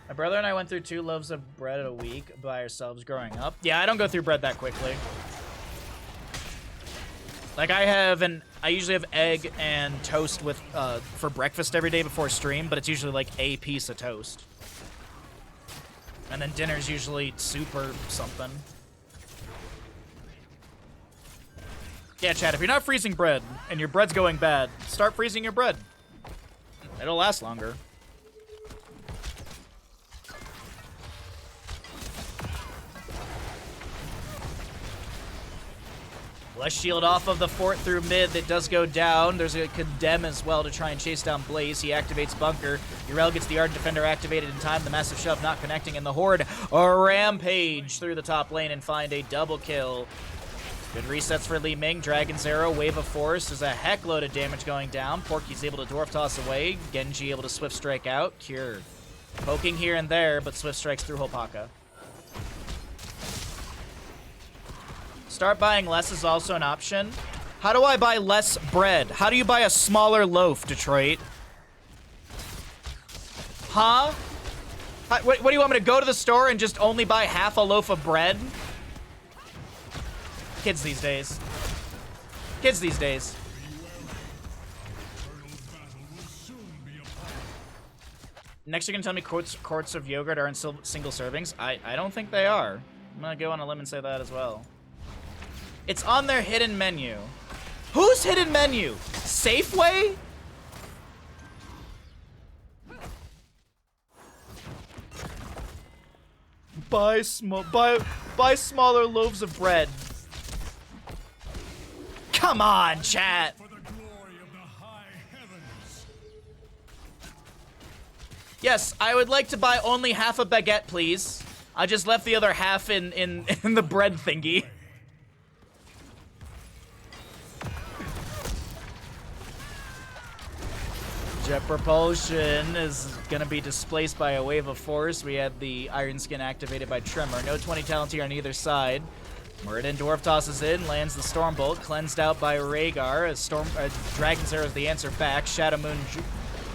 My brother and I went through 2 loaves of bread a week by ourselves growing up. Yeah, I don't go through bread that quickly. Like, I usually have egg and toast with, for breakfast every day before stream, but it's usually like a piece of toast. And then dinner's usually soup or something. Yeah, chat, if you're not freezing bread and your bread's going bad, start freezing your bread. It'll last longer. Blessed Shield off of the fort through mid that does go down. There's a Condemn as well to try and chase down Blaze. He activates Bunker. Yrel gets the Ardent Defender activated in time. The massive shove not connecting, and the Horde rampage through the top lane and find a double kill. Good resets for Li Ming. Dragon's Arrow, Wave of Force. There's a heck load of damage going down. Porky's able to Dwarf Toss away. Genji able to Swift Strike out. Cure. Poking here and there, but Swift Strikes through Hopaka. Start buying less is also an option. How do I buy less bread? How do you buy a smaller loaf, Detroit? Huh? What do you want me to go to the store and just only buy half a loaf of bread? Kids these days. Kids these days. Next, you're gonna tell me quarts of yogurt are in single servings? I don't think they are. I'm gonna go on a limb and say that as well. It's on their hidden menu. Whose hidden menu? Safeway? Buy smaller loaves of bread. Come on, chat. For the glory of the high heavens. Yes, I would like to buy only half a baguette, please. I just left the other half in the bread thingy. Jet Propulsion is gonna be displaced by a Wave of Force. We had the Iron Skin activated by Tremor. No 20 talent here on either side. Muradin Dwarf tosses in, lands the Stormbolt, cleansed out by Rhaegar. Dragon's Arrow is the answer back. Shadow Moon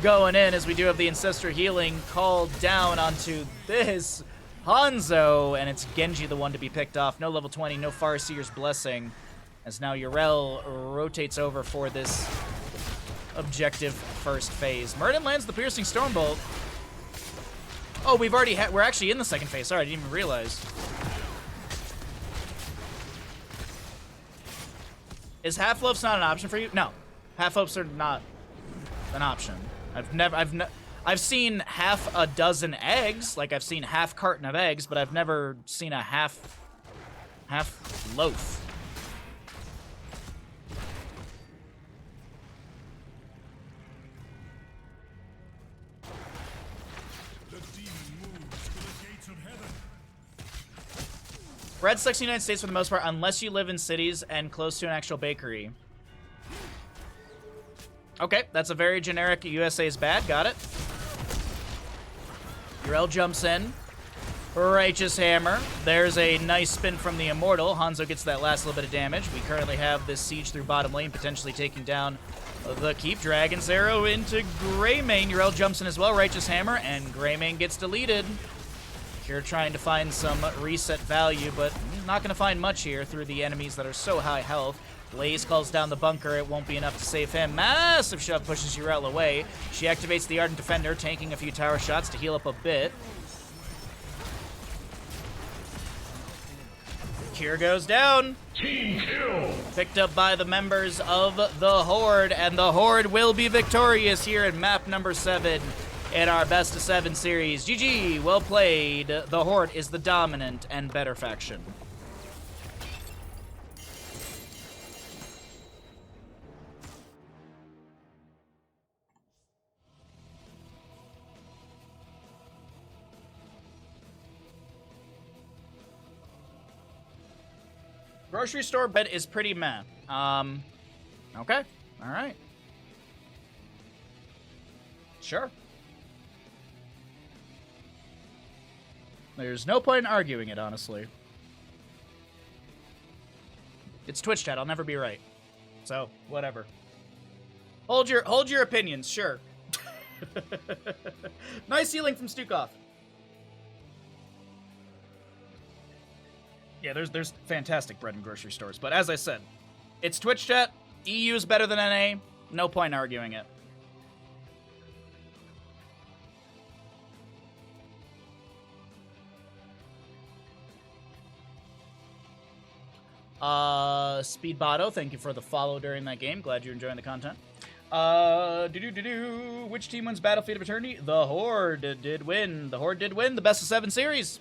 going in as we do have the Ancestor healing called down onto this Hanzo, and it's Genji the one to be picked off. No level 20, no Farseer's Blessing, as now Yrel rotates over for this objective first phase. Muradin lands the Piercing Stormbolt. Oh, we're actually in the second phase. Sorry, I didn't even realize. Is half loaves not an option for you? No, half loaves are not an option. I've seen half a dozen eggs, like I've seen half carton of eggs, but I've never seen a half loaf. The demon moves to the gates of heaven. Bread sucks in the United States for the most part, unless you live in cities and close to an actual bakery. Okay, that's a very generic USA is bad. Got it. Urel jumps in. Righteous Hammer. There's a nice spin from the Immortal. Hanzo gets that last little bit of damage. We currently have this siege through bottom lane, potentially taking down the keep. Dragon's Arrow into Greymane. Urel jumps in as well. Righteous Hammer, and Greymane gets deleted. You're trying to find some reset value, but not going to find much here through the enemies that are so high health. Blaze calls down the bunker. It won't be enough to save him. Massive shove pushes Urel away. She activates the Ardent Defender, tanking a few tower shots to heal up a bit. Cure goes down. Team kill. Picked up by the members of the Horde, and the Horde will be victorious here in map number 7 in our best of 7 series. GG, well played. The Horde is the dominant and better faction. Grocery store bed is pretty meh. Okay. All right. Sure. There's no point in arguing it, honestly. It's Twitch chat. I'll never be right. So, whatever. Hold your opinions, sure. Nice healing from Stukov. Yeah, there's fantastic bread in grocery stores, but as I said, it's Twitch chat. EU is better than NA. No point in arguing it. Speedbotto, thank you for the follow during that game. Glad you're enjoying the content. Which team wins Battlefield of Eternity? The Horde did win. The Horde did win the best of 7 series.